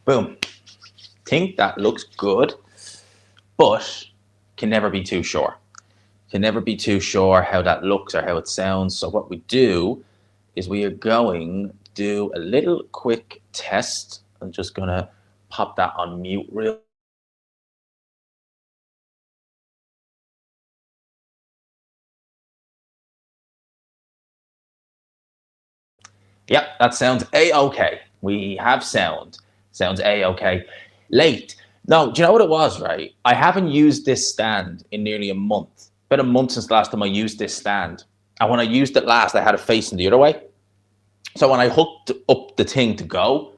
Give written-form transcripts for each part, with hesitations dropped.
Boom. Think that looks good, but can never be too sure. Can never be too sure how that looks or how it sounds. So what we do is we are going to do a little quick test. I'm just going to pop that on mute real. Yep, that sounds A-okay. We have sound. Sounds A-okay. Late. No, do you know what it was, right? I haven't used this stand in nearly a month. About a month since the last time I used this stand. And when I used it last, I had it facing the other way. So when I hooked up the thing to go,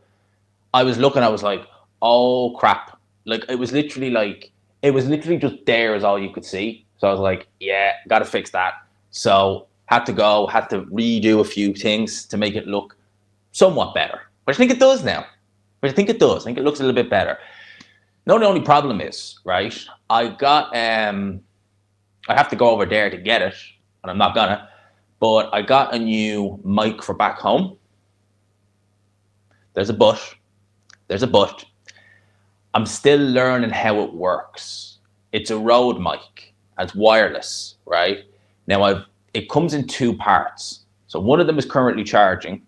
I was looking, I was like, oh crap. Like it was literally just there is all you could see. So I was like, yeah, gotta fix that. So had to redo a few things to make it look somewhat better. But I think it does now. I think it looks a little bit better. No, the only problem is, right, I have to go over there to get it, and I'm not gonna, but I got a new mic for back home. There's a but. I'm still learning how it works. It's a Rode mic. It's wireless, right? Now it comes in two parts. So one of them is currently charging.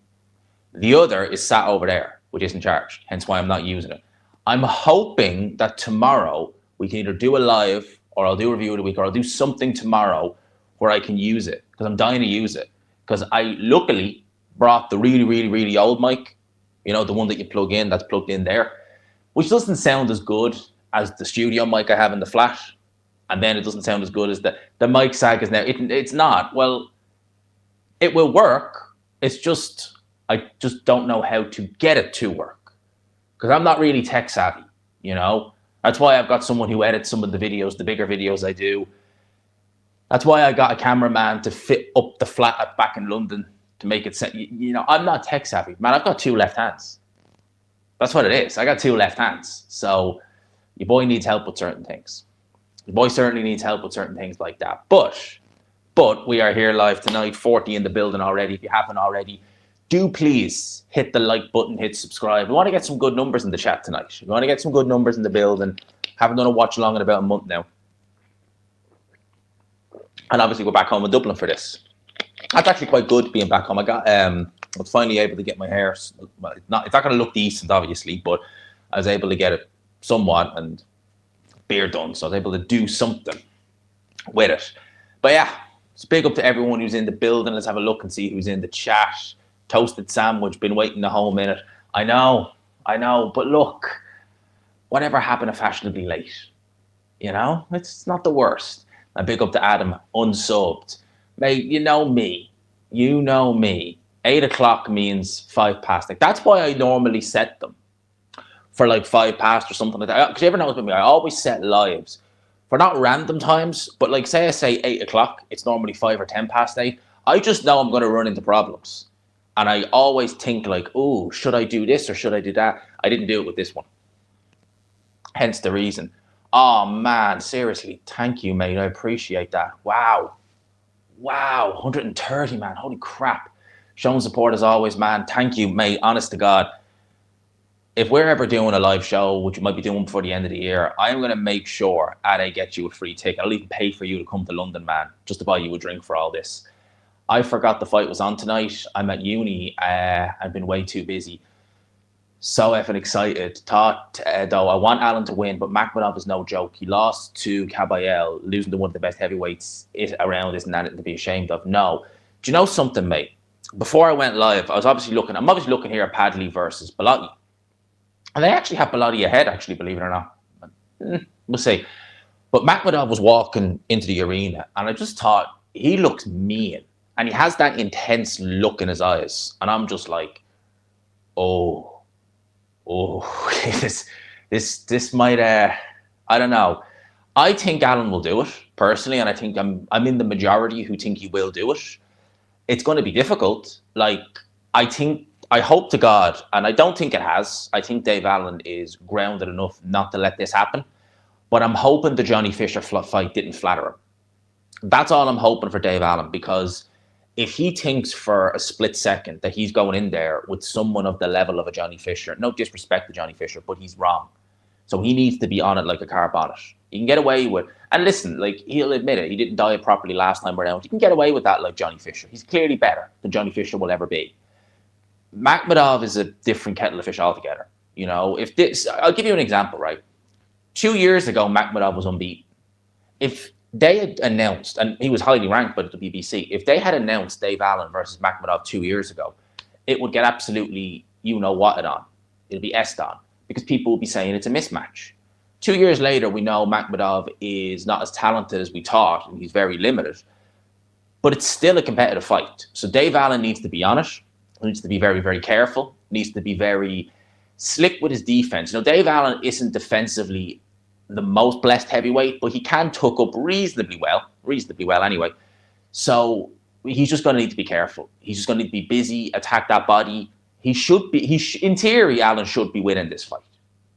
The other is sat over there, which isn't charged, hence why I'm not using it. I'm hoping that tomorrow we can either do a live or I'll do a review of the week or I'll do something tomorrow where I can use it because I'm dying to use it. Because I luckily brought the really, really, really old mic, you know, the one that you plug in, that's plugged in there, which doesn't sound as good as the studio mic I have in the flat. And then it doesn't sound as good as the mic sag is now. It's not. Well, it will work. It's just, I just don't know how to get it to work because I'm not really tech savvy, you know? That's why I've got someone who edits some of the videos, the bigger videos I do. That's why I got a cameraman to fit up the flat back in London to make it, you know, I'm not tech savvy. Man, I've got two left hands. That's what it is. I got two left hands. So your boy needs help with certain things. Your boy certainly needs help with certain things like that. But we are here live tonight, 40 in the building already. If you haven't already, do please hit the like button, hit subscribe. We want to get some good numbers in the chat tonight. We want to get some good numbers in the building. Haven't done a watch along in about a month now. And obviously we're back home in Dublin for this. That's actually quite good being back home. I was finally able to get my hair. Well, it's not going to look decent, obviously, but I was able to get it somewhat and beard done. So I was able to do something with it. But yeah, it's big up to everyone who's in the building. Let's have a look and see who's in the chat. Toasted sandwich, been waiting the whole minute. I know. But look, whatever happened to fashionably late? You know, it's not the worst. And big up to Adam, unsubbed. Mate, you know me. 8 o'clock means 5 past. Like, that's why I normally set them for like 5 past or something like that. Because you ever notice with me, I always set lives for not random times, but like say I say 8 o'clock, it's normally 5 or 10 past 8. I just know I'm going to run into problems. And I always think like, oh, should I do this or should I do that? I didn't do it with this one. Hence the reason. Oh, man, seriously, thank you, mate. I appreciate that. Wow, 130, man. Holy crap. Showing support as always, man. Thank you, mate. Honest to God. If we're ever doing a live show, which we might be doing before the end of the year, I'm going to make sure I get you a free ticket. I'll even pay for you to come to London, man, just to buy you a drink for all this. I forgot the fight was on tonight. I'm at uni. I've been way too busy. So effing excited. Thought, though, I want Alan to win, but Makhmudov is no joke. He lost to Kabayel, losing to one of the best heavyweights around. Isn't that to be ashamed of? No. Do you know something, mate? Before I went live, I'm obviously looking here at Padley versus Bellotti. And they actually have Bellotti ahead, actually, believe it or not. We'll see. But Makhmudov was walking into the arena, and I just thought, he looks mean. And he has that intense look in his eyes. And I'm just like, oh, this might, I don't know. I think Alan will do it, personally, and I think I'm in the majority who think he will do it. It's going to be difficult. Like, I hope to God, and I don't think it has, I think Dave Allen is grounded enough not to let this happen. But I'm hoping the Johnny Fisher fight didn't flatter him. That's all I'm hoping for Dave Allen, because if he thinks for a split second that he's going in there with someone of the level of a Johnny Fisher, no disrespect to Johnny Fisher, but he's wrong. So he needs to be on it like a car bonnet. He can get away with, and listen, like he'll admit it, he didn't diet properly last time around. He can get away with that like Johnny Fisher. He's clearly better than Johnny Fisher will ever be. Makhmudov is a different kettle of fish altogether. You know, if this, I'll give you an example, right? 2 years ago, Makhmudov was unbeaten. If they had announced, and he was highly ranked by the BBC, if they had announced Dave Allen versus Makhmudov 2 years ago, it would get absolutely, you know what, it on. It'll be S'd on, because people will be saying it's a mismatch. 2 years later, we know Makhmudov is not as talented as we thought, and he's very limited, but it's still a competitive fight. So Dave Allen needs to be on it. He needs to be very, very careful, needs to be very slick with his defense. You know, Dave Allen isn't defensively the most blessed heavyweight, but he can tuck up reasonably well anyway. So he's just going to need to be careful. He's just going to need to be busy, attack that body. He should be, in theory, Allen should be winning this fight.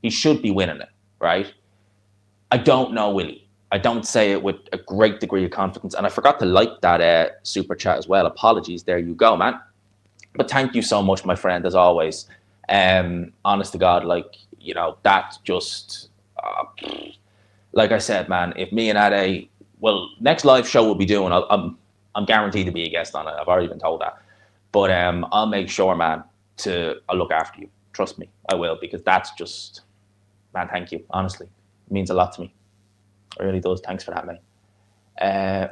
He should be winning it, right? I don't know, Willie. I don't say it with a great degree of confidence. And I forgot to like that super chat as well. Apologies. There you go, man. But thank you so much, my friend, as always. Honest to God, like, you know, that just... like I said, man, if me and Ade, well, next live show we'll be doing, I'm guaranteed to be a guest on it. I've already been told that. But I'll make sure, man, I'll look after you. Trust me, I will, because that's just, man, thank you. Honestly, it means a lot to me. It really does. Thanks for that, mate.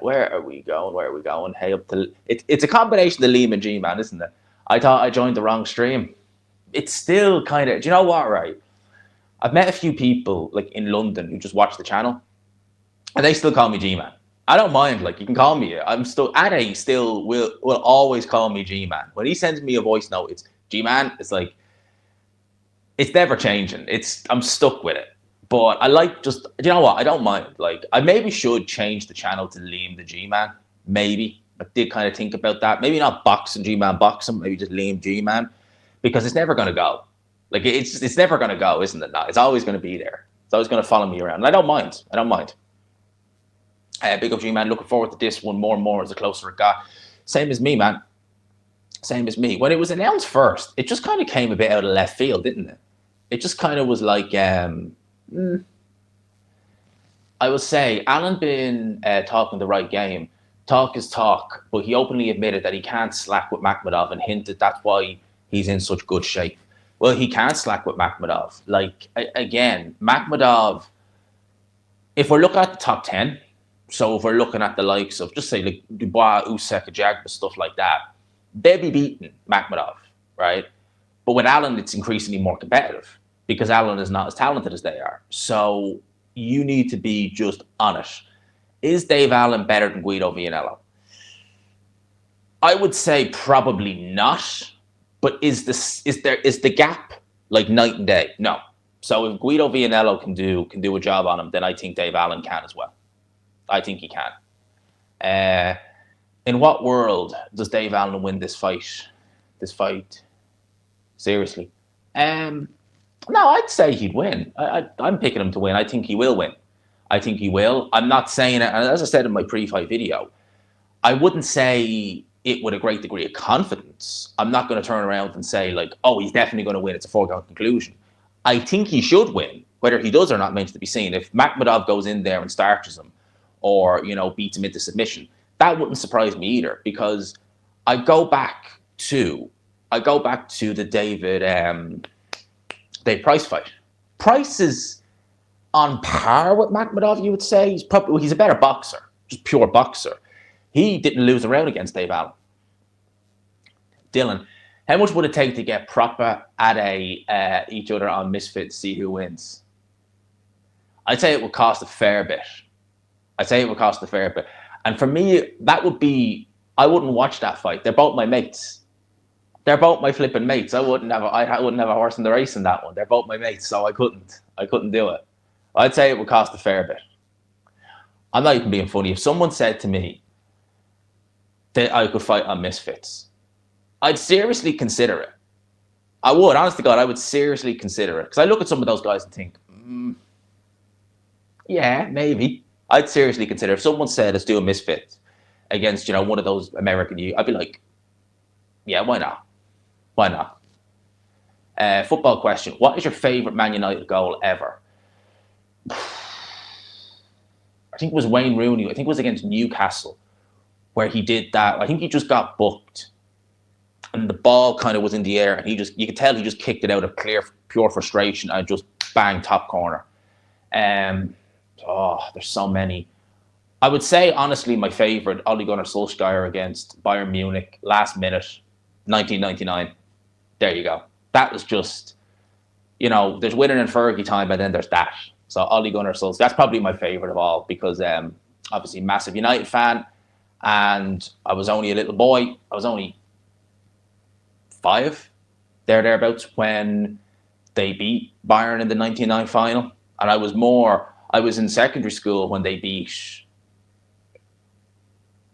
Where are we going? Hey, up to it's a combination of Liam and G, man, isn't it? I thought I joined the wrong stream. It's still kind of, do you know what, right? I've met a few people like in London who just watch the channel, and they still call me G-Man. I don't mind, like, you can call me. I'm still, Ade still will always call me G-Man. When he sends me a voice note, it's G-Man. It's like, it's never changing. I'm stuck with it. But I like just, you know what? I don't mind. Like, I maybe should change the channel to Liam the G-Man. Maybe. I did kind of think about that. Maybe not boxing G-Man boxing, maybe just Liam G-Man, because it's never going to go. Like, it's never going to go, isn't it? No, it's always going to be there. It's always going to follow me around. And I don't mind. Big up G-Man. Looking forward to this one more and more as the closer it got. Same as me, man. Same as me. When it was announced first, it just kind of came a bit out of left field, didn't it? It just kind of was like, I will say, Alan been talking the right game. Talk is talk, but he openly admitted that he can't slack with Makhmudov and hinted that's why he's in such good shape. Well, he can't slack with Makhmudov. Like, again, Makhmudov, if we're looking at the top 10, so if we're looking at the likes of, just say, like Dubois, Usyk, Ajagba, stuff like that, they'll be beating Makhmudov, right? But with Allen, it's increasingly more competitive because Allen is not as talented as they are. So you need to be just on it. Is Dave Allen better than Guido Vianello? I would say probably not. But is the gap like night and day? No. So if Guido Vianello can do a job on him, then I think Dave Allen can as well. I think he can. In what world does Dave Allen win this fight? Seriously. No, I'd say he'd win. I'm picking him to win. I think he will win. I think he will. I'm not saying it, and as I said in my pre-fight video, I wouldn't say it with a great degree of confidence. I'm not going to turn around and say, like, oh, he's definitely going to win. It's a foregone conclusion. I think he should win. Whether he does or not remains to be seen. If Makhmudov goes in there and starches him or, you know, beats him into submission, that wouldn't surprise me either, because I go back to the Dave Price fight. Price is on par with Makhmudov, you would say. He's a better boxer, just pure boxer. He didn't lose a round against Dave Allen. Dylan, how much would it take to get proper at each other on Misfit to see who wins? I'd say it would cost a fair bit. And for me, that would be, I wouldn't watch that fight. They're both my mates. They're both my flipping mates. I wouldn't have a horse in the race in that one. They're both my mates, so I couldn't do it. I'd say it would cost a fair bit. I'm not even being funny. If someone said to me that I could fight on Misfits, I'd seriously consider it. I would, honest to God, I would seriously consider it. Because I look at some of those guys and think, yeah, maybe. I'd seriously consider, if someone said, let's do a Misfits, against, one of those American youth, I'd be like, yeah, why not? Why not? Football question. What is your favourite Man United goal ever? I think it was Wayne Rooney. I think it was against Newcastle where he did that. I think he just got booked and the ball kind of was in the air and you could tell he just kicked it out of pure frustration and just bang, top corner. There's so many. I would say, honestly, my favourite, Ole Gunnar Solskjaer against Bayern Munich, last minute, 1999. There you go. That was just, there's winning in Fergie time, and then there's that. So Ole Gunnar Solskjaer, that's probably my favourite of all because obviously massive United fan, and I was only a little boy. I was only 5, thereabouts, when they beat Bayern in the 99 final. And I was in secondary school when they beat,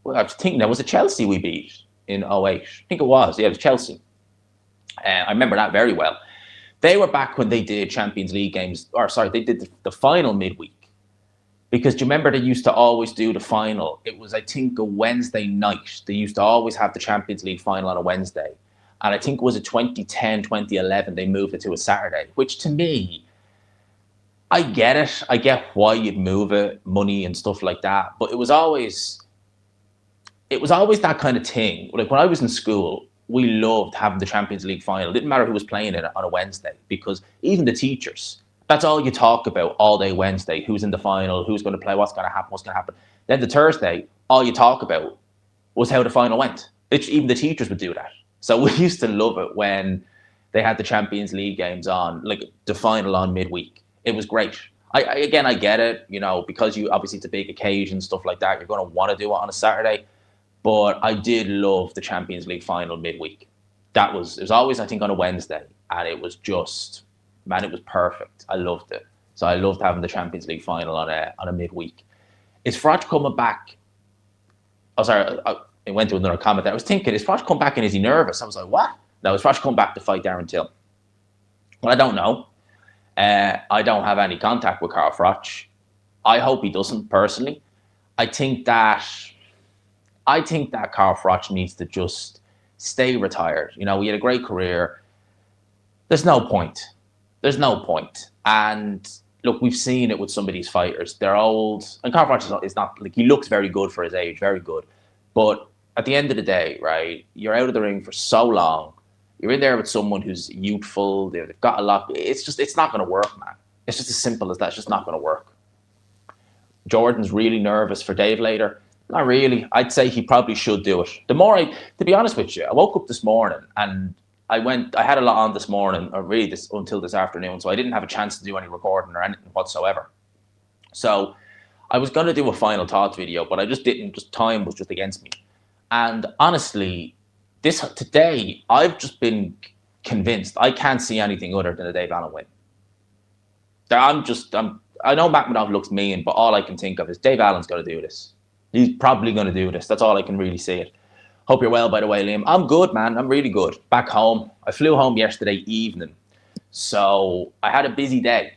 well, I was thinking, was it Chelsea we beat in 08? I think it was. Yeah, it was Chelsea. I remember that very well. They were back when they did Champions League games, they did the final midweek. Because do you remember they used to always do the final? It was, I think, a Wednesday night. They used to always have the Champions League final on a Wednesday. And I think it was a 2010, 2011, they moved it to a Saturday, which to me, I get it. I get why you'd move it, money and stuff like that. But it was always that kind of thing. Like when I was in school, we loved having the Champions League final. It didn't matter who was playing it on a Wednesday because even the teachers, that's all you talk about all day Wednesday. Who's in the final, who's going to play, what's going to happen. Then the Thursday, all you talk about was how the final went. Even the teachers would do that. So we used to love it when they had the Champions League games on, like the final on midweek. It was great. I get it, because obviously it's a big occasion, stuff like that. You're going to want to do it on a Saturday. But I did love the Champions League final midweek. It was always, I think, on a Wednesday. And it was just, man, it was perfect. I loved it. So I loved having the Champions League final on a midweek. Is Froch coming back? Oh, sorry, I went to another comment there. I was thinking, is Froch come back and is he nervous? I was like, what? No, is Froch come back to fight Darren Till? Well, I don't know. I don't have any contact with Carl Froch. I hope he doesn't, personally. I think that Carl Froch needs to just stay retired. He had a great career. There's no point. And look, we've seen it with some of these fighters. They're old. And Carl Froch is not like, he looks very good for his age, very good. But at the end of the day, right, you're out of the ring for so long. You're in there with someone who's youthful. They've got a lot. It's not going to work, man. It's just as simple as that. It's just not going to work. Jordan's really nervous for Dave later. Not really. I'd say he probably should do it. To be honest with you, I woke up this morning and I had a lot on this morning, or really until this afternoon, so I didn't have a chance to do any recording or anything whatsoever. So I was going to do a final thoughts video, but I just didn't. Just time was just against me. And honestly, today, I've just been convinced I can't see anything other than a Dave Allen win. I know Makhmudov looks mean, but all I can think of is Dave Allen's going to do this. He's probably going to do this. That's all I can really see it. Hope you're well, by the way, Liam. I'm good, man. I'm really good. Back home. I flew home yesterday evening. So I had a busy day.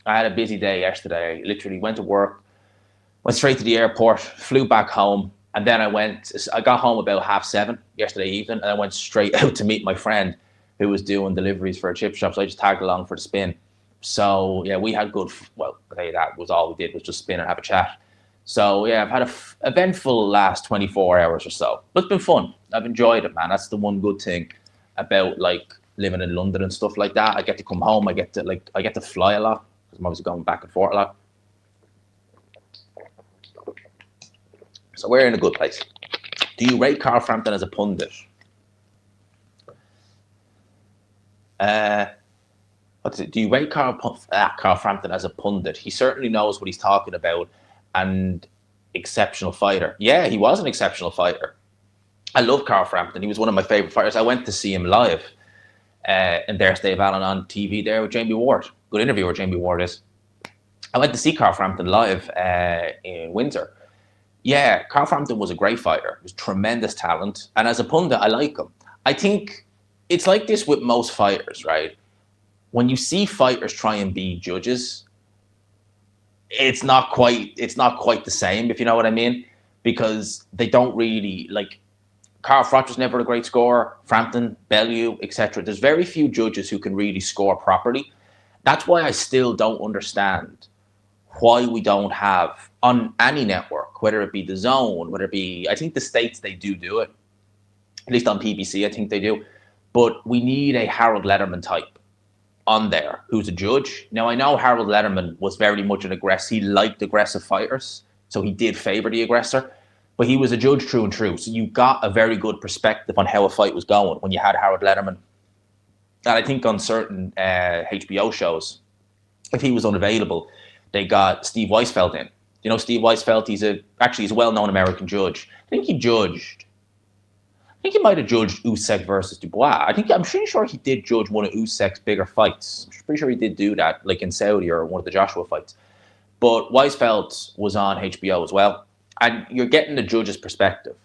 Yesterday. I literally went to work, went straight to the airport, flew back home. And then I got home about 7:30 yesterday evening, and I went straight out to meet my friend who was doing deliveries for a chip shop. So I just tagged along for the spin. So yeah, we had I'll tell you that was all we did was just spin and have a chat. So yeah, I've had an eventful last 24 hours or so. But it's been fun. I've enjoyed it, man. That's the one good thing about like living in London and stuff like that. I get to come home. I get to fly a lot because I'm obviously going back and forth a lot. So we're in a good place. Do you rate Carl Frampton as a pundit? Do you rate Carl Frampton as a pundit? He certainly knows what he's talking about and exceptional fighter. Yeah, he was an exceptional fighter. I love Carl Frampton. He was one of my favorite fighters. I went to see him live and there's Dave Allen on TV there with Jamie Ward. Good interview where Jamie Ward is. I went to see Carl Frampton live in Windsor. Yeah, Carl Frampton was a great fighter. He was tremendous talent. And as a pundit, I like him. I think it's like this with most fighters, right? When you see fighters try and be judges, it's not quite the same, if you know what I mean. because they don't really, like, Carl Froch was never a great scorer, Frampton, Bellew, etc. There's very few judges who can really score properly. That's why I still don't understand why we don't have on any network, whether it be the Zone, whether it be, I think the States, they do it, at least on PBC, I think they do. But we need a Harold Letterman type on there who's a judge. Now, I know Harold Letterman was very much an aggressor. He liked aggressive fighters, so he did favor the aggressor. But he was a judge true and true. So you got a very good perspective on how a fight was going when you had Harold Letterman. And I think on certain HBO shows, if he was unavailable, they got Steve Weisfeld in. You know, Steve Weisfeld, he's a well-known American judge. I think he might have judged Usyk versus Dubois. I'm pretty sure he did judge one of Usyk's bigger fights. I'm pretty sure he did do that, like in Saudi or one of the Joshua fights. But Weisfeld was on HBO as well. And you're getting the judge's perspective.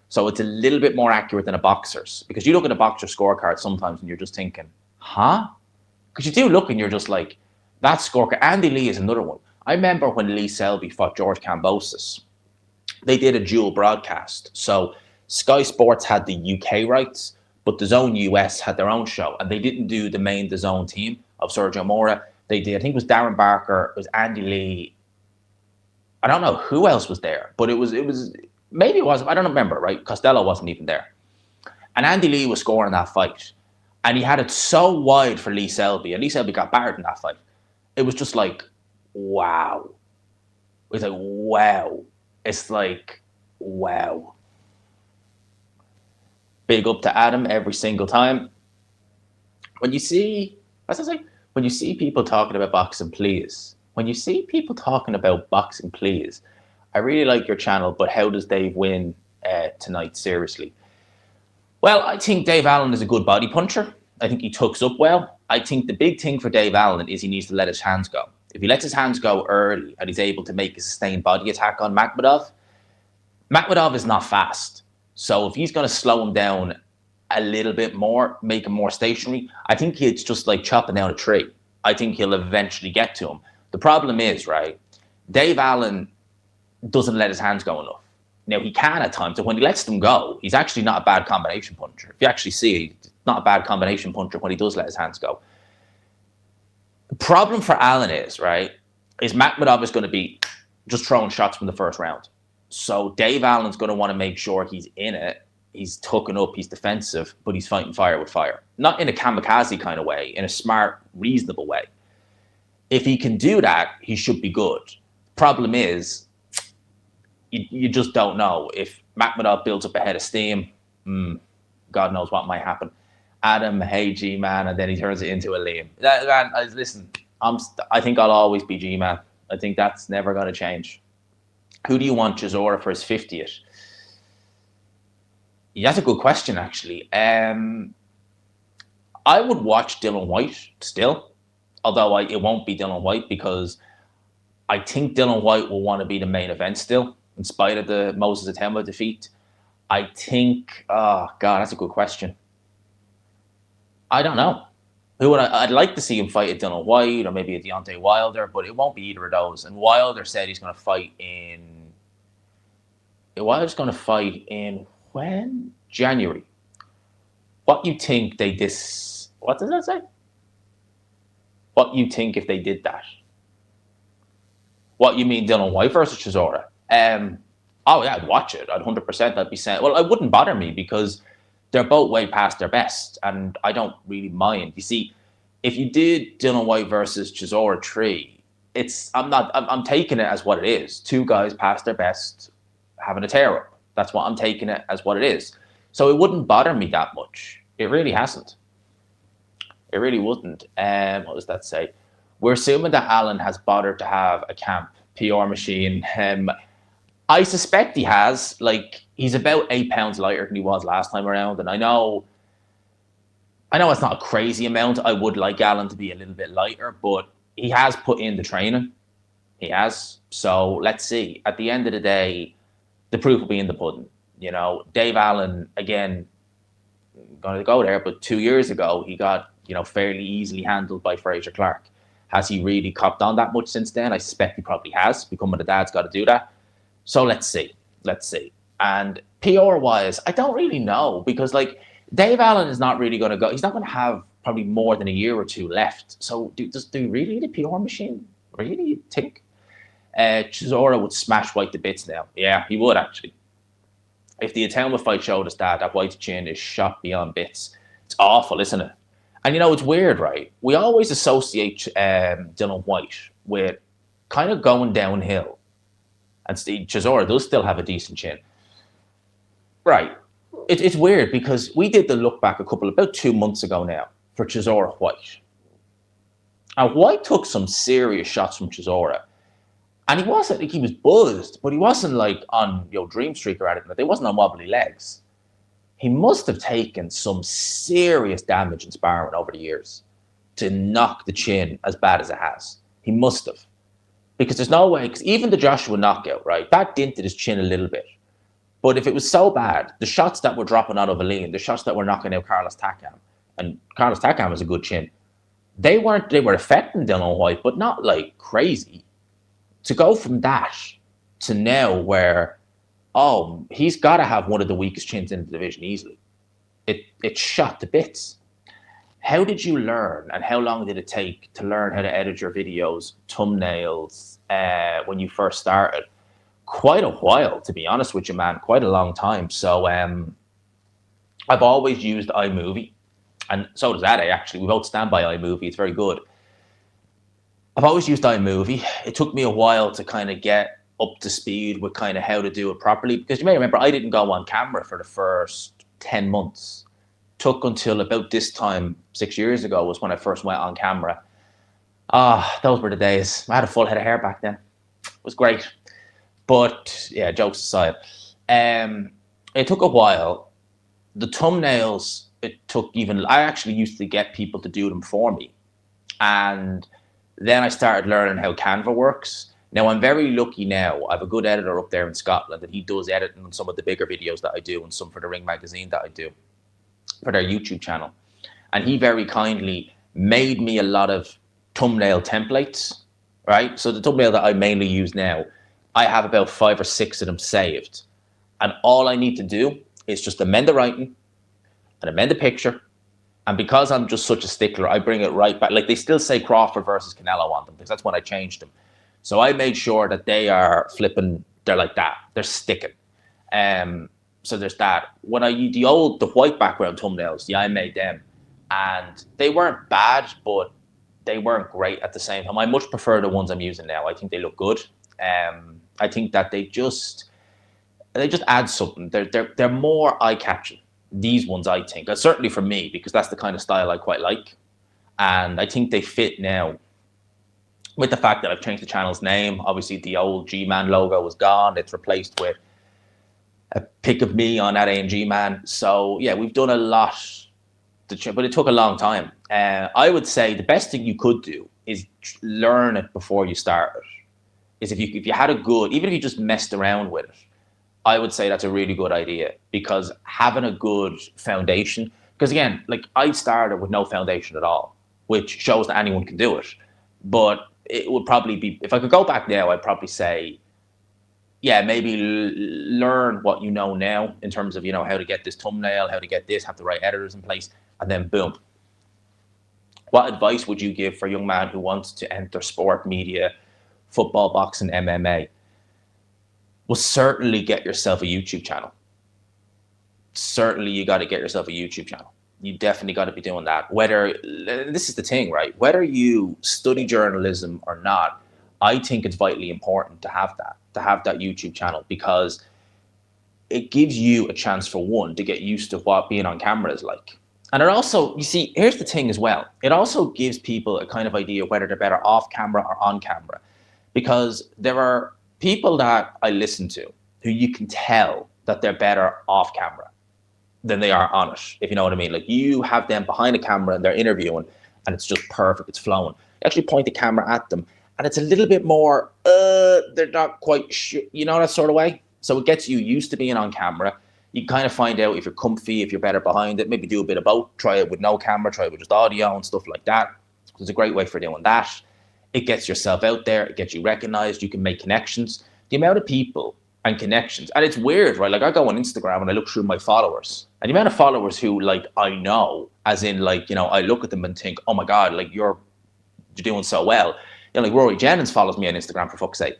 So it's a little bit more accurate than a boxer's. Because you look at a boxer's scorecard sometimes and you're just thinking, huh? Because you do look and you're just like, that scorecard. Andy Lee is another one. I remember when Lee Selby fought George Kambosos, they did a dual broadcast. So Sky Sports had the UK rights, but the Zone US had their own show. And they didn't do the main DAZN team of Sergio Mora. They did, I think it was Darren Barker, it was Andy Lee. I don't know who else was there, but it was maybe it was, I don't remember, right? Costello wasn't even there. And Andy Lee was scoring that fight. And he had it so wide for Lee Selby, and Lee Selby got battered in that fight. It was just like, wow. It was like, wow. It's like, wow. Big up to Adam every single time. When you see, when you see people talking about boxing, please. When you see people talking about boxing, please. I really like your channel, but how does Dave win tonight? Seriously. Well, I think Dave Allen is a good body puncher. I think he tucks up well. I think the big thing for Dave Allen is he needs to let his hands go. If he lets his hands go early and he's able to make a sustained body attack on Makhmudov is not fast. So if he's going to slow him down a little bit more, make him more stationary, I think it's just like chopping down a tree. I think he'll eventually get to him. The problem is, right, Dave Allen doesn't let his hands go enough. Now, he can at times, and when he lets them go, he's actually not a bad combination puncher. If you actually see, he's not a bad combination puncher when he does let his hands go. The problem for Allen is, right, is Makhmudov is going to be just throwing shots from the first round. So Dave Allen's going to want to make sure he's in it. He's tucking up, he's defensive, but he's fighting fire with fire. Not in a kamikaze kind of way, in a smart, reasonable way. If he can do that, he should be good. Problem is, you just don't know. If Makhmudov builds up a head of steam, God knows what might happen. Adam, hey, G-Man, and then he turns it into a Liam. Listen, I think I'll always be G-Man. I think that's never going to change. Who do you want Chisora for his 50th? Yeah, that's a good question, actually. I would watch Dylan White still, although it won't be Dylan White because I think Dylan White will want to be the main event still, in spite of the Moses Atemba defeat. I think, oh, God, that's a good question. I don't know. Who would I'd like to see him fight a Dylan White or maybe a Deontay Wilder, but it won't be either of those. And Wilder said he's going to fight in... Wilder's going to fight in when? January. What you think they What does that say? What you think if they did that? What you mean Dylan White versus Chisora? Oh yeah, I'd watch it. I'd 100%. I'd be saying, well, it wouldn't bother me because they're both way past their best, and I don't really mind. You see, if you did Dylan White versus Chisora 3, I'm taking it as what it is. Two guys past their best having a tear up. That's what I'm taking it as what it is. So it wouldn't bother me that much. It really hasn't. It really wouldn't. What does that say? We're assuming that Allen has bothered to have a camp, PR machine. I suspect he has. Like, he's about 8 pounds lighter than he was last time around. And I know it's not a crazy amount. I would like Allen to be a little bit lighter, but he has put in the training. He has. So let's see. At the end of the day, the proof will be in the pudding. You know, Dave Allen, again, going to go there, but 2 years ago, he got, fairly easily handled by Fraser Clark. Has he really copped on that much since then? I suspect he probably has. Becoming a dad's got to do that. So let's see. let's see. And PR-wise, I don't really know, because like Dave Allen is not really going to go. He's not going to have probably more than a year or two left. So do you really need a PR machine? Really, you think? Chisora would smash White to bits now. Yeah, he would actually. If the Atama fight showed us that White's chin is shot beyond bits. It's awful, isn't it? And you know, it's weird, right? We always associate Dylan White with kind of going downhill. And Chisora does still have a decent chin. Right. It's weird, because we did the look back about 2 months ago now for Chisora White. And White took some serious shots from Chisora. And he wasn't like he was buzzed, but he wasn't like on Dream Streak or anything. They wasn't on wobbly legs. He must have taken some serious damage in sparring over the years to knock the chin as bad as it has. He must have. Because there's no way, because even the Joshua knockout, right, that dented his chin a little bit. But if it was so bad, the shots that were dropping out of Valine, the shots that were knocking out Carlos Takam, and Carlos Takam has a good chin, they were affecting Dylan White, but not like crazy. To go from that to now where, oh, he's got to have one of the weakest chins in the division easily. It's shot to bits. How did you learn, and how long did it take to learn how to edit your videos, thumbnails, when you first started? Quite a while, to be honest with you, man. Quite a long time. So I've always used iMovie, and so does Ade, actually. We both stand by iMovie. It's very good. I've always used iMovie. It took me a while to kind of get up to speed with kind of how to do it properly, because you may remember I didn't go on camera for the first 10 months. Took until about this time 6 years ago was when I first went on camera. Those were the days. I had a full head of hair back then. It was great. But yeah, jokes aside, it took a while. The thumbnails, I actually used to get people to do them for me. And then I started learning how Canva works. Now, I'm very lucky now. I have a good editor up there in Scotland, and he does editing on some of the bigger videos that I do, and some for the Ring magazine that I do for their YouTube channel. And he very kindly made me a lot of thumbnail templates, right? So the thumbnail that I mainly use now, I have about 5 or 6 of them saved. And all I need to do is just amend the writing and amend the picture. And because I'm just such a stickler, I bring it right back. Like, they still say Crawford versus Canelo on them, because that's when I changed them. So I made sure that they are flipping, they're like that. They're sticking. So there's that. When the white background thumbnails, yeah, I made them. And they weren't bad, but they weren't great at the same time. I much prefer the ones I'm using now. I think they look good. I think that they just add something. They're more eye-catching. These ones, I think, certainly for me, because that's the kind of style I quite like. And I think they fit now with the fact that I've changed the channel's name. Obviously, the old G-Man logo is gone. It's replaced with a pic of me on that A&G Man. So yeah, we've done a lot, but it took a long time. I would say the best thing you could do is learn it before you start it. Is if you had a good, even if you just messed around with it, I would say that's a really good idea, because having a good foundation, because again, like, I started with no foundation at all, which shows that anyone can do it. But it would probably be, if I could go back now, I'd probably say, yeah, maybe learn what you know now in terms of, how to get this thumbnail, how to get this, have the right editors in place, and then boom. What advice would you give for a young man who wants to enter sport media, football, boxing, MMA? Well, certainly get yourself a YouTube channel. Certainly you got to get yourself a YouTube channel. You definitely got to be doing that. This is the thing, right? Whether you study journalism or not, I think it's vitally important to have that YouTube channel, because it gives you a chance, for one, to get used to what being on camera is like. And it also, you see, here's the thing as well. It also gives people a kind of idea whether they're better off camera or on camera, because there are people that I listen to who you can tell that they're better off camera than they are on it, if you know what I mean. Like, you have them behind a camera and they're interviewing, and it's just perfect, it's flowing. You actually point the camera at them, and it's a little bit more, they're not quite sure, that sort of way. So it gets you used to being on camera. You kind of find out if you're comfy, if you're better behind it, maybe do a bit of both, try it with no camera, try it with just audio and stuff like that. It's a great way for doing that. It gets yourself out there, it gets you recognized, you can make connections. The amount of people and connections. And it's weird, right? Like I go on Instagram and I look through my followers, and the amount of followers who like I know, as in like, you know, I look at them and think, oh my God, like you're doing so well. You know, like Rory Jennings follows me on Instagram, for fuck's sake.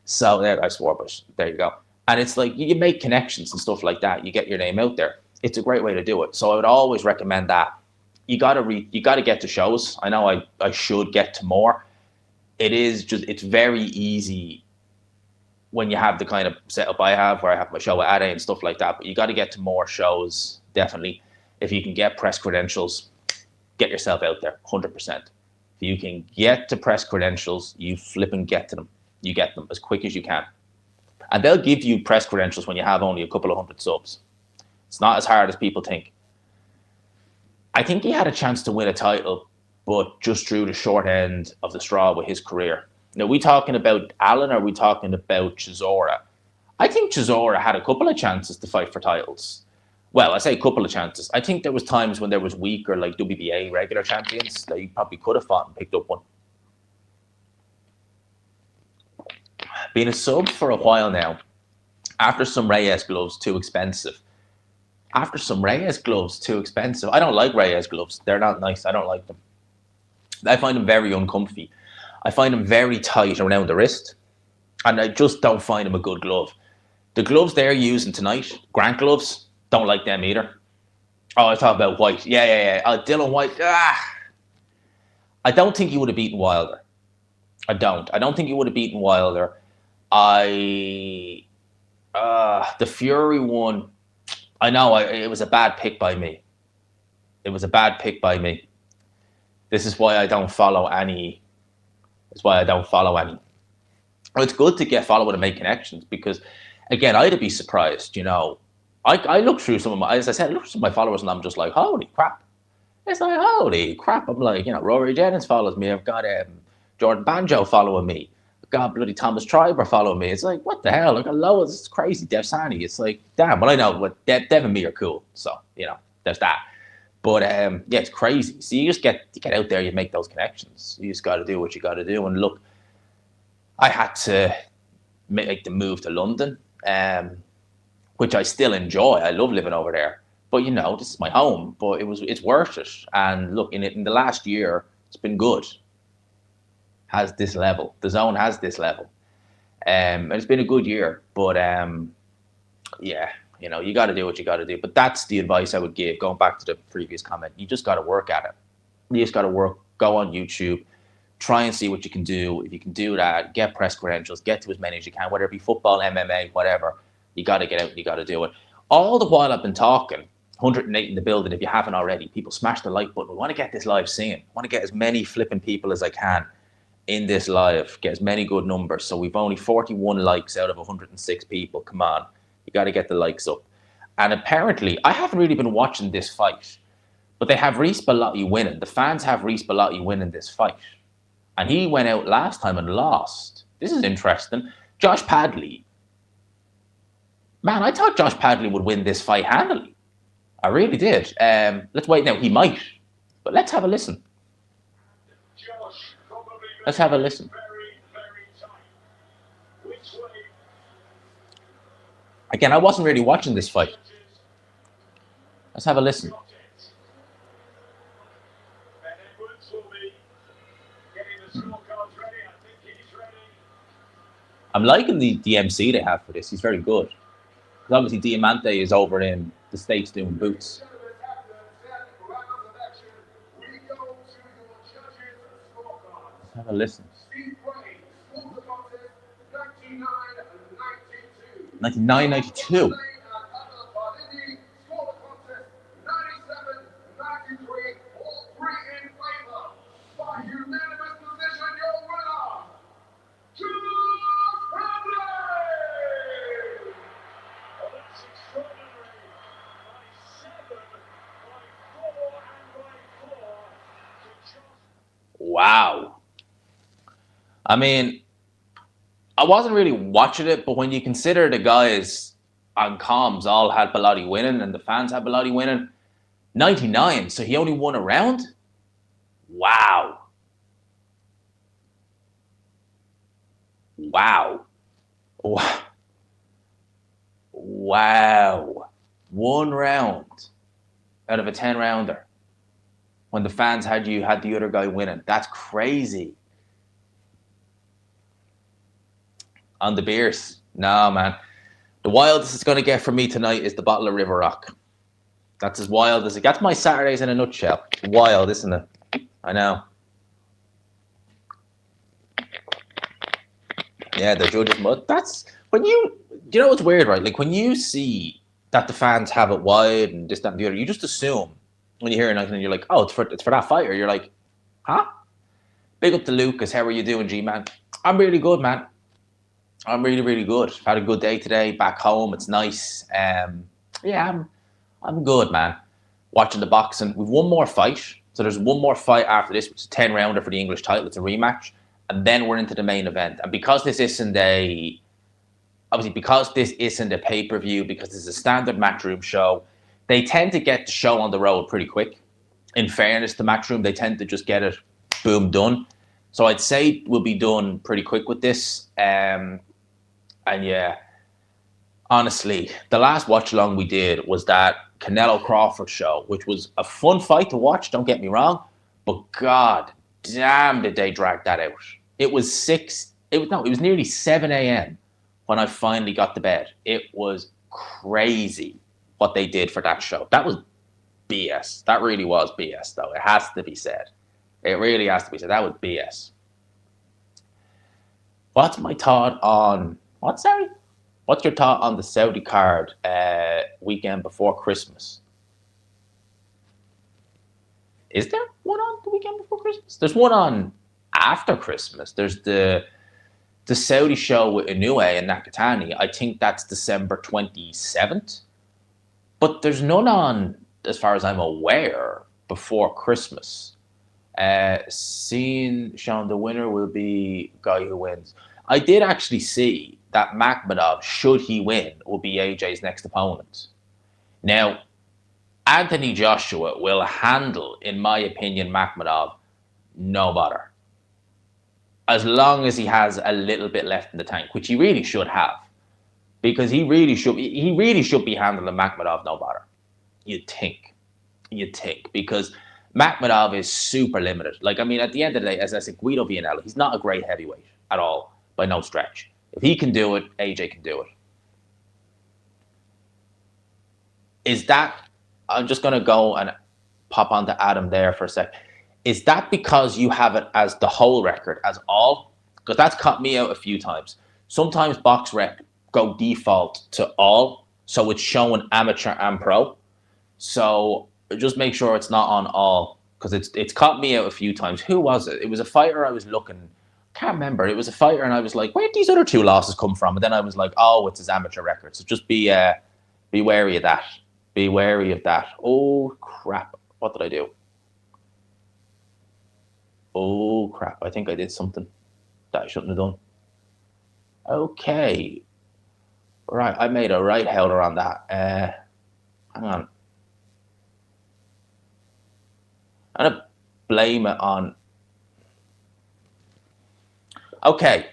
So there, I swore, but there you go. And it's like you make connections and stuff like that. You get your name out there. It's a great way to do it. So I would always recommend that. You gotta get to shows. I know I should get to more. It's very easy when you have the kind of setup I have, where I have my show at Ade and stuff like that. But you got to get to more shows, definitely. If you can get press credentials, get yourself out there, 100%. If you can get to press credentials, you flip and get to them. You get them as quick as you can. And they'll give you press credentials when you have only a couple of hundred subs. It's not as hard as people think. I think he had a chance to win a title, but just drew the short end of the straw with his career. Now, are we talking about Allen, or are we talking about Chisora? I think Chisora had a couple of chances to fight for titles. Well, I say a couple of chances. I think there was times when there was weaker, like WBA regular champions that you probably could have fought and picked up one. Being a sub for a while now, after some Reyes gloves, too expensive. I don't like Reyes gloves. They're not nice. I don't like them. I find them very uncomfy. I find them very tight around the wrist, and I just don't find them a good glove. The gloves they're using tonight, Grant gloves, don't like them either. Oh, I talk about White. Yeah. Dylan White. I don't think he would have beaten Wilder. I don't think he would have beaten Wilder. The Fury one, I know it was a bad pick by me. This is why I don't follow any. It's good to get followed and make connections, because, again, I'd be surprised, you know. I look through some of my, as I said, I look through my followers and I'm just like, holy crap. It's like, holy crap. I'm like, you know, Rory Jennings follows me. I've got Jordan Banjo following me. I've got bloody Thomas Triber following me. It's like, what the hell? Look at Lois. It's crazy. Dev Sani. It's like, damn. Well, I know what Dev and me are cool. So, you know, there's that. But yeah, it's crazy. So you just get out there, you make those connections. You just got to do what you got to do. And look, I had to make the move to London, which I still enjoy. I love living over there. But, you know, this is my home. But it's worth it. And look, in the last year, it's been good. Has this level. The zone has this level. And it's been a good year. But, yeah. You know, you got to do what you got to do. But that's the advice I would give, going back to the previous comment. You just got to work at it. You just got to work, go on YouTube, try and see what you can do. If you can do that, get press credentials, get to as many as you can, whether it be football, MMA, whatever. You got to get out and you got to do it. All the while I've been talking, 108 in the building, if you haven't already, people smash the like button. We want to get this live seen. I want to get as many flipping people as I can in this live, get as many good numbers. So we've only 41 likes out of 106 people. Come on. You got to get the likes up. And apparently, I haven't really been watching this fight, but they have Reece Bellotti winning. The fans have Reece Bellotti winning this fight. And he went out last time and lost. This is interesting. Josh Padley. Man, I thought Josh Padley would win this fight handily. I really did. Let's wait now. He might. But let's have a listen. Let's have a listen. Again, I wasn't really watching this fight. Let's have a listen. I'm liking the MC they have for this. He's very good. Because obviously Diamante is over in the States doing boots. Let's have a listen. 99-92. Wow. I mean, I wasn't really watching it, but when you consider the guys on comms all had Bellotti winning and the fans had Bellotti winning, 99, so he only won a round? Wow. Wow. Wow. Wow. 1 round out of a 10-rounder. When the fans had the other guy winning. That's crazy. On the beers. No, man. The wildest it's going to get for me tonight is the bottle of River Rock. That's as wild as it. That's my Saturdays in a nutshell. Wild, isn't it? I know. Yeah, the judges mud. That's when you know what's weird, right? Like when you see that the fans have it wide and this, that, and the other, you just assume when you hear it and you're like, oh, it's for that fighter. You're like, huh? Big up to Lucas. How are you doing, G-Man? I'm really good, man. I'm really, really good. Had a good day today. Back home. It's nice. Yeah, I'm good, man. Watching the boxing. We've one more fight. So there's one more fight after this, which is a 10-rounder for the English title. It's a rematch. And then we're into the main event. And because this isn't a pay-per-view, because this is a standard Matchroom show, they tend to get the show on the road pretty quick. In fairness to Matchroom, they tend to just get it, boom, done. So I'd say we'll be done pretty quick with this. And yeah, honestly, the last watch-along we did was that Canelo Crawford show, which was a fun fight to watch, don't get me wrong. But God damn, did they drag that out. It was nearly 7 a.m. when I finally got to bed. It was crazy what they did for that show. That was BS. That really was BS, though. It has to be said. It really has to be said. That was BS. What's my thought on... What, sorry? What's your thought on the Saudi card weekend before Christmas? Is there one on the weekend before Christmas? There's one on after Christmas. There's the Saudi show with Inoue and Nakatani. I think that's December 27th. But there's none on, as far as I'm aware, before Christmas. Sean, the winner will be guy who wins. I did actually see that Makhmudov, should he win, will be AJ's next opponent. Now, Anthony Joshua will handle, in my opinion, Makhmudov no bother. As long as he has a little bit left in the tank, which he really should have. Because he really should be handling Makhmudov no bother. You'd think. Because Makhmudov is super limited. Like, I mean, at the end of the day, as I said, Guido Vianello, he's not a great heavyweight at all, by no stretch. If he can do it, AJ can do it. Is that... I'm just going to go and pop onto Adam there for a sec. Is that because you have it as the whole record, as all? Because that's caught me out a few times. Sometimes BoxRec go default to all, so it's showing amateur and pro. So just make sure it's not on all, because it's caught me out a few times. Who was it? It was a fighter I was looking... Can't remember. It was a fighter, and I was like, where did these other 2 losses come from? And then I was like, oh, it's his amateur record. So just be wary of that. Be wary of that. Oh, crap. What did I do? Oh, crap. I think I did something that I shouldn't have done. Okay. Right. I made a right helder on that. Hang on. I'm going to blame it on... Okay.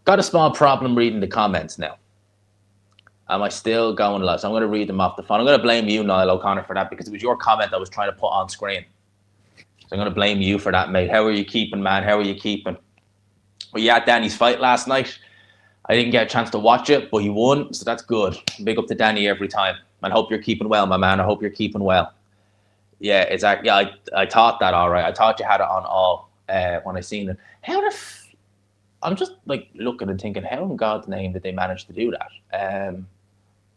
Got a small problem reading the comments now. Am I still going live? So I'm going to read them off the phone. I'm going to blame you, Niall O'Connor, for that, because it was your comment I was trying to put on screen. So I'm going to blame you for that, mate. How are you keeping, man? How are you keeping? Well, yeah, Danny's fight last night. I didn't get a chance to watch it, but he won, so that's good. Big up to Danny every time. And I hope you're keeping well, my man. I hope you're keeping well. Yeah, exactly. Yeah, I thought that all right. I thought you had it on all when I seen it. I'm just like looking and thinking, how in God's name did they manage to do that?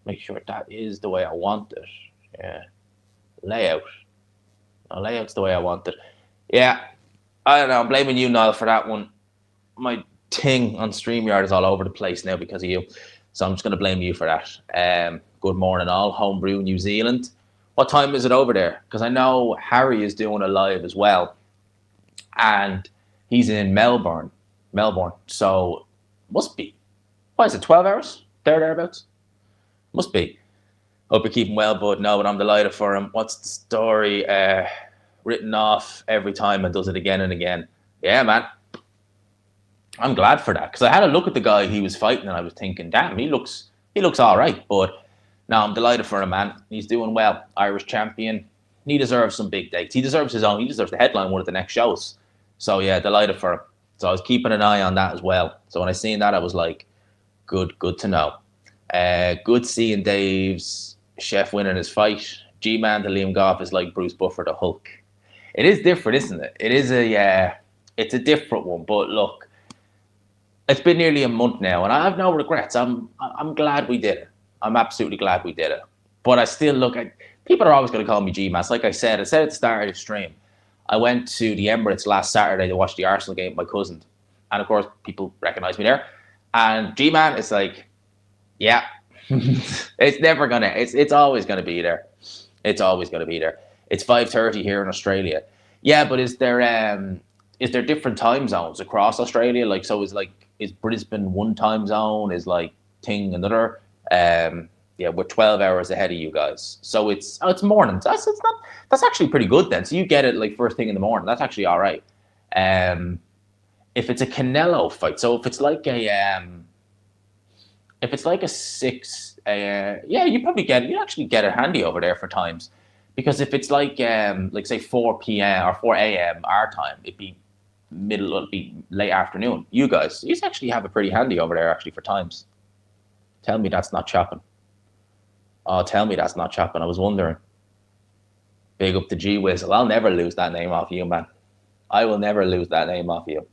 Make sure that is the way I want it. Yeah. Layout. No, layout's the way I want it. Yeah. I don't know. I'm blaming you, Niall, for that one. My thing on StreamYard is all over the place now because of you. So I'm just going to blame you for that. Good morning, all. Homebrew New Zealand. What time is it over there? Because I know Harry is doing a live as well. And he's in Melbourne. So must be. What is it, 12 hours? Thereabouts? Must be. Hope you're keeping well, bud. No, but I'm delighted for him. What's the story? Written off every time and does it again and again. Yeah, man. I'm glad for that. Because I had a look at the guy he was fighting and I was thinking, damn, he looks all right. But No, I'm delighted for him, man. He's doing well. Irish champion. He deserves some big dates. He deserves his own. He deserves the headline one of the next shows. So yeah, delighted for him. So I was keeping an eye on that as well. So when I seen that, I was like, good to know. Good seeing Dave's chef winning his fight. G-Man to Liam Goff is like Bruce Buffer to Hulk. It is different, isn't it? It is it's a different one. But look, it's been nearly a month now, and I have no regrets. I'm glad we did it. I'm absolutely glad we did it. But I still look at people are always going to call me G-Man. Like I said at the start of the stream, I went to the Emirates last Saturday to watch the Arsenal game with my cousin, and of course people recognise me there. And G-Man is like, yeah, it's never gonna. It's always gonna be there. It's always gonna be there. It's 5:30 here in Australia. Yeah, but is there different time zones across Australia? Like, so is Brisbane one time zone? Is like Ting another? Yeah, we're 12 hours ahead of you guys. So it's morning. That's actually pretty good then. So you get it like first thing in the morning. That's actually all right. If it's a Canelo fight, so if it's like a 6, yeah, you actually get it handy over there for times, because if it's like say 4 p.m. or 4 a.m. our time, it'd be late afternoon. You actually have it pretty handy over there actually for times. Tell me that's not chopping. Oh, tell me that's not chopping. I was wondering. Big up to G Whistle. I'll never lose that name off you, man. I will never lose that name off you.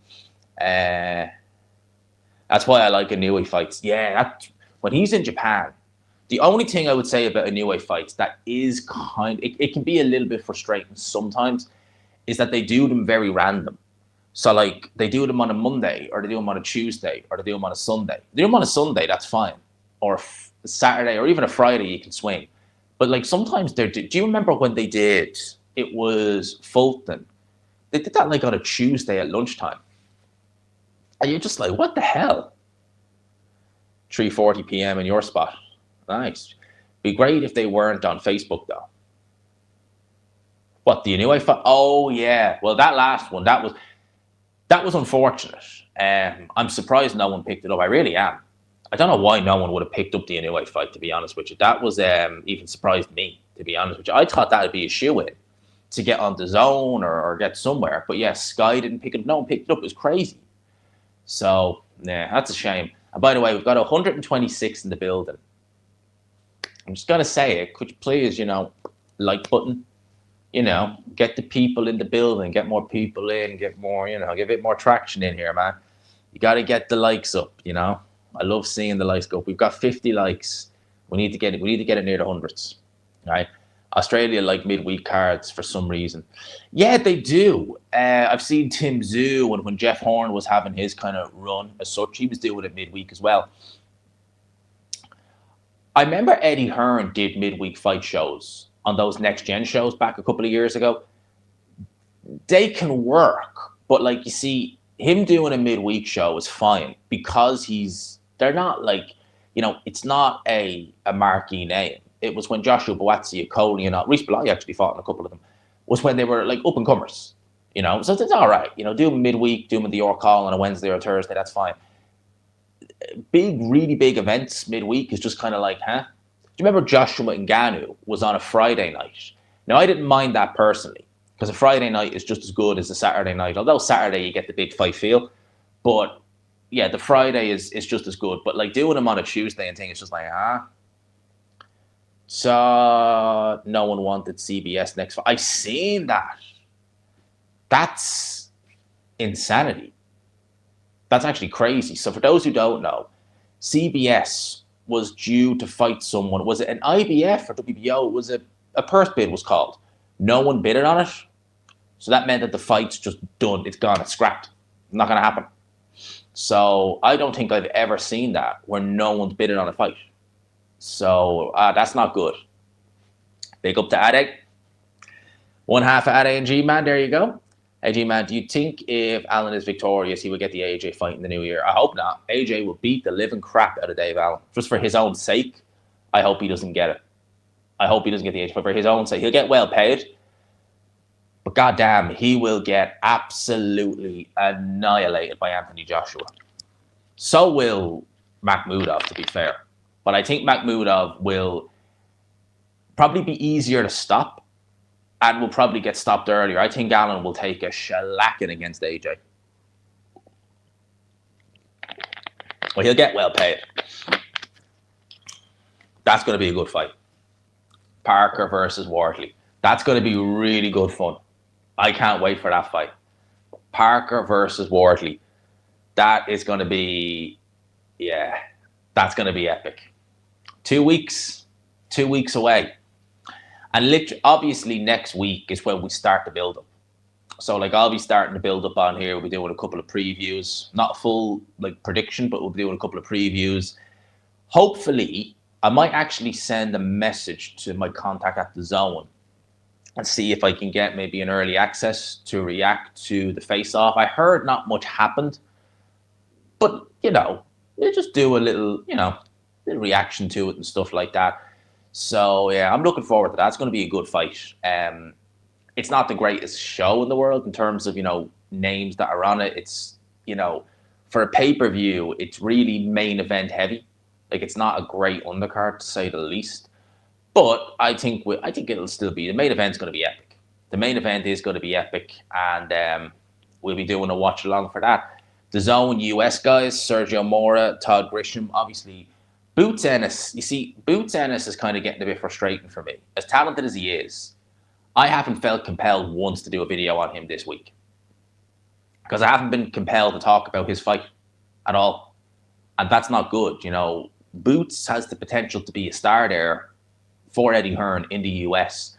That's why I like Inoue fights. Yeah, when he's in Japan, the only thing I would say about Inoue fights that is it can be a little bit frustrating sometimes, is that they do them very random. So like they do them on a Monday, or they do them on a Tuesday, or they do them on a Sunday. They do them on a Sunday, that's fine, or a Saturday, or even a Friday you can swing. But like sometimes do you remember when they did? It was Fulton. They did that like on a Tuesday at lunchtime. And you're just like, what the hell? 3:40 p.m. in your spot. Nice. Be great if they weren't on Facebook though. What, the Inoue fight? Oh yeah. Well, that last one, that was unfortunate. I'm surprised no one picked it up. I really am. I don't know why no one would have picked up the Inoue fight, to be honest with you. That was even surprised me, to be honest with you. I thought that would be a shoe-in to get on the zone or get somewhere. But yeah, Sky didn't pick it up. No one picked it up. It was crazy. So, yeah, that's a shame. And by the way, we've got 126 in the building. I'm just going to say it. Could you please, like button, get the people in the building, get more people in, get more, give it more traction in here, man. You got to get the likes up, I love seeing the likes go up. We've got 50 likes. We need to get it near the hundreds, right? Australia like midweek cards for some reason. Yeah, they do. I've seen Tim Zoo, and when Jeff Horn was having his kind of run as such, he was doing it midweek as well. I remember Eddie Hearn did midweek fight shows on those Next Gen shows back a couple of years ago. They can work, but like you see, him doing a midweek show is fine because they're not like, it's not a marquee name. It was when Joshua Buatsi, Coley, and Reece Bly actually fought in a couple of them, was when they were like up and comers, So it's all right, do them midweek, do them in the York Hall on a Wednesday or Thursday, that's fine. Big, really big events midweek is just kind of like, huh? Do you remember Joshua Ngannou was on a Friday night? Now, I didn't mind that personally, because a Friday night is just as good as a Saturday night, although Saturday you get the big fight feel. But yeah, the Friday is just as good. But like doing them on a Tuesday and thing, it's just like, So no one wanted CBS next fight. I've seen that. That's insanity. That's actually crazy. So for those who don't know, CBS was due to fight someone. Was it an IBF or WBO? It was a purse bid was called. No one bidded on it. So that meant that the fight's just done. It's gone. It's scrapped. Not going to happen. So I don't think I've ever seen that where no one's bidded on a fight. So that's not good. Big up to Ade. One half of Ade and G-Man. There you go. Hey, G-Man, do you think if Allen is victorious, he will get the AJ fight in the new year? I hope not. AJ will beat the living crap out of Dave Allen. Just for his own sake, I hope he doesn't get it. I hope he doesn't get the AJ fight for his own sake. He'll get well paid. But goddamn, he will get absolutely annihilated by Anthony Joshua. So will Makhmudov, to be fair. But I think Makhmudov will Probably be easier to stop and will probably get stopped earlier. I think Allen will take a shellacking against AJ. Well, he'll get well paid. That's going to be a good fight. Parker versus Wardley. That's going to be really good fun. I can't wait for that fight. Parker versus Wardley. That is going to be, yeah, that's going to be epic. 2 weeks. 2 weeks away. And obviously next week is when we start the build-up. So, like, I'll be starting to build up on here. We'll be doing a couple of previews. Not a full, like, prediction, but we'll be doing a couple of previews. Hopefully, I might actually send a message to my contact at the Zone and see if I can get maybe an early access to react to the face-off. I heard not much happened. But, you know, we'll just do a little, you know, little reaction to it and stuff like that. So, yeah, I'm looking forward to that. It's going to be a good fight. It's not the greatest show in the world in terms of, you know, names that are on it. It's, you know, for a pay-per-view, it's really main event heavy. Like, it's not a great undercard, to say the least. But I think it'll still be, the main event's going to be epic. The main event is going to be epic, and we'll be doing a watch-along for that. The Zone US guys, Sergio Mora, Todd Grisham, obviously. Boots Ennis, you see, Boots Ennis is kind of getting a bit frustrating for me. As talented as he is, I haven't felt compelled once to do a video on him this week. Because I haven't been compelled to talk about his fight at all. And that's not good, you know. Boots has the potential to be a star there for Eddie Hearn in the US.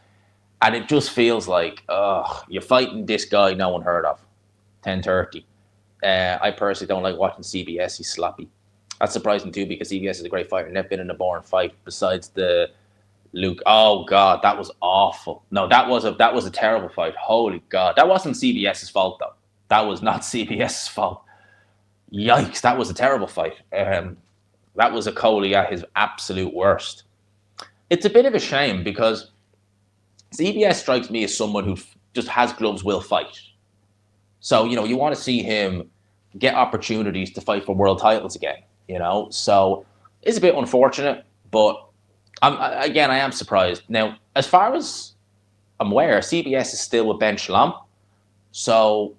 And it just feels like, you're fighting this guy no one heard of. 10:30. I personally don't like watching CBS. He's sloppy. That's surprising too, because CBS is a great fighter. Never been in a boring fight besides the Luke. Oh God, that was awful. No, that was a terrible fight. Holy God, that wasn't CBS's fault though. That was not CBS's fault. Yikes, that was a terrible fight. That was a Coley at his absolute worst. It's a bit of a shame because CBS strikes me as someone who just has gloves, will fight. So, you know, you want to see him get opportunities to fight for world titles again, you know? So it's a bit unfortunate, but I am surprised. Now, as far as I'm aware, CBS is still with Ben Shalom. So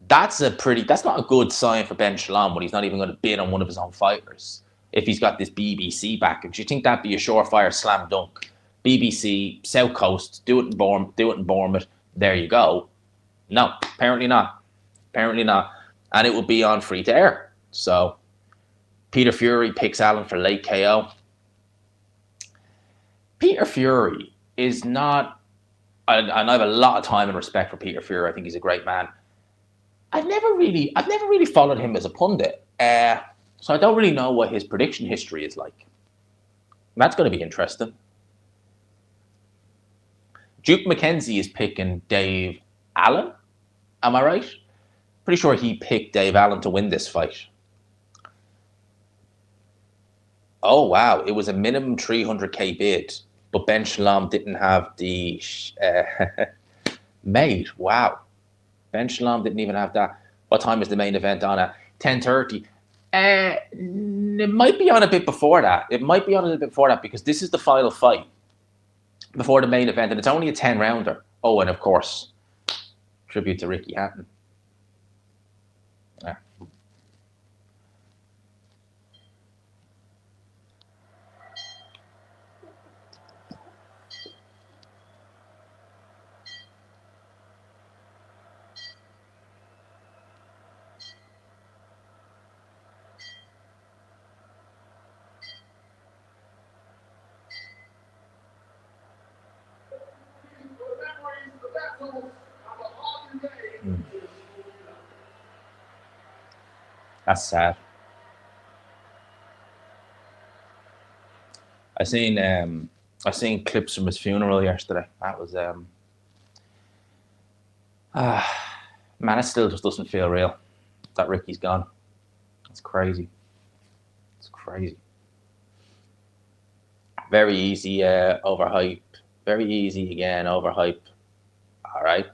that's not a good sign for Ben Shalom when he's not even going to bid on one of his own fighters. If he's got this BBC backing, do you think that'd be a surefire slam dunk? BBC, South Coast, do it in Bournemouth, there you go. No, apparently not. Apparently not. And it will be on free to air. So Peter Fury picks Allen for late KO. Peter Fury is not, and I have a lot of time and respect for Peter Fury. I think he's a great man. I've never really followed him as a pundit. So I don't really know what his prediction history is like. That's going to be interesting. Duke McKenzie is picking Dave Allen. Am I right? Pretty sure he picked Dave Allen to win this fight. Oh, wow. It was a minimum 300K bid, but Ben Shalom didn't have the... mate, wow. Ben Shalom didn't even have that. What time is the main event on at? 10:30. It might be on a bit before that. It might be on a little bit before that because this is the final fight before the main event, and it's only a 10-rounder. Oh, and of course, tribute to Ricky Hatton. Yeah. That's sad. I seen clips from his funeral yesterday. That was man, it still just doesn't feel real that Ricky's gone. It's crazy. It's crazy. Very easy overhype. Very easy again, overhype. All right.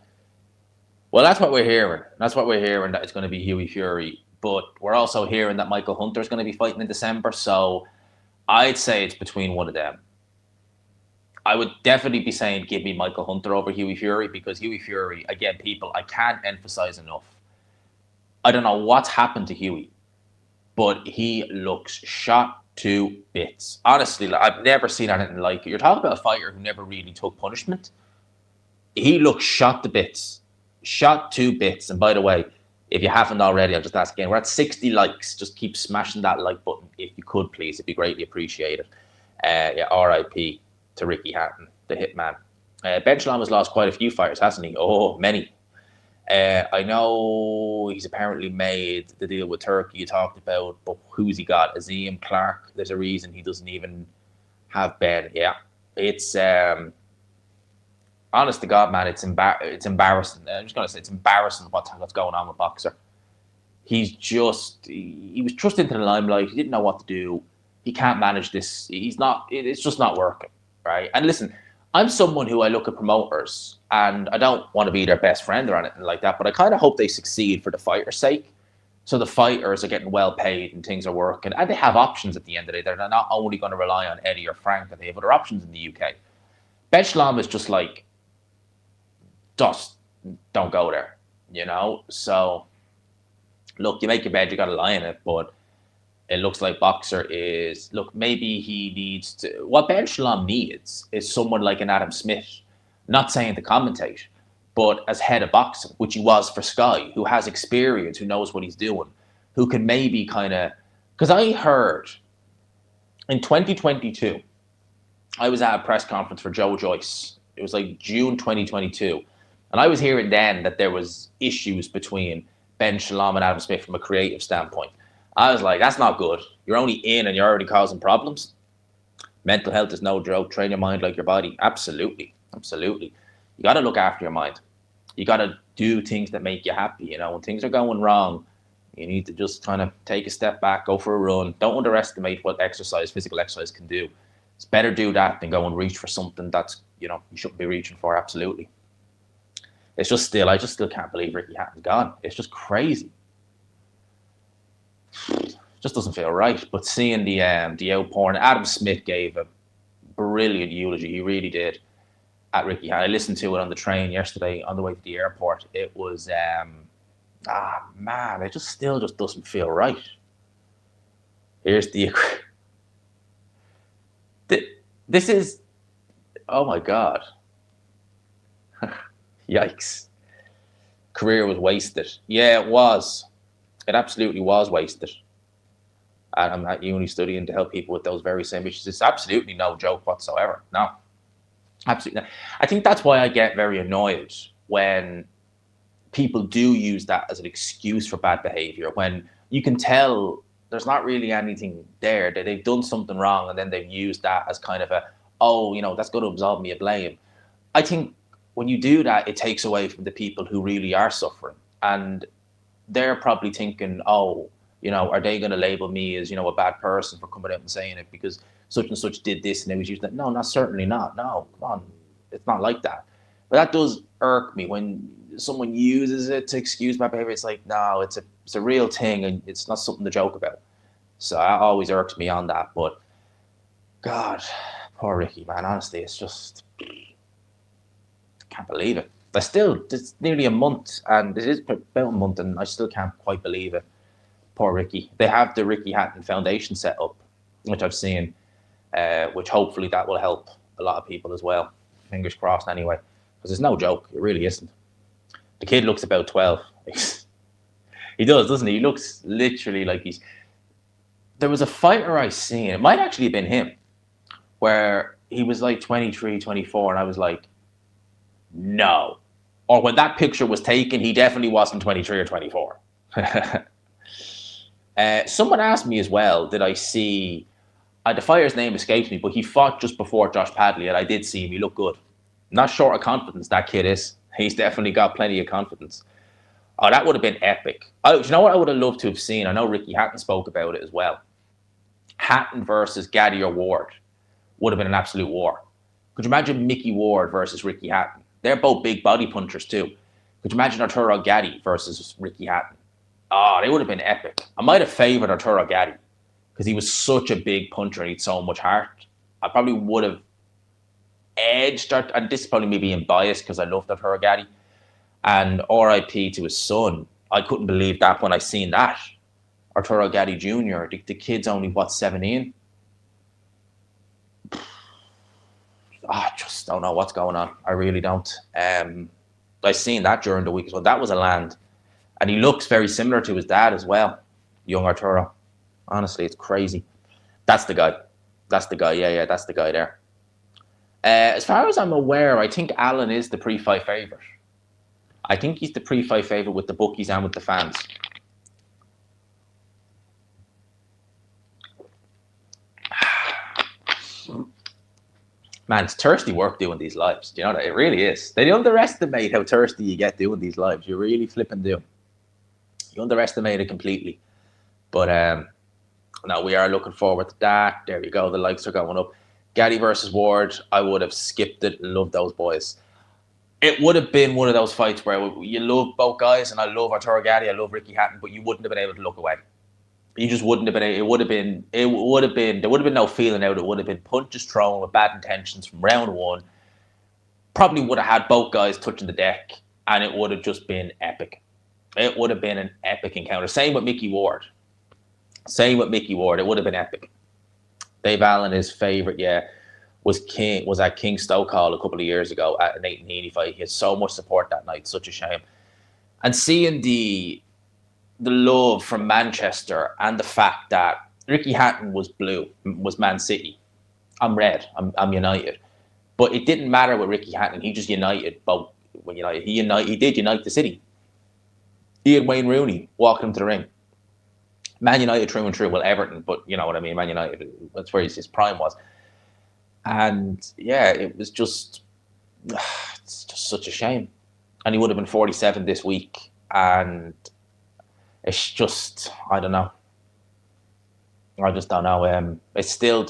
Well, that's what we're hearing. That's what we're hearing, that it's going to be Hughie Fury. But we're also hearing that Michael Hunter's going to be fighting in December. So I'd say it's between one of them. I would definitely be saying give me Michael Hunter over Hughie Fury, because Hughie Fury, again, people, I can't emphasize enough. I don't know what's happened to Hughie, but he looks shot to bits. Honestly, like, I've never seen anything like it. You're talking about a fighter who never really took punishment. He looks shot to bits. Shot to bits. And by the way, if you haven't already, I'll just ask again. We're at 60 likes. Just keep smashing that like button if you could, please. It'd be greatly appreciated. Yeah, RIP to Ricky Hatton, the hitman. Ben Shalom has lost quite a few fighters, hasn't he? Oh, many. I know he's apparently made the deal with Turkey you talked about, but who's he got? Azim Clark. There's a reason he doesn't even have Ben. Yeah, it's honest to God, man, it's embarrassing. I'm just gonna say it's embarrassing what's going on with Boxer. He was thrust into the limelight. He didn't know what to do. He can't manage this. It's just not working, right? And listen, I'm someone who I look at promoters, and I don't want to be their best friend or anything like that, but I kind of hope they succeed for the fighter's sake. So the fighters are getting well paid and things are working, and they have options at the end of the day. They're not only going to rely on Eddie or Frank, but they have other options in the UK. Ben Shalom is just like, just don't go there, you know? So, look, you make your bed, you got to lie in it, but it looks like Boxer is, look, maybe he needs to, what Ben Shalom needs is someone like an Adam Smith, not saying to commentate, but as head of boxing, which he was for Sky, who has experience, who knows what he's doing, who can maybe kind of, because I heard in 2022, I was at a press conference for Joe Joyce. It was like June 2022. And I was hearing then that there was issues between Ben Shalom and Adam Smith from a creative standpoint. I was like, that's not good. You're only in and you're already causing problems. Mental health is no joke. Train your mind like your body. Absolutely. Absolutely. You got to look after your mind. You got to do things that make you happy. You know, when things are going wrong, you need to just kind of take a step back, go for a run. Don't underestimate what physical exercise can do. It's better do that than go and reach for something that's, you know, you shouldn't be reaching for. Absolutely. It's just still, I just still can't believe Ricky Hatton's gone. It's just crazy. It just doesn't feel right. But seeing the outpouring, Adam Smith gave a brilliant eulogy. He really did at Ricky Hatton. I listened to it on the train yesterday on the way to the airport. It was, man, it just still just doesn't feel right. Here's the, this is, oh my God. Yikes. Career was wasted. Yeah, it was. It absolutely was wasted. And I'm at uni studying to help people with those very same issues. It's absolutely no joke whatsoever. No. Absolutely not. I think that's why I get very annoyed when people do use that as an excuse for bad behavior, when you can tell there's not really anything there, that they've done something wrong and then they've used that as kind of a, oh, you know, that's going to absolve me of blame. I think when you do that, it takes away from the people who really are suffering. And they're probably thinking, oh, you know, are they going to label me as, you know, a bad person for coming out and saying it because such and such did this and they was using that? No, not certainly not. No, come on. It's not like that. But that does irk me when someone uses it to excuse my behavior. It's like, no, it's a real thing and it's not something to joke about. So that always irks me on that. But God, poor Ricky, man. Honestly, it's just, can't believe it. It's nearly a month, and it is about a month, and I still can't quite believe it. Poor Ricky. They have the Ricky Hatton Foundation set up, which I've seen, which hopefully that will help a lot of people as well. Fingers crossed anyway, because it's no joke. It really isn't. The kid looks about 12. He does, doesn't he? He looks literally like he's... There was a fighter I seen, it might actually have been him, where he was like 23, 24, and I was like, no. Or when that picture was taken, he definitely wasn't 23 or 24. Someone asked me as well, did I see, the fighter's name escapes me, but he fought just before Josh Padley, and I did see him. He looked good. Not short of confidence, that kid is. He's definitely got plenty of confidence. Oh, that would have been epic. Do you know what I would have loved to have seen? I know Ricky Hatton spoke about it as well. Hatton versus Gaddy or Ward would have been an absolute war. Could you imagine Mickey Ward versus Ricky Hatton? They're both big body punchers too. Could you imagine Arturo Gaddy versus Ricky Hatton? Oh, they would have been epic. I might have favoured Arturo Gaddy because he was such a big puncher and he had so much heart. I probably would have edged, and this is probably me being biased because I loved Arturo Gatti, and RIP to his son. I couldn't believe that when I seen that. Arturo Gatti Jr., the kid's only, what, 17? I just don't know what's going on. I really don't. I seen that during the week as well. That was a land. And he looks very similar to his dad as well, young Arturo. Honestly, it's crazy. That's the guy. That's the guy. Yeah, that's the guy there. As far as I'm aware, I think Alan is the pre-fight favourite. I think he's the pre-fight favourite with the bookies and with the fans. Man, it's thirsty work doing these lives. Do you know that? It really is. They underestimate how thirsty you get doing these lives. You really flipping do. You underestimate it completely. But no, we are looking forward to that. There you go. The likes are going up. Gatti versus Ward, I would have skipped it. Love those boys. It would have been one of those fights where you love both guys, and I love Arturo Gatti, I love Ricky Hatton, but you wouldn't have been able to look away. You just wouldn't have been. There would have been no feeling out. It would have been punches thrown with bad intentions from round one. Probably would have had both guys touching the deck, and it would have just been epic. It would have been an epic encounter. Same with Mickey Ward. It would have been epic. Dave Allen, his favorite, was at King Stoke Hall a couple of years ago at an 8 Heaney fight. He had so much support that night. Such a shame. And seeing the love from Manchester and the fact that Ricky Hatton was blue, was Man City. I'm red. I'm United. But it didn't matter with Ricky Hatton. He just united both. He did unite the city. He had Wayne Rooney walking him to the ring. Man United through and through. Well, Everton, but you know what I mean. Man United. That's where his prime was. And yeah, it was just, it's just such a shame. And he would have been 47 this week. And it's just, I don't know. I just don't know. It's still,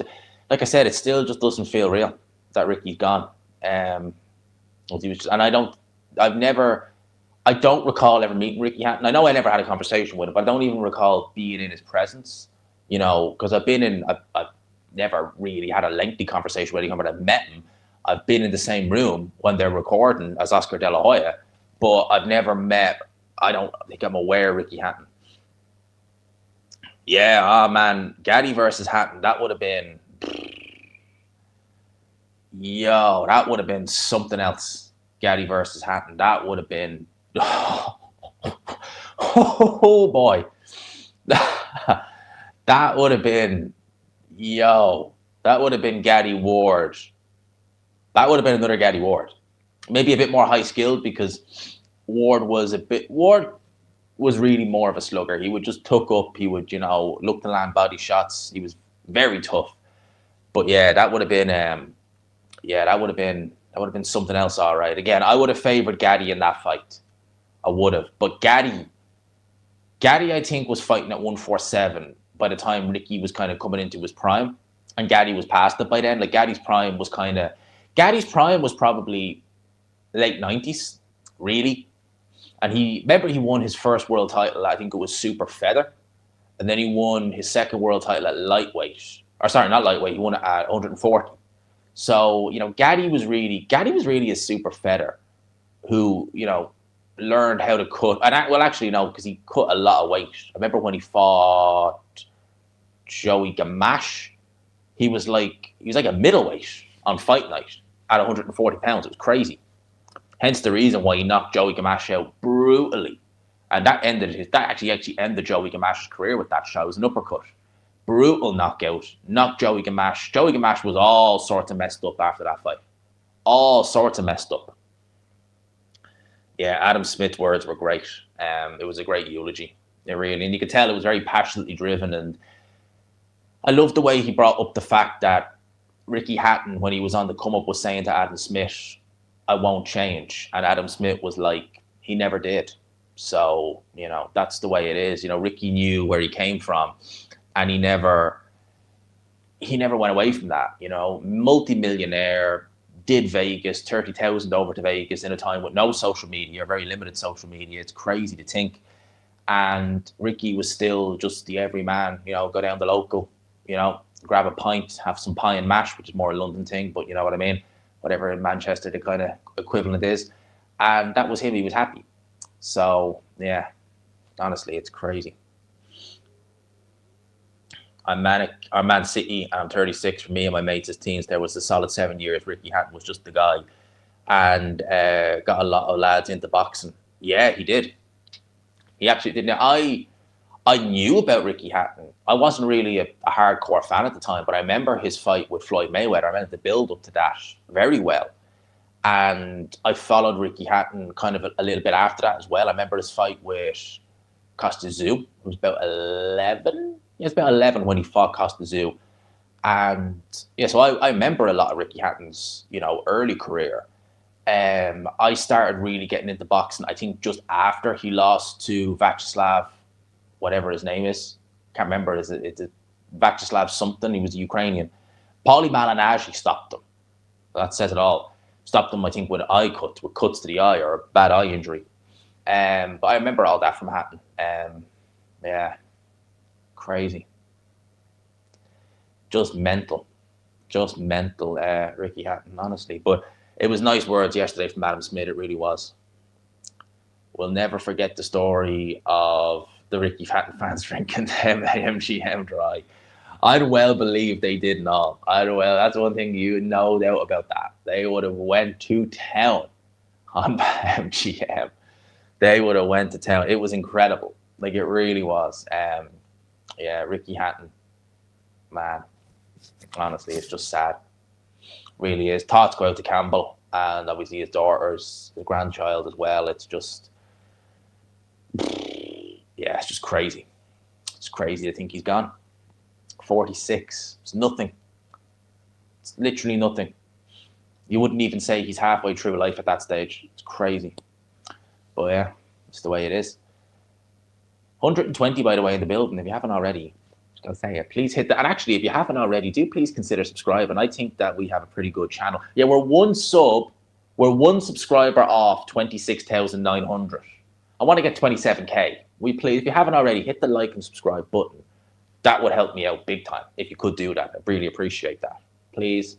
like I said, it still just doesn't feel real that Ricky's gone. And I don't recall ever meeting Ricky Hatton. I know I never had a conversation with him, but I don't even recall being in his presence. You know, because I've never really had a lengthy conversation with him, but I've met him. I've been in the same room when they're recording as Oscar De La Hoya, but I've never met. I don't think I'm aware of Ricky Hatton. Yeah, man, Gatti versus Hatton, that would have been, that would have been something else. Gatti versus Hatton, that would have been, oh boy, that would have been, that would have been Gatti Ward. That would have been another Gatti Ward. Maybe a bit more high skilled because Ward was really more of a slugger. He would just tuck up. He would, look to land body shots. He was very tough. But yeah, that would have been, that would have been something else. All right. Again, I would have favored Gatti in that fight. I would have. But Gatti, I think, was fighting at 147 by the time Ricky was kind of coming into his prime, and Gatti was past it by then. Like Gatti's prime was probably late 90s, really. And he won his first world title, I think it was super feather. And then he won his second world title at lightweight. Or sorry, not lightweight, he won it at 140. So, Gatti was really a super feather who, learned how to cut. And actually, no, because he cut a lot of weight. I remember when he fought Joey Gamache, he was like a middleweight on fight night at 140 pounds. It was crazy. Hence the reason why he knocked Joey Gamache out brutally. And that actually ended Joey Gamache's career with that shot. It was an uppercut. Brutal knockout. Knocked Joey Gamache. Joey Gamache was all sorts of messed up after that fight. All sorts of messed up. Yeah, Adam Smith's words were great. It was a great eulogy. And you could tell it was very passionately driven. And I loved the way he brought up the fact that Ricky Hatton, when he was on the come up, was saying to Adam Smith, I won't change. And Adam Smith was like, he never did. So, that's the way it is. Ricky knew where he came from, and he never went away from that. Multi-millionaire, did Vegas, 30,000 over to Vegas in a time with no social media, or very limited social media. It's crazy to think. And Ricky was still just the everyman, go down the local, grab a pint, have some pie and mash, which is more a London thing, but you know what I mean? whatever in Manchester the kind of equivalent is. And that was him. He was happy. So, yeah, honestly, it's crazy. I'm Man City, and I'm 36. For me and my mates as teens, there was a solid 7 years. Ricky Hatton was just the guy, and got a lot of lads into boxing. Yeah, he did. He absolutely did. Now, I knew about Ricky Hatton. I wasn't really a hardcore fan at the time, but I remember his fight with Floyd Mayweather. I remember the build up to that very well. And I followed Ricky Hatton kind of a little bit after that as well. I remember his fight with Costa Tszyu. It was about 11. Yeah, it was about 11 when he fought Costa Tszyu. And yeah, so I remember a lot of Ricky Hatton's, early career. I started really getting into boxing, I think, just after he lost to Vyacheslav, whatever his name is. Can't remember. It's Vyacheslav something. He was a Ukrainian. Paulie Malignaggi stopped him. That says it all. Stopped him, I think, with cuts to the eye or a bad eye injury. But I remember all that from Hatton. Yeah, crazy. Just mental, Ricky Hatton, honestly. But it was nice words yesterday from Adam Smith. It really was. We'll never forget the story of the Ricky Hatton fans drinking the MGM dry. I'd well believe they did not. That's one thing no doubt about that. They would have went to town on MGM. They would have went to town. It was incredible. Like, it really was. Yeah, Ricky Hatton, man. Honestly, it's just sad. Really is. Thoughts go out to Campbell and obviously his daughters, his grandchild as well. It's just, yeah, it's just crazy. It's crazy to think he's gone. 46. It's nothing. It's literally nothing. You wouldn't even say he's halfway through life at that stage. It's crazy. But yeah, it's the way it is. 120, by the way, in the building. If you haven't already, just gotta say it. Please hit that. And actually, if you haven't already, do please consider subscribing. I think that we have a pretty good channel. Yeah, we're one subscriber off 26,900. I want to get 27K. If you haven't already, hit the like and subscribe button. That would help me out big time if you could do that. I'd really appreciate that. Please.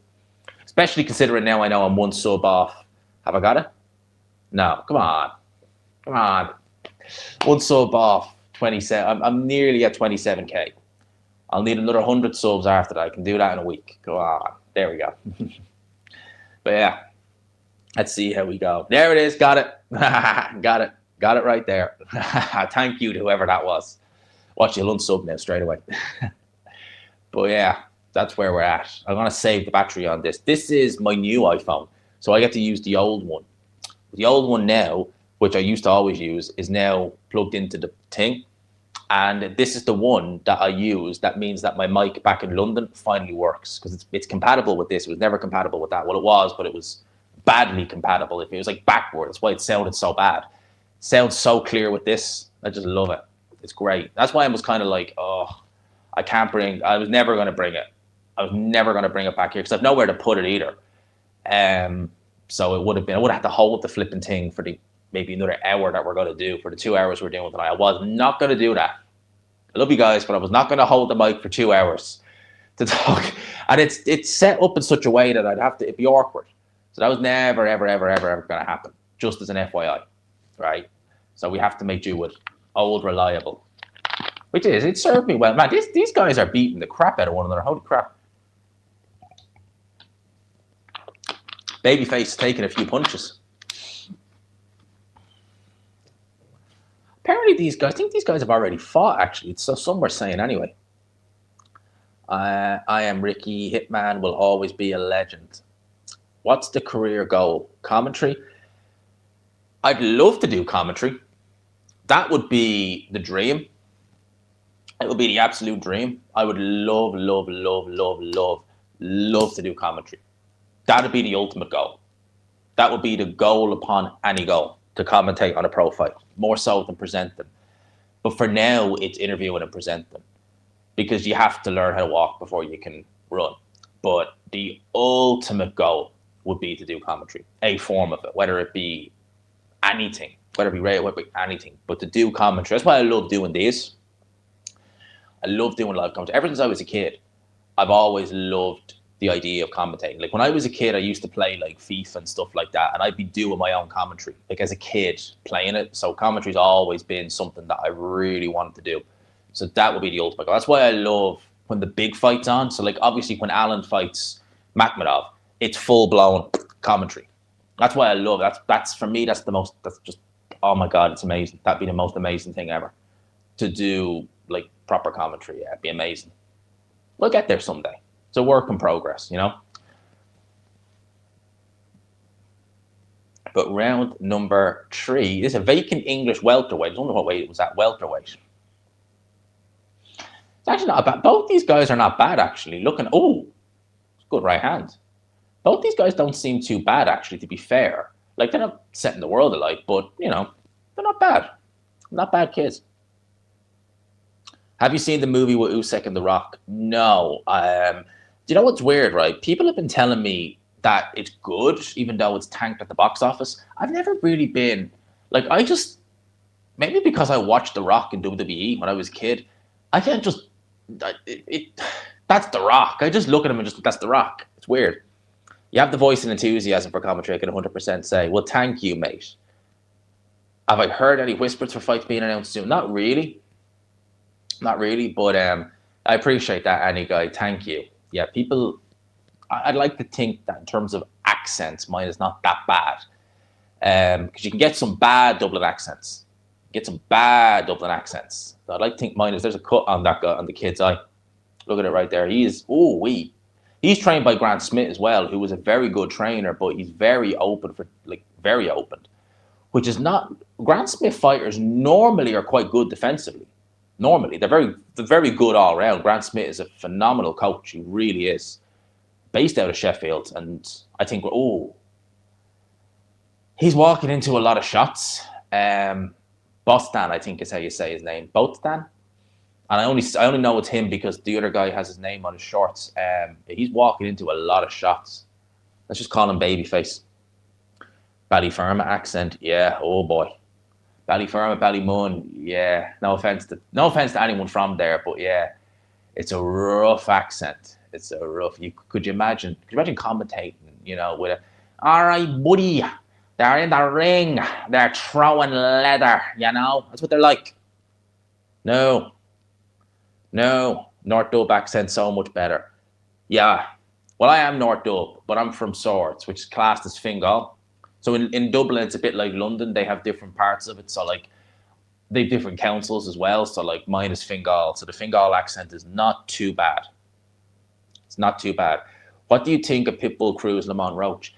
Especially considering now I know I'm one sub off. Have I got it? No. Come on. One sub off 27. I'm nearly at 27K. I'll need another 100 subs after that. I can do that in a week. Go on. There we go. But yeah. Let's see how we go. There it is. Got it. Got it right there. Thank you to whoever that was. Watch, you'll unsub now straight away. But yeah, that's where we're at. I'm going to save the battery on this. This is my new iPhone. So I get to use the old one. The old one now, which I used to always use, is now plugged into the thing. And this is the one that I use. That means that my mic back in London finally works. Because it's compatible with this. It was never compatible with that. Well, it was, but it was badly compatible. It was like backward. That's why it sounded so bad. It sounds so clear with this. I just love it. It's great. That's why I was kind of like, oh, I was never going to bring it. I was never going to bring it back here because I've nowhere to put it either. So I would have had to hold the flipping thing for maybe another hour that we're going to do, for the 2 hours we're doing tonight. I was not going to do that. I love you guys, but I was not going to hold the mic for 2 hours to talk. And it's set up in such a way that it'd be awkward. So that was never, ever, ever, ever, ever going to happen. Just as an FYI, right? So we have to make do with old reliable, which is, it served me well. Man, these guys are beating the crap out of one another. Holy crap. Babyface taking a few punches. Apparently I think these guys have already fought, actually. So some were saying anyway. I am Ricky. Hitman will always be a legend. What's the career goal? Commentary? I'd love to do commentary. That would be the dream. It would be the absolute dream. I would love to do commentary. That would be the ultimate goal. That would be the goal upon any goal, to commentate on a pro fight, more so than present them. But for now, it's interviewing and presenting, because you have to learn how to walk before you can run. But the ultimate goal would be to do commentary, a form of it, whether it be anything. Whether it be radio, whether it be anything, but to do commentary. That's why I love doing these. I love doing live commentary. Ever since I was a kid, I've always loved the idea of commentating. Like when I was a kid, I used to play like FIFA and stuff like that, and I'd be doing my own commentary, like as a kid playing it. So commentary's always been something that I really wanted to do. So that would be the ultimate goal. That's why I love when the big fight's on. So like obviously when Alan fights Makhmudov, it's full blown commentary. That's why I love it. That's for me. That's just, oh my God, it's amazing. That'd be the most amazing thing ever to do, like proper commentary. Yeah, it'd be amazing. We'll get there someday. It's a work in progress, you know. But round number 3, this is a vacant English welterweight. I don't know what weight it was at, welterweight. It's actually not bad. Both these guys are not bad, actually. Looking, oh, good right hand. Both these guys don't seem too bad, actually, to be fair. Like, they're not setting the world alight, but, you know, they're not bad. Not bad kids. Have you seen the movie with Usyk and The Rock? No. Do you know what's weird, right? People have been telling me that it's good, even though it's tanked at the box office. I've never really been, like, I just, maybe because I watched The Rock in WWE when I was a kid, I can't just, that's The Rock. I just look at him and just, that's The Rock. It's weird. You have the voice and enthusiasm for commentary, I can 100% say. Well, thank you, mate. Have I heard any whispers for fights being announced soon? Not really. Not really, but I appreciate that, Annie guy. Thank you. Yeah, people, I'd like to think that in terms of accents, mine is not that bad. Because you can get some bad Dublin accents. Get some bad Dublin accents. So I'd like to think mine is, there's a cut on that guy, on the kid's eye. Look at it right there. He is, he's trained by Grant Smith as well, who was a very good trainer, but he's very open for, like, very open. Which is not, Grant Smith fighters normally are quite good defensively. Normally, they're very good all around. Grant Smith is a phenomenal coach. He really is. Based out of Sheffield. And I think, he's walking into a lot of shots. Bostan, I think is how you say his name. Bostan. And I only know it's him because the other guy has his name on his shorts. He's walking into a lot of shots. Let's just call him Babyface. Ballyferma accent. Yeah, oh boy. Ballyferma, Ballymun, yeah. No offense to anyone from there, but yeah, it's a rough accent. It's a rough. Could you imagine commentating? You know, with a, all right, buddy, they're in the ring, they're throwing leather. You know, that's what they're like. No, North Dub accent so much better. Yeah, well, I am North Dub, but I'm from Swords, which is classed as Fingal. So in Dublin, it's a bit like London. They have different parts of it. So like they have different councils as well. So like mine is Fingal. So the Fingal accent is not too bad. It's not too bad. What do you think of Pitbull Cruz Lamont Roach?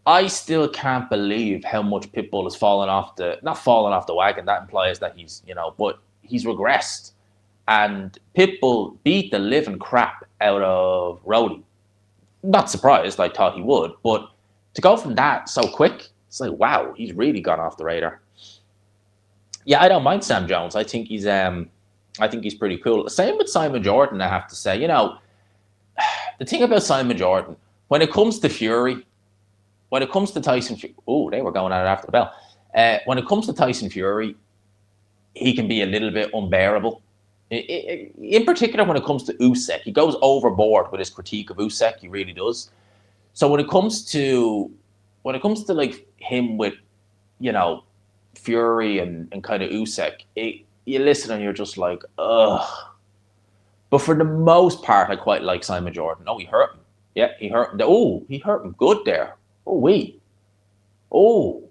I still can't believe how much Pitbull has fallen off not fallen off the wagon. That implies that he's, you know, but he's regressed. And Pitbull beat the living crap out of Roddy. Not surprised. I thought he would, but to go from that so quick, it's like, wow, he's really gone off the radar. Yeah, I don't mind Sam Jones. I think he's pretty cool. Same with Simon Jordan, I have to say. You know, the thing about Simon Jordan, when it comes to Fury, when it comes to Tyson Fury, they were going at it after the bell. When it comes to Tyson Fury, he can be a little bit unbearable. In particular, when it comes to Usyk, he goes overboard with his critique of Usyk. He really does. So when it comes to like him with, you know, Fury and kind of Usyk, you listen and you're just like, ugh. But for the most part, I quite like Simon Jordan. Oh, he hurt him. Yeah, he hurt him. Oh, he hurt him good there. Oh,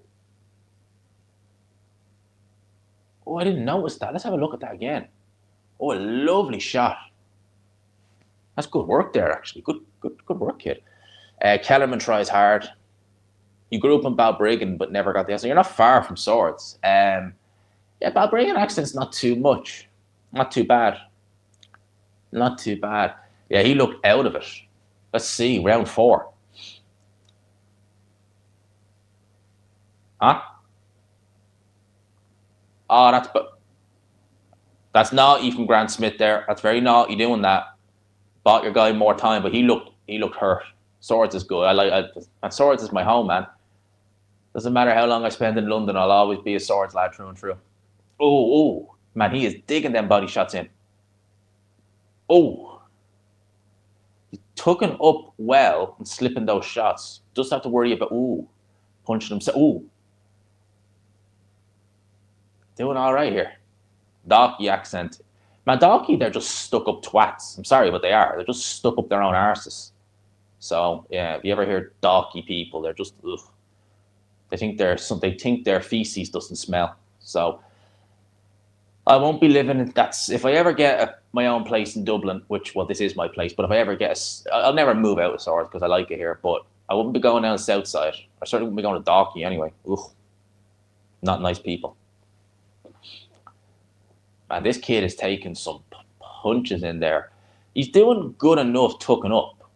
I didn't notice that. Let's have a look at that again. Oh, a lovely shot. That's good work there, actually. Good work, kid. Kellerman tries hard. You grew up in Balbriggan, but never got the answer. You're not far from Swords. Yeah, Balbriggan accent's not too much. Not too bad. Not too bad. Yeah, he looked out of it. Let's see, round 4. Huh? Oh, that's naughty from Grant Smith there. That's very naughty doing that. Bought your guy more time, but he looked hurt. Swords is good. And Swords is my home, man. Doesn't matter how long I spend in London, I'll always be a Swords lad through and through. Oh, man, he is digging them body shots in. Oh, tucking up well and slipping those shots. Just have to worry about, punching himself. Doing all right here. Darky accent. Man, Darky, they're just stuck up twats. I'm sorry, but they are. They're just stuck up their own arses. So, yeah, if you ever hear Darky people, they're just, ugh. They think their feces doesn't smell. So, I won't be living in that's if I ever get my own place in Dublin, which, well, this is my place, but if I ever I'll never move out of Swords because I like it here, but I wouldn't be going down the south side. I certainly wouldn't be going to Dalkey anyway. Ugh. Not nice people. Man, this kid is taking some punches in there. He's doing good enough tucking up.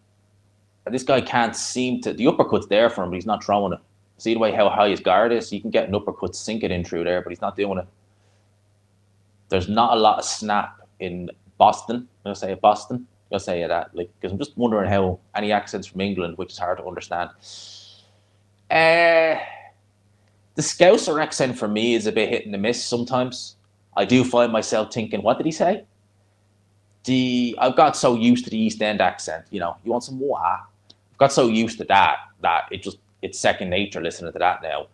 And this guy can't seem to, the uppercut's there for him, but he's not throwing it. See the way how high his guard is? You can get an uppercut, sink it in through there, but he's not doing it. There's not a lot of snap in Boston. I'm going to say Boston. I'm going to say that, because I'm just wondering how any accents from England, which is hard to understand. The Scouser accent for me is a bit hit and a miss sometimes. I do find myself thinking, what did he say? I've got so used to the East End accent, you want some more? I've got so used to that it's second nature listening to that now.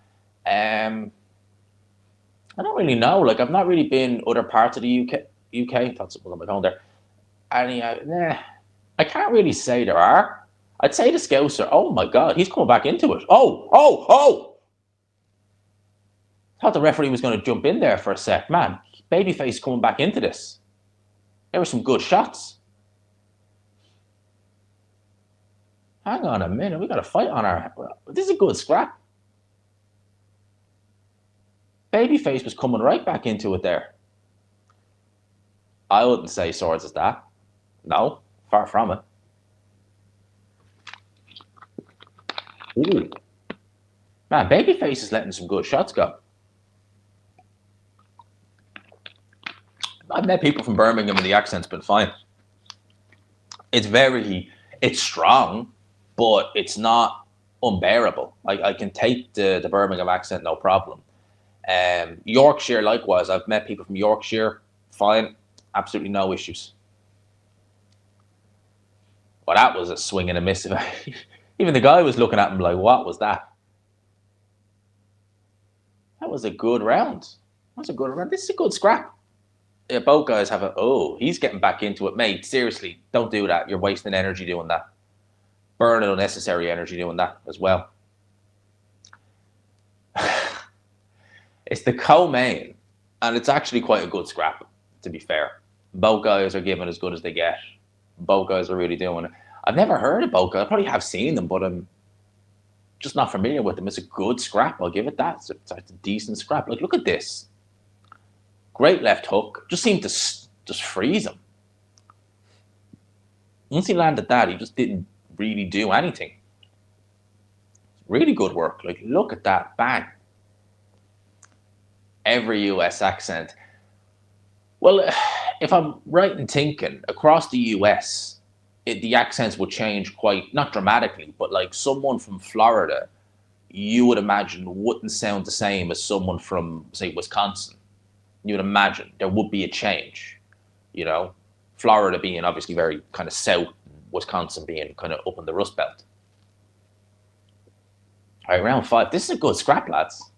I don't really know. I've not really been other parts of the UK. That's what's on my phone there. I can't really say there are. I'd say the Scouser. Oh my God, he's coming back into it. Oh! I thought the referee was going to jump in there for a sec. Man, babyface coming back into this. There were some good shots. Hang on a minute. We got a fight on our... This is a good scrap. Babyface was coming right back into it there. I wouldn't say Swords is that. No, far from it. Ooh. Man, Babyface is letting some good shots go. I've met people from Birmingham and the accent's been fine. It's strong, but it's not unbearable. I can take the Birmingham accent, no problem. Yorkshire, likewise. I've met people from Yorkshire, fine, absolutely no issues. Well, that was a swing and a miss. Even the guy was looking at him like, what was that? That was a good round. This is a good scrap. Yeah, both guys have he's getting back into it. Mate, seriously, don't do that. You're wasting energy doing that. Burning unnecessary energy doing that as well. It's the co-main, and it's actually quite a good scrap, to be fair. Both guys are giving as good as they get. Both guys are really doing it. I've never heard of both guys. I probably have seen them, but I'm just not familiar with them. It's a good scrap. I'll give it that. It's a decent scrap. Look at this. Great left hook. Just seemed to just freeze him. Once he landed that, he just didn't really do anything. Really good work. Look at that. Bang. Every US accent. Well, if I'm right in thinking, across the US, the accents would change quite, not dramatically, but someone from Florida, you would imagine wouldn't sound the same as someone from, say, Wisconsin. You would imagine there would be a change, Florida being obviously very kind of south, Wisconsin being kind of up in the Rust Belt. All right, round 5. This is a good scrap, lads.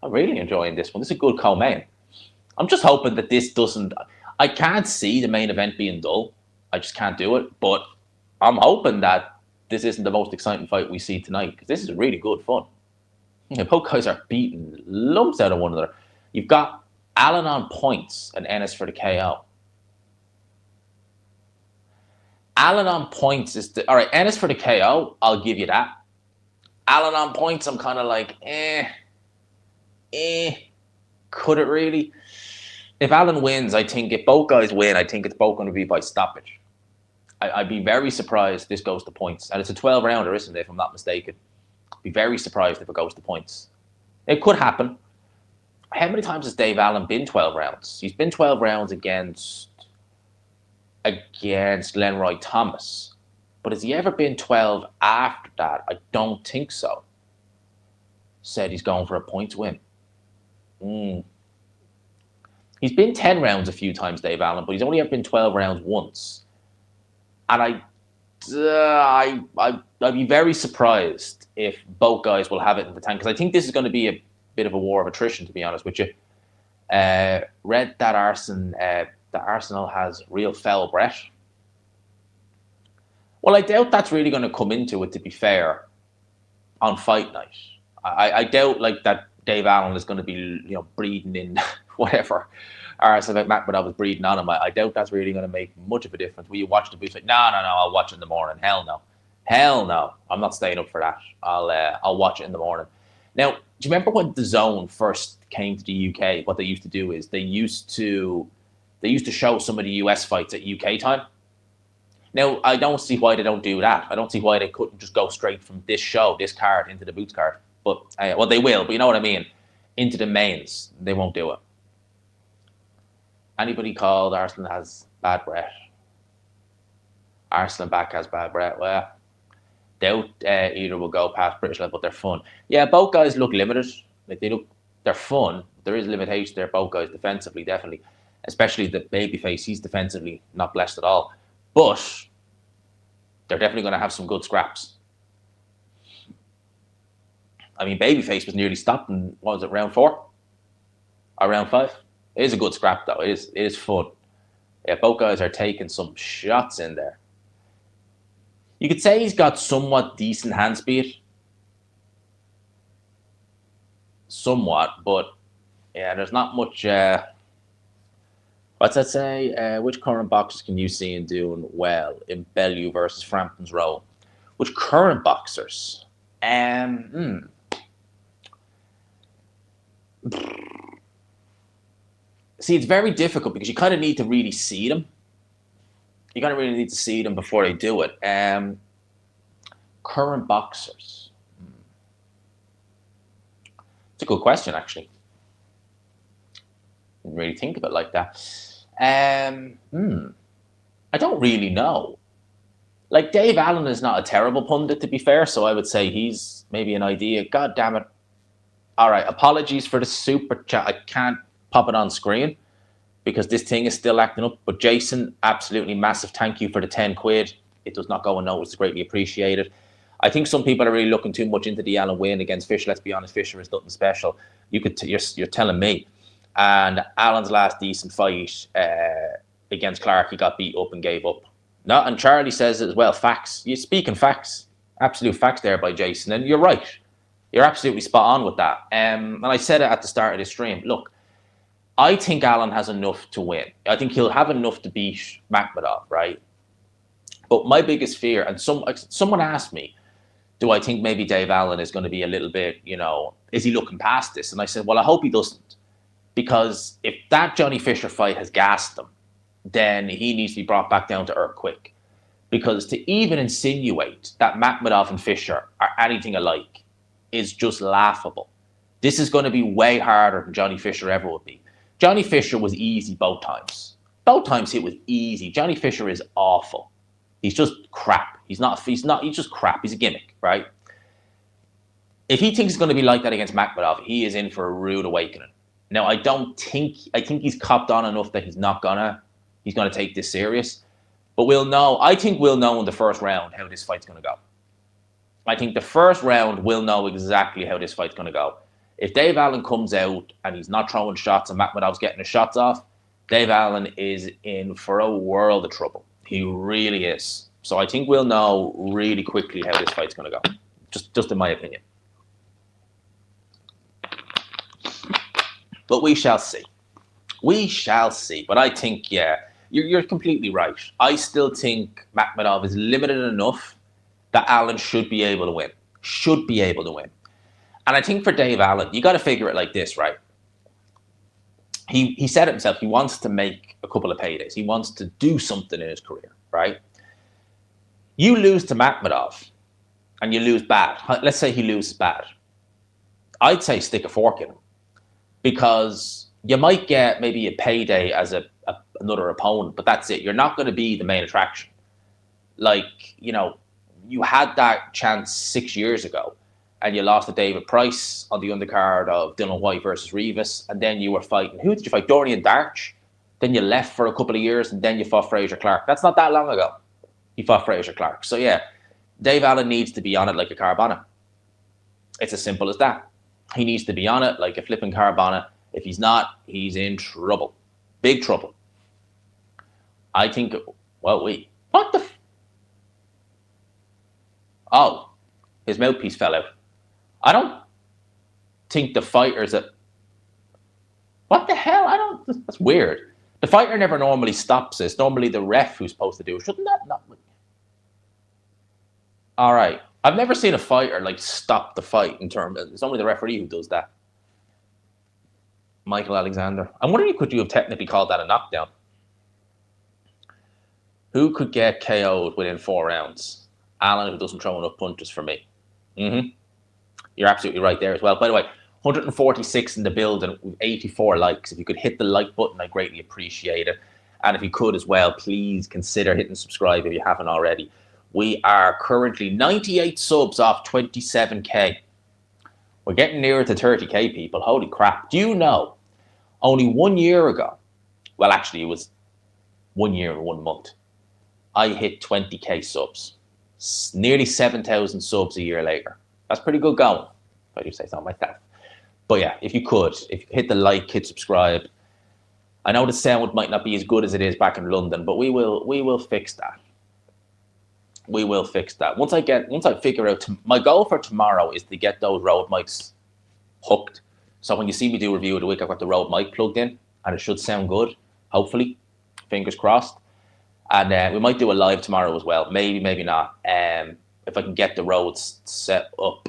I'm really enjoying this one. This is a good co-main. I'm just hoping that this doesn't... I can't see the main event being dull. I just can't do it. But I'm hoping that this isn't the most exciting fight we see tonight, because this is really good fun. Both guys are beating lumps out of one another. You've got Allen on points and Ennis for the KO. Allen on points is the... All right, Ennis for the KO, I'll give you that. Allen on points, I'm kind of like, could it really? If Allen wins, I think if both guys win, I think it's both going to be by stoppage. I'd be very surprised if this goes to points. And it's a 12-rounder, isn't it, if I'm not mistaken? I'd be very surprised if it goes to points. It could happen. How many times has Dave Allen been 12 rounds? He's been 12 rounds against Lenroy Thomas. But has he ever been 12 after that? I don't think so. Said he's going for a points win. He's been 10 rounds a few times, Dave Allen, but he's only ever been 12 rounds once. And I'd be very surprised if both guys will have it in the tank, because I think this is going to be a bit of a war of attrition, to be honest with you. Read that Arsenal has real foul breath. Well, I doubt that's really going to come into it, to be fair, on fight night. I doubt like that Dave Allen is going to be breeding in whatever Arslanbek Makhmudov is breeding on him. I doubt that's really going to make much of a difference. Will you watch the booth? Like, no, I'll watch it in the morning. Hell no, I'm not staying up for that. I'll watch it in the morning. Now, do you remember when the Zone first came to the UK? What they used to do is they used to show some of the US fights at UK time. Now, I don't see why they don't do that. I don't see why they couldn't just go straight from this show, this card, into the Boots card. But, well, they will, but you know what I mean. Into the mains, they won't do it. Anybody called Arsenal has bad breath? Arslanbek has bad breath. Well, doubt either will go past British level, but they're fun. Yeah, both guys look limited. Like they're fun. There is limitation there. Both guys defensively, definitely, especially the babyface. He's defensively not blessed at all. But they're definitely going to have some good scraps. I mean, babyface was nearly stopped in, what was it, round 4 or round 5? It is a good scrap though. It is fun. Yeah, both guys are taking some shots in there. You could say he's got somewhat decent hand speed. Somewhat, but yeah, there's not much. What's that say? Which current boxers can you see in doing well in Bellew versus Frampton's role? Which current boxers? See, it's very difficult because you kind of need to really see them. You kind of really need to see them before they do it. Current boxers. It's a good question, actually. Didn't really think of it like that. I don't really know. Like, Dave Allen is not a terrible pundit, to be fair, so I would say he's maybe an idea. God damn it. All right, apologies for the super chat. I can't pop it on screen because this thing is still acting up. But Jason, absolutely massive thank you for the 10 quid. It does not go unnoticed. It's greatly appreciated. I think some people are really looking too much into the Allen win against Fisher. Let's be honest, Fisher is nothing special. You're telling me. And Allen's last decent fight against Clark, he got beat up and gave up. No, and Charlie says it as well. Facts. You're speaking facts. Absolute facts there by Jason. And you're right. You're absolutely spot on with that. And I said it at the start of this stream. Look, I think Allen has enough to win. I think he'll have enough to beat Makhmudov, right? But my biggest fear, and someone asked me, do I think maybe Dave Allen is going to be a little bit, is he looking past this? And I said, well, I hope he doesn't. Because if that Johnny Fisher fight has gassed him, then he needs to be brought back down to earth quick. Because to even insinuate that Makhmudov and Fisher are anything alike is just laughable. This is going to be way harder than Johnny Fisher ever would be. Johnny Fisher was easy both times. Both times it was easy. Johnny Fisher is awful. He's just crap. He's just crap. He's a gimmick, right? If he thinks it's going to be like that against Makhmudov, he is in for a rude awakening. Now, I think he's copped on enough that he's gonna take this serious. But we'll know. I think we'll know in the first round how this fight's going to go. I think the first round we'll know exactly how this fight's going to go. If Dave Allen comes out and he's not throwing shots and Makhmudov's getting his shots off, Dave Allen is in for a world of trouble. He really is. So I think we'll know really quickly how this fight's going to go. Just in my opinion. But we shall see. We shall see. But I think, yeah, you're completely right. I still think Makhmudov is limited enough that Allen should be able to win. Should be able to win. And I think for Dave Allen, you got to figure it like this, right? He said it himself. He wants to make a couple of paydays. He wants to do something in his career, right? You lose to Makhmudov and you lose bad. Let's say he loses bad. I'd say stick a fork in him because you might get maybe a payday as another opponent, but that's it. You're not going to be the main attraction. Like, you had that chance 6 years ago and you lost to David Price on the undercard of Dylan White versus Rivas, and then you were fighting, who did you fight? Dorian Darch. Then you left for a couple of years and then you fought Fraser Clark. That's not that long ago. He fought Fraser Clark. So yeah, Dave Allen needs to be on it like a Carbonnet. It's as simple as that. He needs to be on it like a flipping Carbonnet. If he's not, he's in trouble. Big trouble. I think, well, what the? Oh, his mouthpiece fell out. I don't think the fighters that. What the hell? I don't. That's weird. The fighter never normally stops this. Normally the ref who's supposed to do it. Shouldn't that not? All right. I've never seen a fighter like stop the fight in terms. It's only the referee who does that. Michael Alexander. I'm wondering, could you have technically called that a knockdown? Who could get KO'd within 4 rounds? Allen, who doesn't throw enough punches for me. You're absolutely right there as well. By the way, 146 in the building with 84 likes. If you could hit the like button, I greatly appreciate it. And if you could as well, please consider hitting subscribe if you haven't already. We are currently 98 subs off 27k. We're getting nearer to 30k, people. Holy crap. Do you know, only 1 year ago, well, actually, it was 1 year and 1 month, I hit 20k subs. Nearly 7,000 subs a year later. That's pretty good going, if I do say so myself. But yeah, if you could hit the like, hit subscribe. I know the sound might not be as good as it is back in London, but we will fix that. We will fix that. Once I figure out, my goal for tomorrow is to get those Rode mics hooked. So when you see me do review of the week, I've got the Rode mic plugged in, and it should sound good. Hopefully, fingers crossed. And we might do a live tomorrow as well. Maybe, maybe not. If I can get the Rodes set up,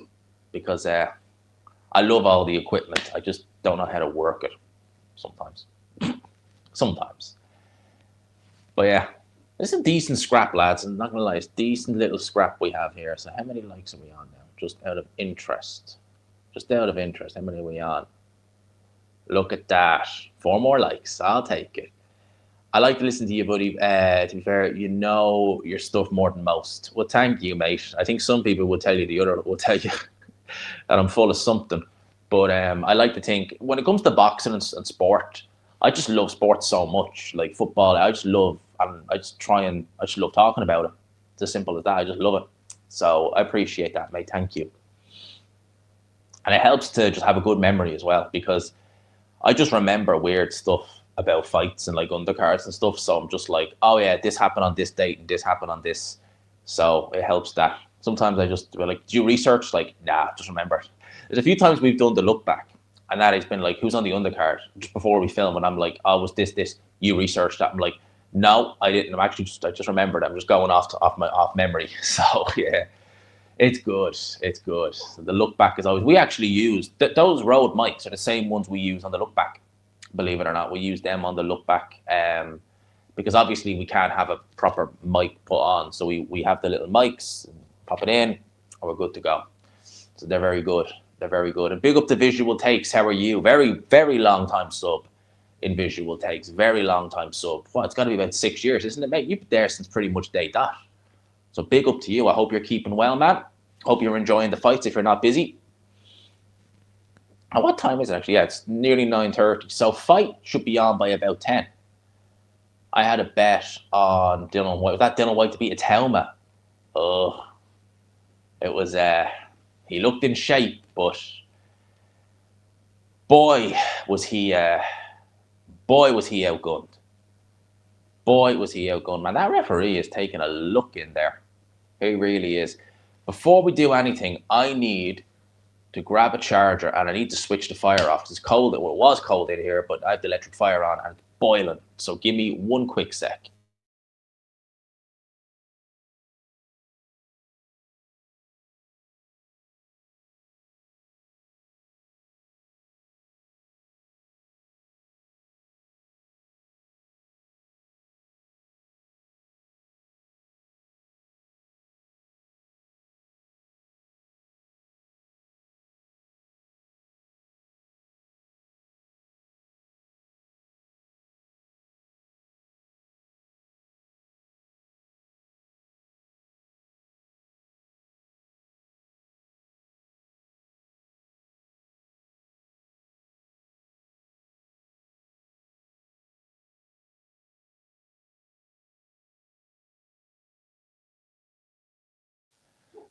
because I love all the equipment. I just don't know how to work it sometimes. Sometimes. But yeah. This is a decent scrap, lads. I'm not going to lie. It's a decent little scrap we have here. So how many likes are we on now? Just out of interest. Just out of interest. How many are we on? Look at that. 4 more likes. I'll take it. I like to listen to you, buddy. To be fair, you know your stuff more than most. Well, thank you, mate. I think some people will tell you the other. Will tell you that I'm full of something. But I like to think, when it comes to boxing and sport, I just love sport so much. Like football, I just love, and I just love talking about it. It's as simple as that. I just love it. So I appreciate that, mate. Thank you. And it helps to just have a good memory as well, because I just remember weird stuff about fights and like undercards and stuff. So I'm just like, oh yeah, this happened on this date and this happened on this. So it helps that. Sometimes I just like, do you research? Like, nah, just remember it. There's a few times we've done the look back, and that has been like, who's on the undercard just before we film, and I'm like, oh, was this? You researched that? I'm like, no, I didn't. I just remembered. I'm just going off memory. So yeah, it's good. It's good. So the look back is always. We actually use those Rode mics are the same ones we use on the look back. Believe it or not, we use them on the look back. Because obviously we can't have a proper mic put on, so we have the little mics, pop it in, and we're good to go. So they're very good. They're very good. And big up to Visual Takes. How are you? Very, very long time sub in Visual Takes. Very long time sub. Well, it's got to be about 6 years, isn't it, mate? You've been there since pretty much day dot. So big up to you. I hope you're keeping well, man. Hope you're enjoying the fights if you're not busy. And what time is it actually? Yeah, it's nearly 9:30. So fight should be on by about 10. I had a bet on Dylan White. Was that Dylan White to beat Itauma? Oh, it was. He looked in shape, but boy was he outgunned. Boy was he outgunned, man. That referee is taking a look in there. He really is. Before we do anything, I need to grab a charger and I need to switch the fire off. It's cold. Well, it was cold in here, but I have the electric fire on and it's boiling. So give me one quick sec.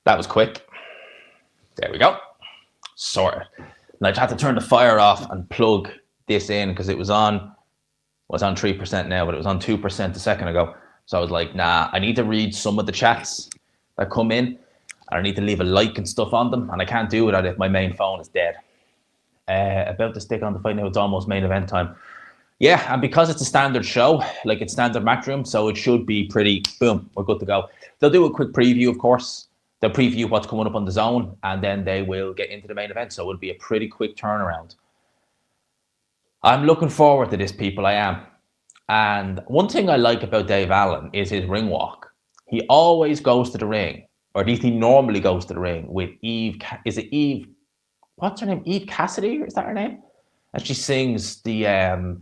That was quick. There we go. Sorted. And I had to turn the fire off and plug this in because it was on 3% now, but it was on 2% a second ago. So I was like, nah, I need to read some of the chats that come in, and I need to leave a like and stuff on them, and I can't do it if my main phone is dead. About to stick on the fight now, it's almost main event time. Yeah, and because it's a standard show, like it's standard Matchroom, so it should be pretty, boom, we're good to go. They'll do a quick preview, of course. They'll preview what's coming up on the zone, and then they will get into the main event, so it'll be a pretty quick turnaround. I'm looking forward to this, people, I am. And one thing I like about Dave Allen is his ring walk. He always goes to the ring, or at least he normally goes to the ring with Eve, is it Eve, what's her name, Eve Cassidy, is that her name? And she sings the, oh,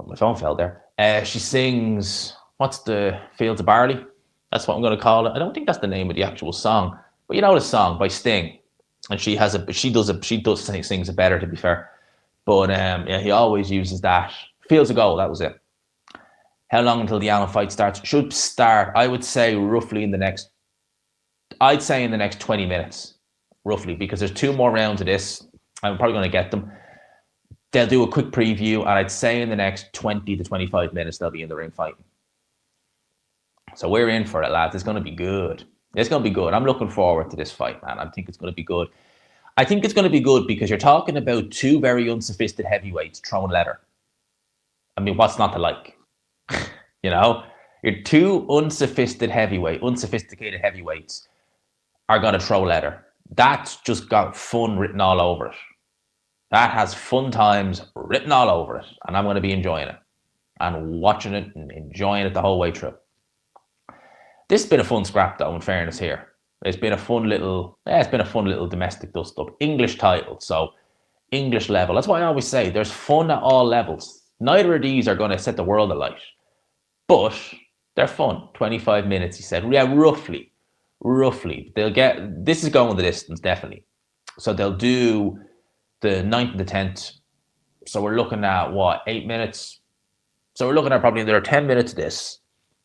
my phone fell there. She sings, what's the Fields of Barley? That's what I'm going to call it. I don't think that's the name of the actual song, but you know the song by Sting, and she does sings it better, to be fair. But yeah, he always uses that. Fields of Gold, that was it. How long until the Allen fight starts? Should start, I would say, roughly in the next 20 minutes, roughly, because there's 2 more rounds of this. I'm probably going to get them. They'll do a quick preview, and I'd say in the next 20 to 25 minutes, they'll be in the ring fighting. So we're in for it, lads. It's going to be good. It's going to be good. I'm looking forward to this fight, man. I think it's going to be good. I think it's going to be good because you're talking about 2 very unsophisticated heavyweights throwing leather. I mean, what's not to like? You know, your 2 unsophisticated heavyweights are going to throw leather. That's just got fun written all over it. That has fun times written all over it, and I'm going to be enjoying it and watching it and enjoying it the whole way through. This has been a fun scrap, though, in fairness here. It's been a fun little domestic dust-up. English title, so English level. That's why I always say there's fun at all levels. Neither of these are going to set the world alight, but they're fun. 25 minutes, he said. Yeah, roughly. This is going the distance, definitely. So they'll do the 9th and the 10th. So we're looking at, what, 8 minutes? So we're looking at probably another 10 minutes of this.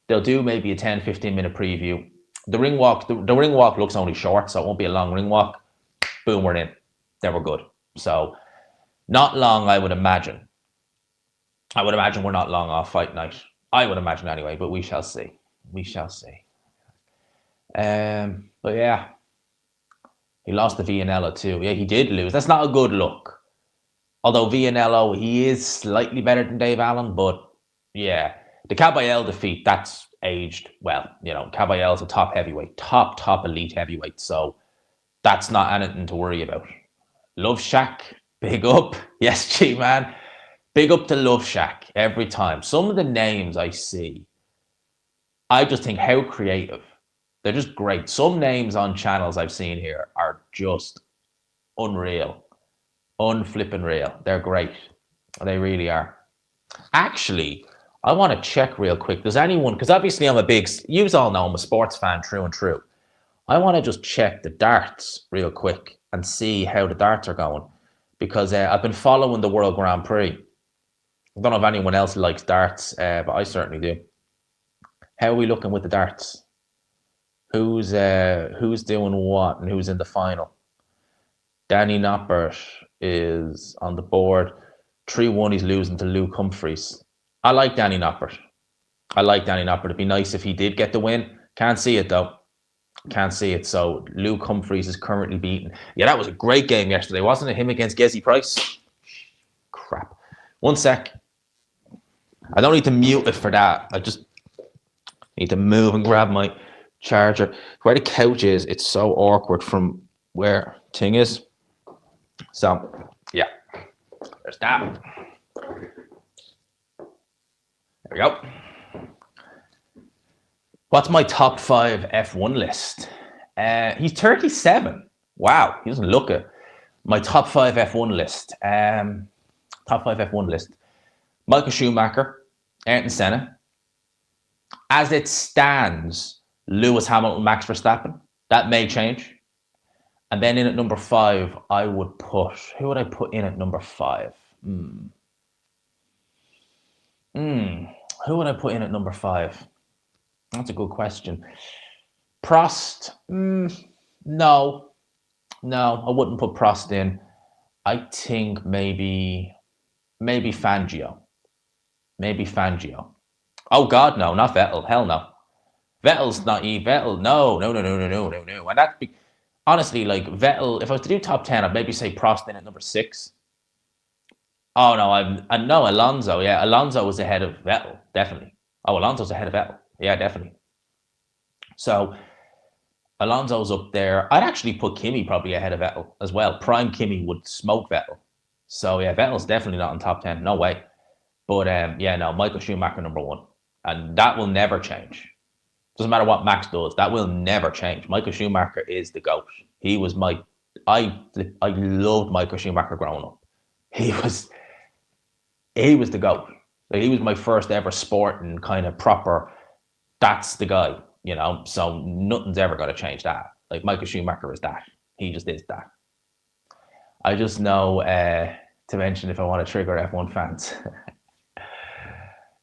They'll do maybe a 10, 15-minute preview. The ring walk looks only short, so it won't be a long ring walk. Boom, we're in. Then we're good. So not long, I would imagine. I would imagine we're not long off fight night. I would imagine anyway, but we shall see. We shall see. But yeah, he lost to Vianello too. Yeah, he did lose. That's not a good look. Although Vianello, he is slightly better than Dave Allen, but yeah, the Caballel defeat, that's aged well. You know, Caballel's a top heavyweight, top elite heavyweight, so that's not anything to worry about. Love Shack, big up. Yes, G-Man. Big up to Love Shack every time. Some of the names I see, I just think how creative. They're just great. Some names on channels I've seen here are just unreal. Unflippin' real. They're great. They really are. Actually, I want to check real quick. Does anyone, because obviously you all know I'm a sports fan through and through. I want to just check the darts real quick and see how the darts are going. Because I've been following the World Grand Prix. I don't know if anyone else likes darts, but I certainly do. How are we looking with the darts? Who's doing what and who's in the final? Danny Noppert is on the board. 3-1, he's losing to Luke Humphries. I like Danny Noppert. It'd be nice if he did get the win. Can't see it, though. Can't see it. So Luke Humphries is currently beaten. Yeah, that was a great game yesterday, wasn't it? Him against Gezi Price. Crap. One sec. I don't need to mute it for that. I just need to move and grab my charger. Where the couch is, it's so awkward from where thing is. So, yeah. There's that. There we go. What's my top 5 F1 list? He's 37. Wow, he doesn't look it. My top 5 F1 list. Top 5 F1 list. Michael Schumacher, Ayrton Senna. As it stands, Lewis Hamilton, Max Verstappen. That may change. And then in at number 5, I would put... Who would I put in at number 5? Who would I put in at number 5? That's a good question. Prost, no, I wouldn't put Prost in. I think maybe Fangio. Maybe Fangio. Oh God, no, not Vettel. Hell no. Vettel's not Vettel. No. And that's honestly, like Vettel. If I was to do top 10, I'd maybe say Prost in at number 6. Oh no, I know Alonso. Yeah, Alonso was ahead of Vettel, definitely. Oh, Alonso's ahead of Vettel. Yeah, definitely. So Alonso's up there. I'd actually put Kimi probably ahead of Vettel as well. Prime Kimi would smoke Vettel. So yeah, Vettel's definitely not in top 10. No way. But yeah, no, Michael Schumacher number 1, and that will never change. Doesn't matter what Max does, that will never change. Michael Schumacher is the GOAT. He was I loved Michael Schumacher growing up. He was the GOAT. Like, he was my first ever sporting kind of proper. That's the guy, So nothing's ever going to change that. Like Michael Schumacher is that. He just is that. I just know to mention if I want to trigger F1 fans.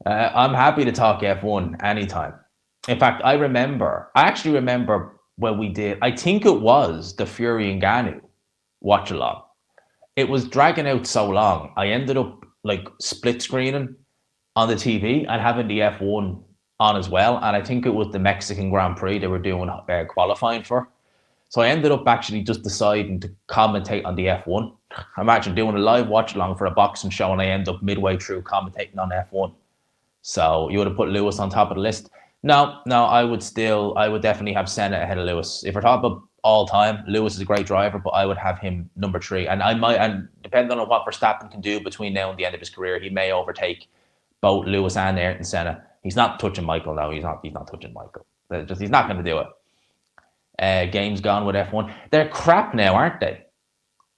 I'm happy to talk F1 anytime. In fact, I actually remember when we did, I think it was the Fury and Ganu watch along. It was dragging out so long. I ended up like split screening on the TV and having the F1 on as well. And I think it was the Mexican Grand Prix they were doing qualifying for. So I ended up actually just deciding to commentate on the F1. Imagine doing a live watch along for a boxing show and I end up midway through commentating on F1. So you would have put Lewis on top of the list. No, I would definitely have Senna ahead of Lewis. If we're talking about all time, Lewis is a great driver, but I would have him number 3. And depending on what Verstappen can do between now and the end of his career, he may overtake both Lewis and Ayrton Senna. He's not touching Michael now. He's not touching Michael. He's not going to do it. Game's gone with F1. They're crap now, aren't they?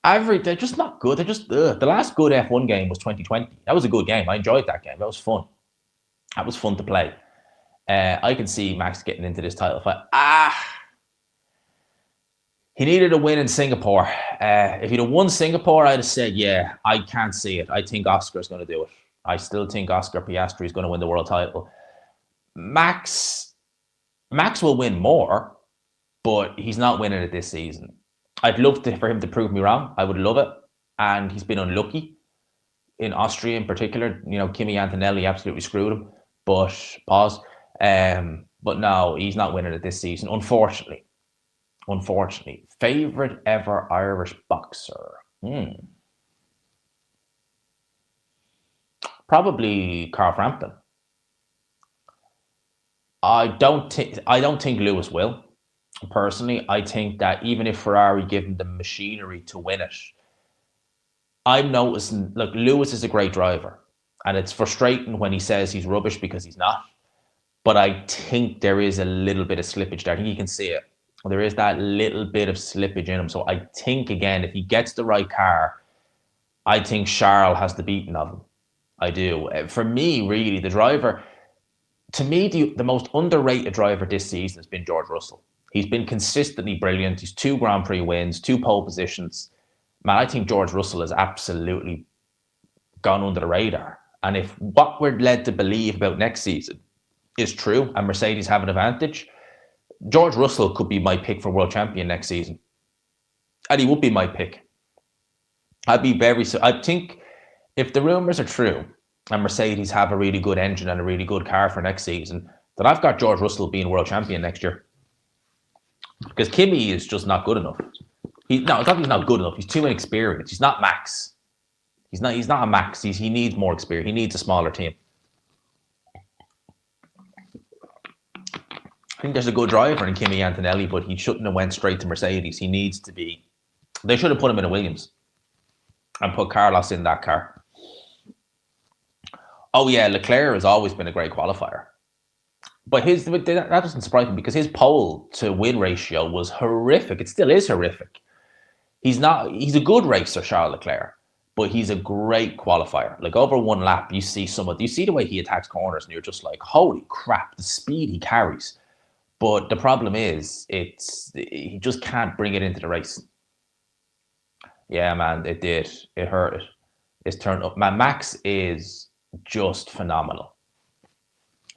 They're just not good. They're just the last good F1 game was 2020. That was a good game. I enjoyed that game. That was fun. That was fun to play. I can see Max getting into this title fight. He needed a win in Singapore. If he'd have won Singapore, I'd have said, yeah, I can't see it. I think Oscar's going to do it. I still think Oscar Piastri is going to win the world title. Max will win more, but he's not winning it this season. I'd love for him to prove me wrong. I would love it. And he's been unlucky in Austria in particular. Kimi Antonelli absolutely screwed him. But no, he's not winning it this season, unfortunately. Favorite ever Irish boxer? Probably Carl Frampton. I don't think Lewis will. Personally, I think that even if Ferrari give him the machinery to win it, I'm noticing, look, Lewis is a great driver. And it's frustrating when he says he's rubbish because he's not. But I think there is a little bit of slippage there. I think you can see it. There is that little bit of slippage in him. So I think, again, if he gets the right car, I think Charles has the beating of him. I do. For me, really, the driver, to me, the most underrated driver this season has been George Russell. He's been consistently brilliant. He's 2 Grand Prix wins, 2 pole positions. Man, I think George Russell has absolutely gone under the radar. And if what we're led to believe about next season is true and Mercedes have an advantage, George Russell could be my pick for world champion next season. And he would be my pick. I think if the rumours are true and Mercedes have a really good engine and a really good car for next season, then I've got George Russell being world champion next year. Because Kimi is just not good enough. It's not he's not good enough. He's too inexperienced. He's not Max. He's not a Max. He needs more experience. He needs a smaller team. I think there's a good driver in Kimi Antonelli, but he shouldn't have went straight to Mercedes. He needs to be. They should have put him in a Williams and put Carlos in that car. Oh yeah, Leclerc has always been a great qualifier. But that doesn't surprise me because his pole to win ratio was horrific. It still is horrific. He's a good racer, Charles Leclerc, but he's a great qualifier. Like over one lap, you see the way he attacks corners and you're just like, holy crap, the speed he carries. But the problem is, he just can't bring it into the race. Yeah, man, it did. It hurt it. It's turned up. Man, Max is just phenomenal.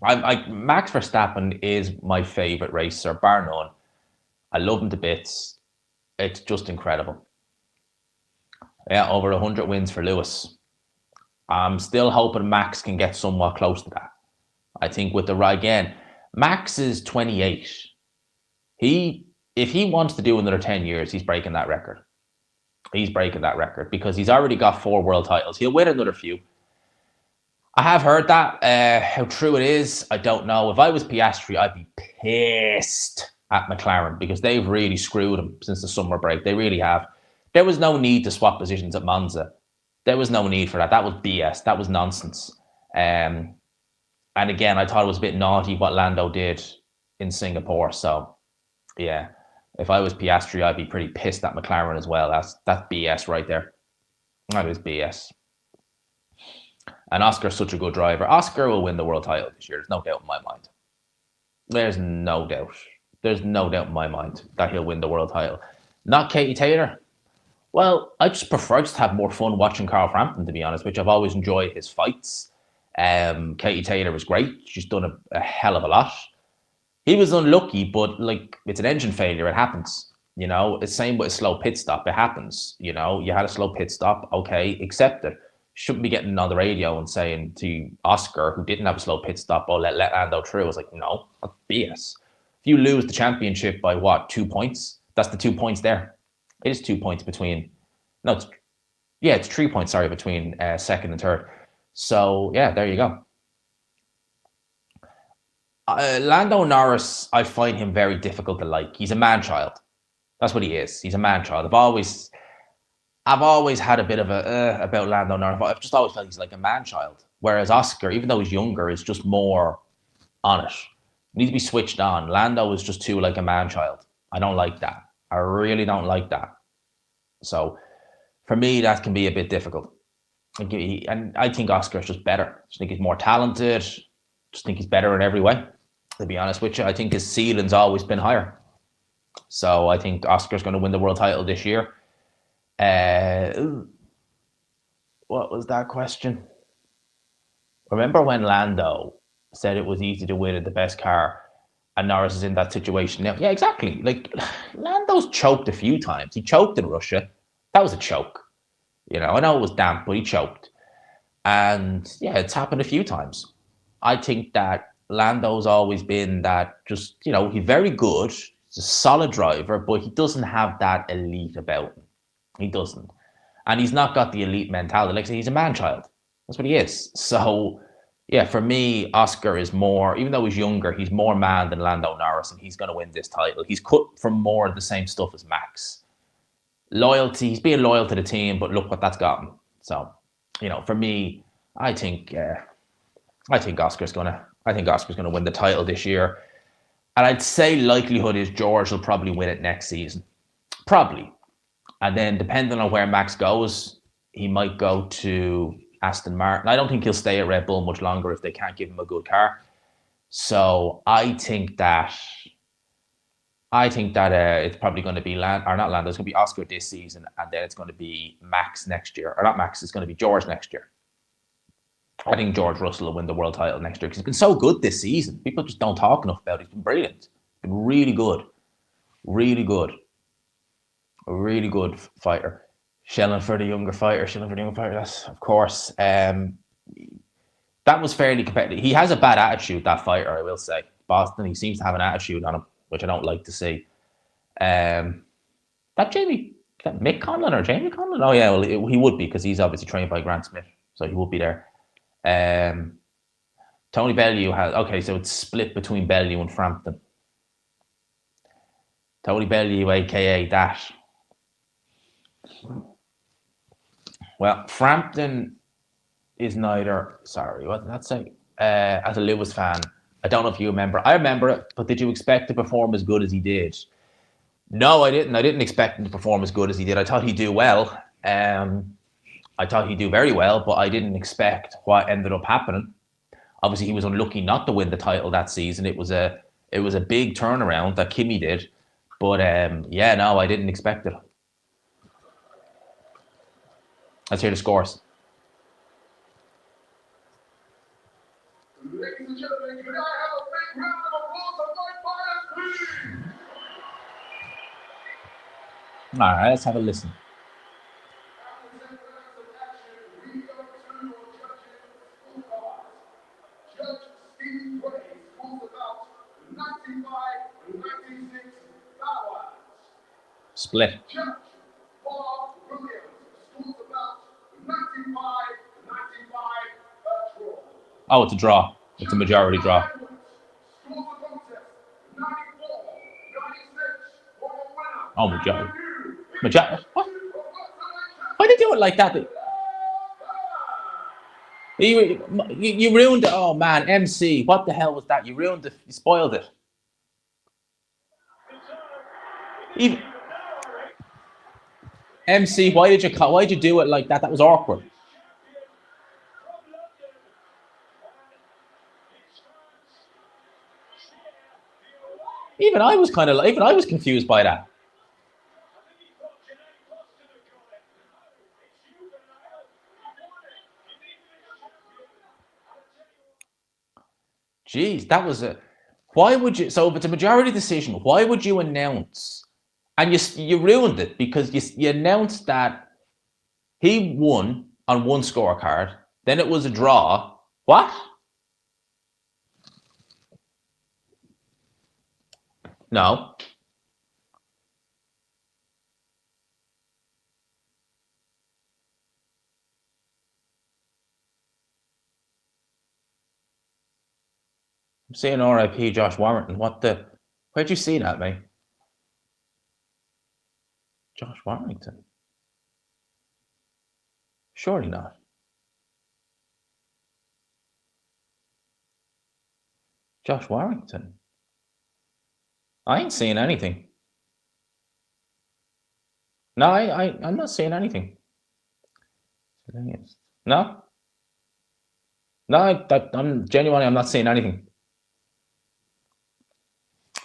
Max Verstappen is my favorite racer, bar none. I love him to bits. It's just incredible. Yeah, over 100 wins for Lewis. I'm still hoping Max can get somewhat close to that. I think with the right again, Max is 28. If he wants to do another 10 years, he's breaking that record. He's breaking that record because he's already got 4 world titles. He'll win another few. I have heard that. How true it is, I don't know. If I was Piastri, I'd be pissed at McLaren because they've really screwed him since the summer break. They really have. There was no need to swap positions at Monza. There was no need for that. That was BS. That was nonsense. And again, I thought it was a bit naughty what Lando did in Singapore. So, yeah, if I was Piastri, I'd be pretty pissed at McLaren as well. That's BS right there. That is BS. And Oscar's such a good driver. Oscar will win the world title this year. There's no doubt in my mind. There's no doubt. There's no doubt in my mind that he'll win the world title. Not Katie Taylor. Well, I just prefer to have more fun watching Carl Frampton, to be honest, which I've always enjoyed his fights. Katie Taylor was great. She's done a hell of a lot. He was unlucky, but like it's an engine failure. It happens. You know, it's same with a slow pit stop. It happens. You know, you had a slow pit stop. Okay, accept it. Shouldn't be getting on the radio and saying to Oscar, who didn't have a slow pit stop, oh, let Lando through. I was like, no, that's BS. If you lose the championship by what, 2 points? That's the 2 points there. It is 2 points between, no, it's 3 points, sorry, between second and third. So, yeah, there you go. Lando Norris, I find him very difficult to like. He's a man-child. That's what he is. He's a man-child. I've always had a bit of a about Lando Norris. I've just always felt he's like a man-child. Whereas Oscar, even though he's younger, is just more on it. He needs to be switched on. Lando is just too like a man-child. I don't like that. I really don't like that. So for me, that can be a bit difficult. And I think Oscar's just better. I just think he's more talented. Just think he's better in every way. To be honest with you, I think his ceiling's always been higher. So I think Oscar's going to win the world title this year. What was that question? Remember when Lando said it was easy to win at the best car, and Norris is in that situation now? Yeah, exactly. Like Lando's choked a few times. He choked in Russia. That was a choke. You know, I know it was damp, but he choked. And yeah, it's happened a few times. I think that Lando's always been that just, you know, he's very good. He's a solid driver, but he doesn't have that elite about him. He doesn't. And he's not got the elite mentality. Like I say, he's a man-child. That's what he is. So, yeah, for me, Oscar is more, even though he's younger, he's more man than Lando Norris, and he's going to win this title. He's cut from more of the same stuff as Max. Loyalty, he's being loyal to the team, but look what that's gotten. So, you know, for me, I think Oscar's gonna win the title this year. And I'd say likelihood is George will probably win it next season. Probably. And then depending on where Max goes, he might go to Aston Martin. I don't think he'll stay at Red Bull much longer if they can't give him a good car. So I think that it's probably going to be Lando. It's going to be Oscar this season, and then it's going to be Max next year. Or not Max, it's going to be George next year. I think George Russell will win the world title next year because he's been so good this season. People just don't talk enough about it. He's been brilliant. He's been really good. Really good. A really good fighter. Shelling for the younger fighter. That's, of course. That was fairly competitive. He has a bad attitude, that fighter, I will say. Boston, he seems to have an attitude on him, which I don't like to see. That Mick Conlon or Jamie Conlon? Oh, yeah, well, he would be because he's obviously trained by Grant Smith. So he would be there. Tony Bellew has... Okay, so it's split between Bellew and Frampton. Tony Bellew, a.k.a. that. Well, Frampton is neither... Sorry, what did that say? As a Lewis fan, I don't know if you remember. I remember it, but did you expect to perform as good as he did? No, I didn't. I didn't expect him to perform as good as he did. I thought he'd do well. I thought he'd do very well, but I didn't expect what ended up happening. Obviously, he was unlucky not to win the title that season. It was a big turnaround that Kimi did. But yeah, no, I didn't expect it. Let's hear the scores. Ladies and gentlemen, can I have a big round of applause for my fighters, please? All right, let's have a listen. After 10 rounds of action, we go to your judges' scorecards. Judge Steve Gray scores about 95-96 power. Split. Judge Bob Williams scores about 95-95 draw. Oh, it's a draw. It's a majority draw. Scores the contest 94-96 for the winner. Oh, majority. Majority. What? Why did they do it like that? You ruined it. Oh man, MC, what the hell was that? You ruined it. You spoiled it. Even MC, why did you do it like that? That was awkward. Even I was confused by that. Jeez, that was a. Why would you? So if it's a majority decision, why would you announce? And you ruined it because you announced that he won on one scorecard. Then it was a draw. What? No. I'm saying RIP Josh Warrington. What the? Where'd you see that, mate? Josh Warrington? Surely not. Josh Warrington? I ain't seeing anything. No, I'm not seeing anything. No? No, I'm genuinely, I'm not seeing anything.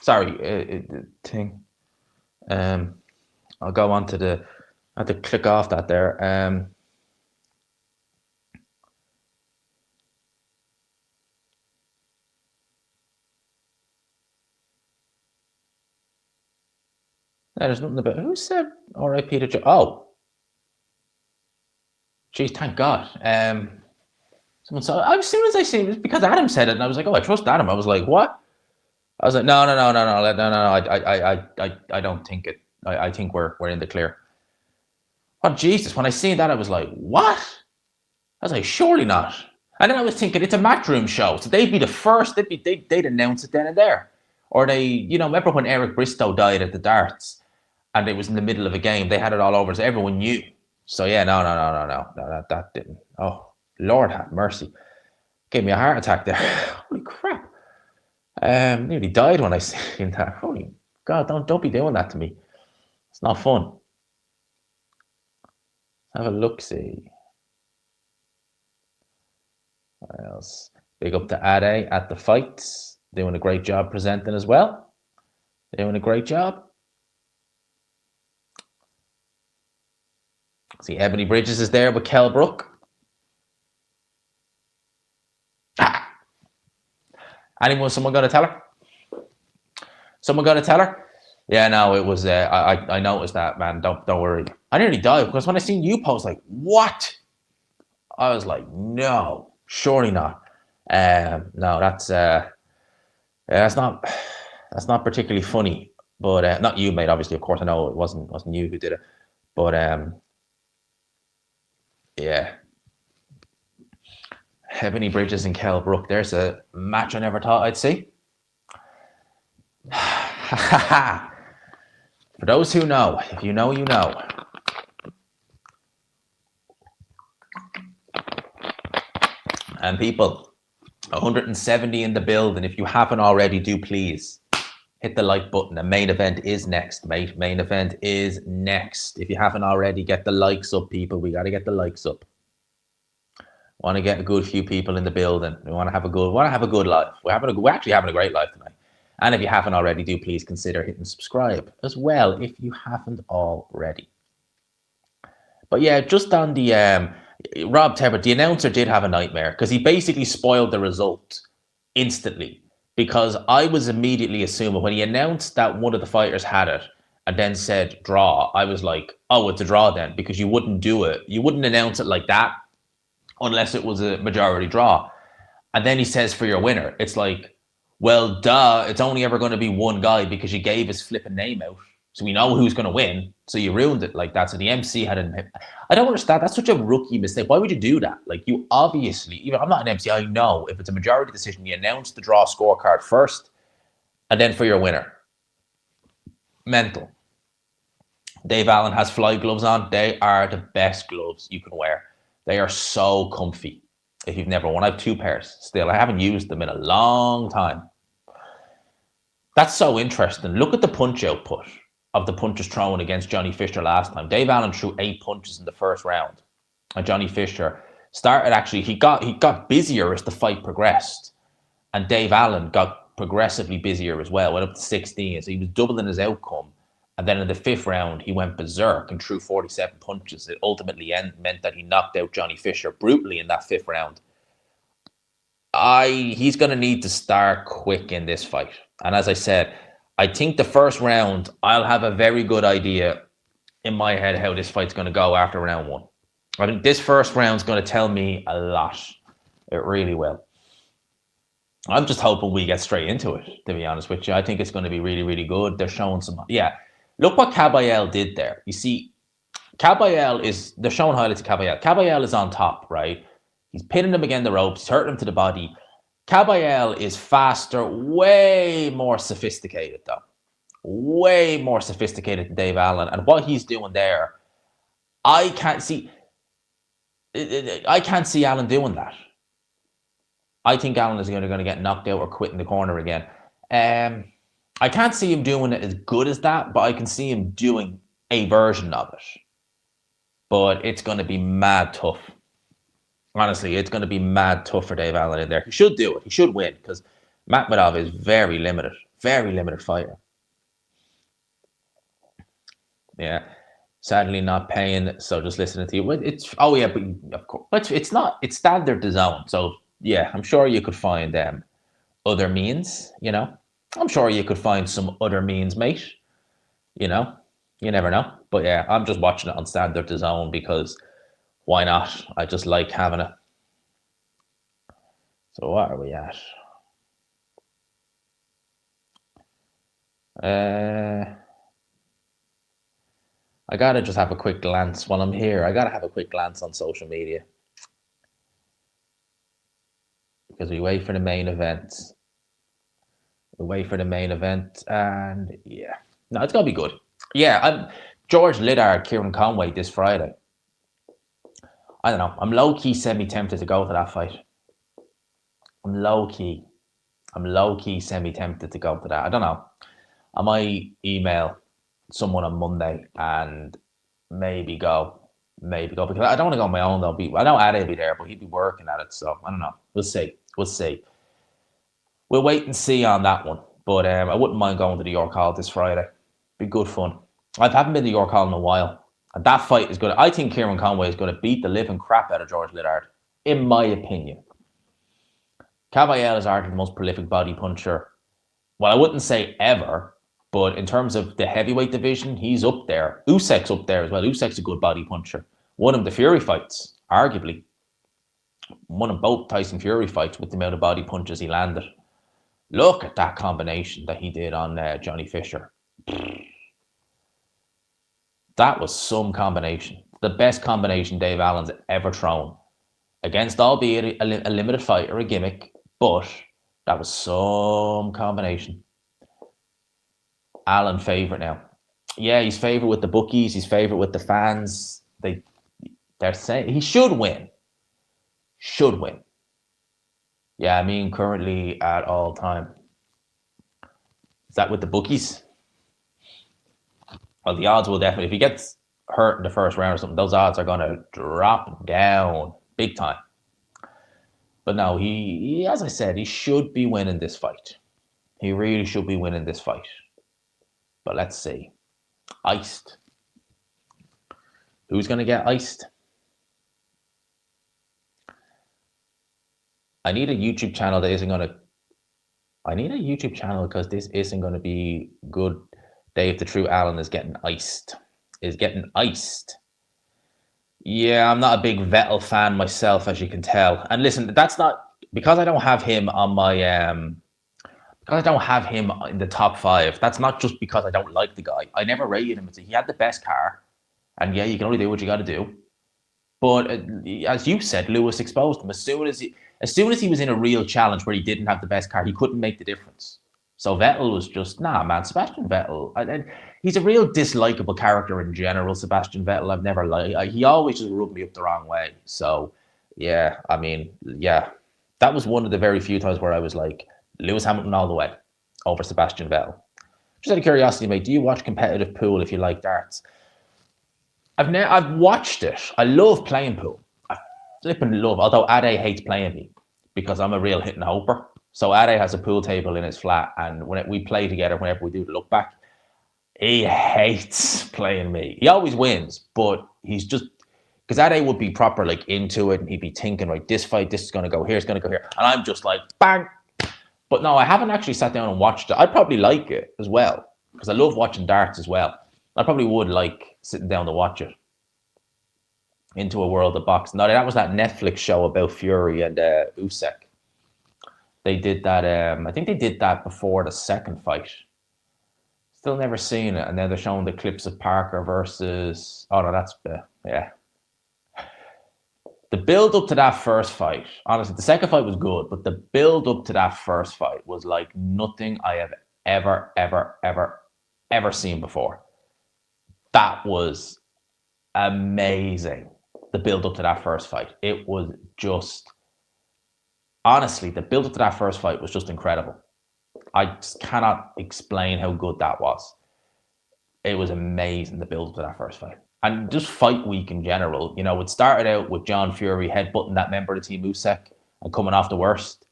Sorry, thing. I'll go on to the. I have to click off that there. There's nothing about. Who said RIP to Joe? Oh, geez, thank God. Someone saw. As soon as I seen it, because Adam said it, and I was like, oh, I trust Adam. I was like, what? I was like, no. I don't think it. I think we're in the clear. Oh Jesus! When I seen that, I was like, what? I was like, surely not. And then I was thinking, it's a matchroom show, so they'd be the first. They'd announce it then and there, or they, remember when Eric Bristow died at the darts, and it was in the middle of a game. They had it all over, so everyone knew. So yeah, no, that didn't. Oh Lord have mercy, gave me a heart attack there. Holy crap! Nearly died when I seen that. Holy God, don't be doing that to me. It's not fun. Have a look, see. What else? Big up to Ade at the fights. Doing a great job presenting as well. Doing a great job. See, Ebony Bridges is there with Kell Brook. Someone going to tell her? Someone going to tell her? Yeah, no, it was. I noticed that, man. Don't worry. I nearly died because when I seen you post, like, what? I was like, no, surely not. No, that's not particularly funny. But not you, mate. Obviously, of course, I know it wasn't you who did it. But yeah. Ebony Bridges and Kell Brook. There's a match I never thought I'd see. For those who know, if you know, you know. And people, 170 in the building. If you haven't already, do please hit the like button. The main event is next, mate. Main event is next. If you haven't already, get the likes up, people. We got to get the likes up. Want to get a good few people in the building. We want to have a good life. We're actually having a great life tonight. And if you haven't already, do please consider hitting subscribe as well if you haven't already. But yeah, just on the Rob Tebber, the announcer did have a nightmare because he basically spoiled the result instantly. Because I was immediately assuming when he announced that one of the fighters had it and then said draw, I was like, oh, it's a draw then, because you wouldn't do it. You wouldn't announce it like that unless it was a majority draw. And then he says for your winner, it's like, well, duh, it's only ever going to be one guy because you gave his flipping name out. So we know who's going to win. So you ruined it like that. So the MC had an. I don't understand. That's such a rookie mistake. Why would you do that? Like, you obviously, even I'm not an MC, I know if it's a majority decision, you announce the draw scorecard first and then for your winner. Mental. Dave Allen has fly gloves on. They are the best gloves you can wear. They are so comfy. If you've never worn, I have 2 pairs still. I haven't used them in a long time. That's so interesting. Look at the punch output of the punches thrown against Johnny Fisher last time. Dave Allen threw 8 punches in the first round. And Johnny Fisher started actually, he got busier as the fight progressed. And Dave Allen got progressively busier as well, went up to 16. So he was doubling his outcome. And then in the 5th round, he went berserk and threw 47 punches. It ultimately meant that he knocked out Johnny Fisher brutally in that 5th round. He's going to need to start quick in this fight. And as I said, I think the first round, I'll have a very good idea in my head how this fight's going to go after round 1. I think this first round's going to tell me a lot. It really will. I'm just hoping we get straight into it, to be honest with you. I think it's going to be really, really good. They're showing some... Yeah, look what Caballel did there. You see, Caballel is... They're showing highlights of Caballel. Caballel is on top, right? He's pinning him against the ropes. He's hurting him to the body. Caballel is faster, way more sophisticated, though. Way more sophisticated than Dave Allen. And what he's doing there, I can't see Allen doing that. I think Allen is going to get knocked out or quit in the corner again. I can't see him doing it as good as that, but I can see him doing a version of it. But it's going to be mad tough. Honestly, it's going to be mad tough for Dave Allen in there. He should do it. He should win because Makhmudov is very limited fighter. Yeah, sadly not paying. So just listening to you. But of course, but it's not. It's standard DAZN. So yeah, I'm sure you could find other means. You know, I'm sure you could find some other means, mate. You know, you never know. But yeah, I'm just watching it on standard DAZN because. Why not? I just like having it. So what are we at? I gotta just have a quick glance while I'm here. I gotta have a quick glance on social media. Because we wait for the main event. And yeah. No, it's gonna be good. Yeah, I'm George Liddard, Kieran Conway this Friday. I don't know. I'm low-key semi-tempted to go to that fight. I'm low-key semi-tempted to go to that. I don't know. I might email someone on Monday and maybe go. Because I don't want to go on my own, though. I know Addy will be there, but he'd be working at it. So, I don't know. We'll see. We'll wait and see on that one. But I wouldn't mind going to the York Hall this Friday. Be good fun. I haven't been to York Hall in a while. And that fight is good. I think Kieran Conway is going to beat the living crap out of George Liddard, in my opinion. Caballel is arguably the most prolific body puncher. Well, I wouldn't say ever, but in terms of the heavyweight division, he's up there. Usyk's up there as well. Usyk's a good body puncher. Won him the Fury fights, arguably. Won him both Tyson Fury fights with the amount of body punches he landed. Look at that combination that he did on Johnny Fisher. That was some combination. The best combination Dave Allen's ever thrown. Against albeit a limited fight or a gimmick, but that was some combination. Allen favourite now. Yeah, he's favourite with the bookies. He's favourite with the fans. They're saying he should win. Yeah, I mean currently at all time. Is that with the bookies? Well, the odds will definitely, if he gets hurt in the first round or something, those odds are going to drop down big time. But no, he, as I said, he should be winning this fight. He really should be winning this fight. But let's see. Iced. Who's going to get iced? I need a YouTube channel that isn't going to. I need a YouTube channel because this isn't going to be good. Dave the True Allen is getting iced. Is getting iced. Yeah, I'm not a big Vettel fan myself, as you can tell. And listen, that's not because I don't have him on my because I don't have him in the top 5. That's not just because I don't like the guy. I never rated him. He had the best car, and yeah, you can only do what you got to do. But as you said, Lewis exposed him. As soon as he was in a real challenge where he didn't have the best car, he couldn't make the difference. So Vettel was just, nah, man, Sebastian Vettel. He's a real dislikable character in general, Sebastian Vettel. I've never liked. He always just rubbed me up the wrong way. So, yeah, I mean, yeah, that was one of the very few times where I was like, Lewis Hamilton all the way over Sebastian Vettel. Just out of curiosity, mate, do you watch competitive pool if you like darts? I've watched it. I love playing pool. I flipping love. Although Ade hates playing me because I'm a real hit and hoper. So Ade has a pool table in his flat, and when we play together, whenever we do the look back, he hates playing me. He always wins, but he's just because Ade would be proper like into it, and he'd be thinking, right, this fight, this is going to go here, it's going to go here, and I'm just like bang. But no, I haven't actually sat down and watched it. I'd probably like it as well because I love watching darts as well. I probably would like sitting down to watch it. Into a World of Boxing. No, that was that Netflix show about Fury and Usyk. They did that. I think they did that before the second fight. Still never seen it. And then they're showing the clips of Parker versus. Oh no, that's yeah. The build up to that first fight. Honestly, the second fight was good, but the build up to that first fight was like nothing I have ever seen before. That was amazing. The build up to that first fight. It was just, honestly, the build up to that first fight was just incredible. I just cannot explain how good that was. It was amazing, the build up to that first fight. And just fight week in general. You know, it started out with John Fury headbutting that member of the team, Usyk, and coming off the worst.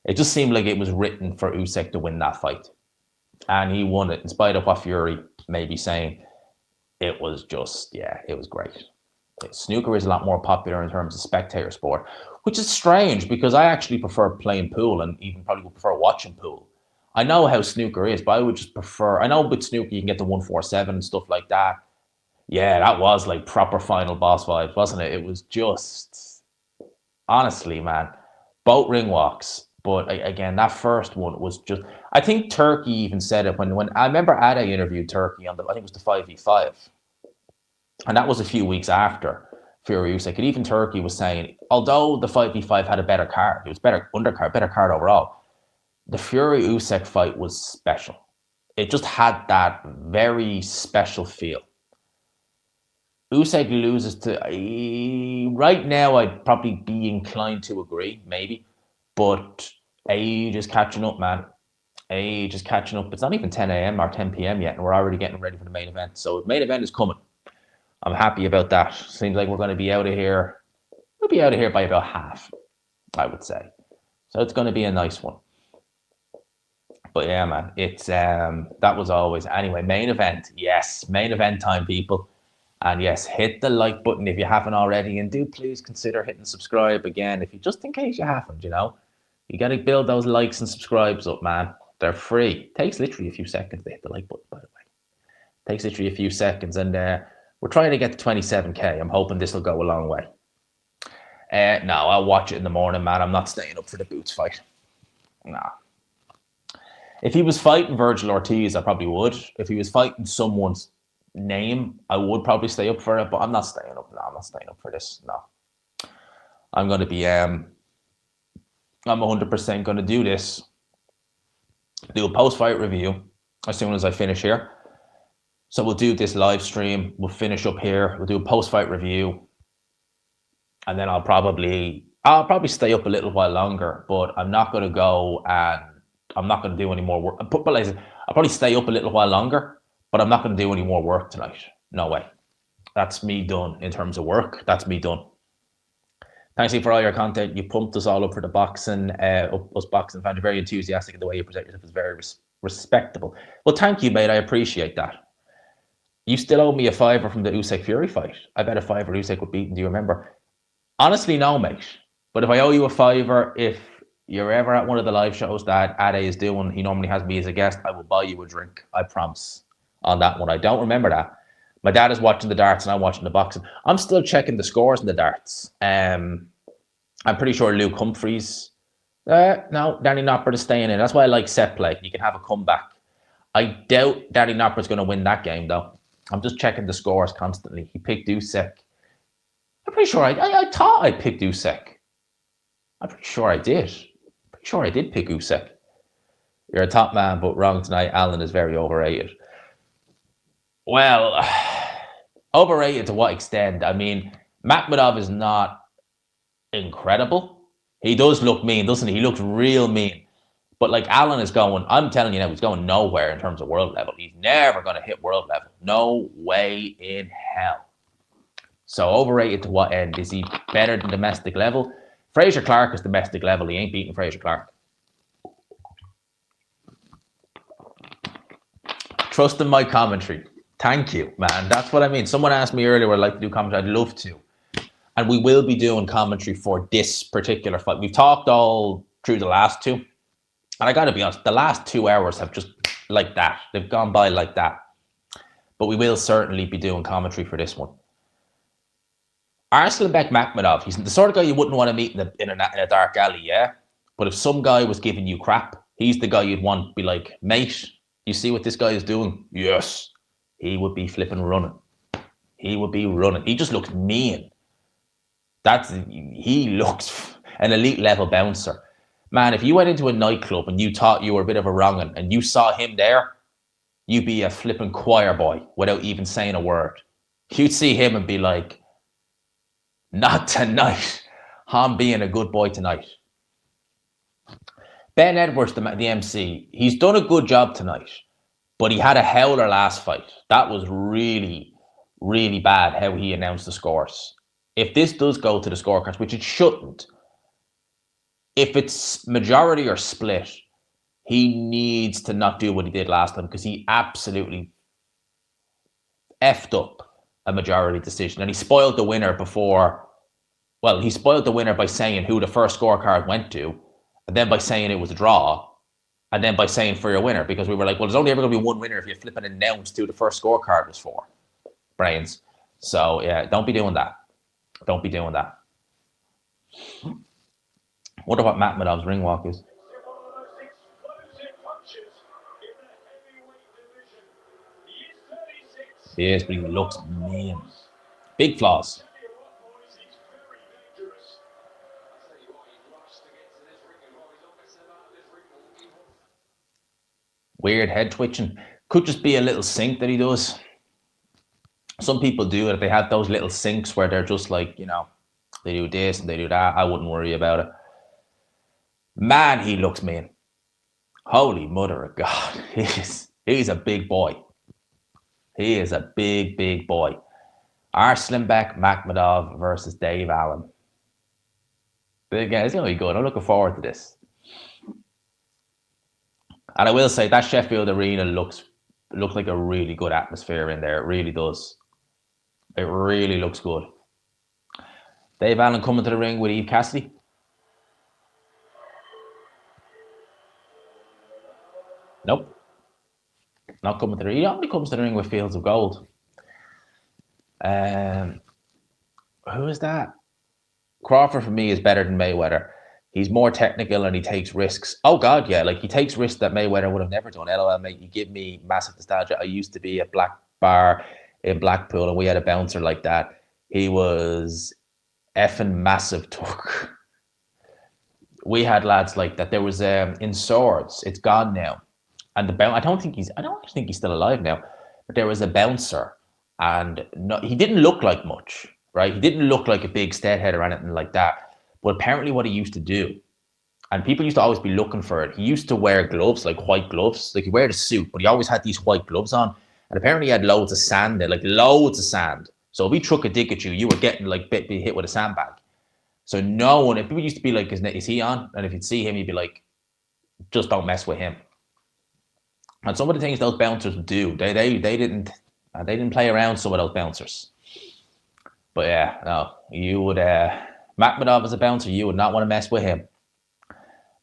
It just seemed like it was written for Usyk to win that fight. And he won it, in spite of what Fury may be saying. It was just, yeah, it was great. Snooker is a lot more popular in terms of spectator sport, which is strange because I actually prefer playing pool and even probably would prefer watching pool. I know how snooker is, but I would just prefer, I know with snooker you can get to 147 and stuff like that. Yeah, that was like proper final boss vibes, wasn't it? It was just, honestly, man, boat ring walks. But again, that first one was just, I think Turkey even said it when I remember Ade interviewed Turkey on the, I think it was the 5v5. And that was a few weeks after Fury Usyk. And even Turkey was saying, although the 5v5 had a better card, it was better undercard, better card overall, the Fury Usyk fight was special. It just had that very special feel. Usyk loses to, right now I'd probably be inclined to agree, maybe. But age is catching up, man. Age is catching up. It's not even 10 a.m. or 10 p.m. yet, and we're already getting ready for the main event. So the main event is coming. I'm happy about that. Seems like we're going to be out of here. We'll be out of here by about half, I would say. So it's going to be a nice one. But yeah, man, it's that was always anyway. Main event, yes, main event time, people. And yes, hit the like button if you haven't already, and do please consider hitting subscribe again if you just in case you haven't. You know, you got to build those likes and subscribes up, man. They're free. It takes literally a few seconds to hit the like button, by the way. It takes literally a few seconds, and we're trying to get to 27k. I'm hoping this will go a long way. No, I'll watch it in the morning, man. I'm not staying up for the Boots fight. Nah. If he was fighting Virgil Ortiz, I probably would. If he was fighting someone's name, I would probably stay up for it, but I'm not staying up. No, I'm not staying up for this. No. I'm going to be, I'm 100% going to do this. Do a post-fight review as soon as I finish here. So we'll do this live stream. We'll finish up here. We'll do a post-fight review. And then I'll probably stay up a little while longer, but I'm not going to go and I'm not going to do any more work. But like, I'll probably stay up a little while longer, but I'm not going to do any more work tonight. No way. That's me done in terms of work. That's me done. Thanks for all your content. You pumped us all up for the boxing, us boxing fans. You're very enthusiastic in the way you present yourself. Is very respectable. Well, thank you, mate. I appreciate that. You still owe me a $5 from the Usyk Fury fight. I bet a $5 Usyk would beat him. Do you remember? Honestly, no, mate. But if I owe you a $5, if you're ever at one of the live shows that Ade is doing, he normally has me as a guest, I will buy you a drink. I promise on that one. I don't remember that. My dad is watching the darts and I'm watching the boxing. I'm still checking the scores in the darts. I'm pretty sure Luke Humphreys. No, Danny Noppert is staying in. That's why I like set play. You can have a comeback. I doubt Danny Noppert's going to win that game, though. I'm just checking the scores constantly. He picked Usyk. I'm pretty sure I thought I picked Usyk. I'm pretty sure I did. Pretty sure I did pick Usyk. You're a top man, but wrong tonight. Allen is very overrated. Well, overrated to what extent? I mean, Makhmudov is not incredible. He does look mean, doesn't he? He looks real mean. But like Allen is going, I'm telling you now, he's going nowhere in terms of world level. He's never going to hit world level. No way in hell. So overrated to what end? Is he better than domestic level? Fraser Clark is domestic level. He ain't beating Fraser Clark. Trust in my commentary. Thank you, man. That's what I mean. Someone asked me earlier, would I like to do commentary? I'd love to. And we will be doing commentary for this particular fight. We've talked all through the last two. And I got to be honest, the last 2 hours have just like that. They've gone by like that. But we will certainly be doing commentary for this one. Arslanbek Makhmudov, he's the sort of guy you wouldn't want to meet in a dark alley, yeah? But if some guy was giving you crap, he's the guy you'd want to be like, mate, you see what this guy is doing? Yes. He would be flipping running. He would be running. He just looks mean. He looks an elite level bouncer. Man, if you went into a nightclub and you thought you were a bit of a wrong'un and you saw him there, you'd be a flipping choir boy without even saying a word. You'd see him and be like, not tonight. I'm being a good boy tonight. Ben Edwards, the MC, he's done a good job tonight, but he had a howler last fight. That was really, really bad how he announced the scores. If this does go to the scorecards, which it shouldn't, if it's majority or split, he needs to not do what he did last time because he absolutely effed up a majority decision. And he spoiled the winner before. Well, he spoiled the winner by saying who the first scorecard went to, and then by saying it was a draw, and then by saying for your winner, because we were like, well, there's only ever going to be one winner if you flip and announce who the first scorecard was for. Brains. So, yeah, don't be doing that. Don't be doing that. Wonder what Makhmudov's ring walk is. Yes, but he looks mean. Big flaws. Weird head twitching. Could just be a little sync that he does. Some people do it. They have those little syncs where they're just like, you know, they do this and they do that. I wouldn't worry about it. Man, he looks mean. Holy mother of God. He's a big boy. He is a big, big boy. Arslanbek Makhmudov versus Dave Allen. But again, it's going to be good. I'm looking forward to this. And I will say that Sheffield Arena looks like a really good atmosphere in there. It really does. It really looks good. Dave Allen coming to the ring with Eve Cassidy. Nope. Not coming to the ring. He only comes to the ring with Fields of Gold. Who is that? Crawford for me is better than Mayweather. He's more technical and he takes risks. Oh God, yeah, like he takes risks that Mayweather would have never done. LOL, mate, you give me massive nostalgia. I used to be at Black Bar in Blackpool and we had a bouncer like that. He was effing massive tuck. We had lads like that. There was in Swords. It's gone now. And I don't think he's still alive now. But there was a bouncer, and he didn't look like much, right? He didn't look like a big steadhead or anything like that. But apparently, what he used to do, and people used to always be looking for it. He used to wear gloves, like white gloves. Like he wear the suit, but he always had these white gloves on. And apparently, he had loads of sand there, like loads of sand. So if he truck a dig at you, you were getting like be hit with a sandbag. So no one, if people used to be like, is he on? And if you'd see him, you'd be like, just don't mess with him. And some of the things those bouncers do, they didn't play around some of those bouncers. But yeah, no, you would Makhmudov as a bouncer, you would not want to mess with him.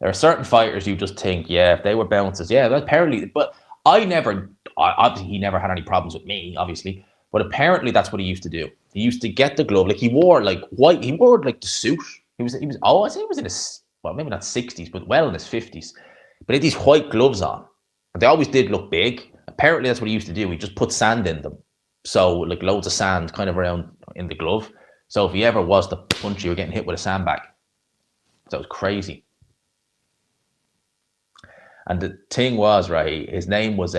There are certain fighters you just think, yeah, if they were bouncers, yeah, apparently. But obviously he never had any problems with me, obviously. But apparently that's what he used to do. He used to get the glove, like he wore like white, he wore like the suit. I think he was in his, well, maybe not 60s, but well in his 50s. But he had these white gloves on. And they always did look big. Apparently that's what he used to do. He just put sand in them. So like loads of sand kind of around in the glove. So if he ever was to punch you, were getting hit with a sandbag. So it was crazy. And the thing was, right, his name was,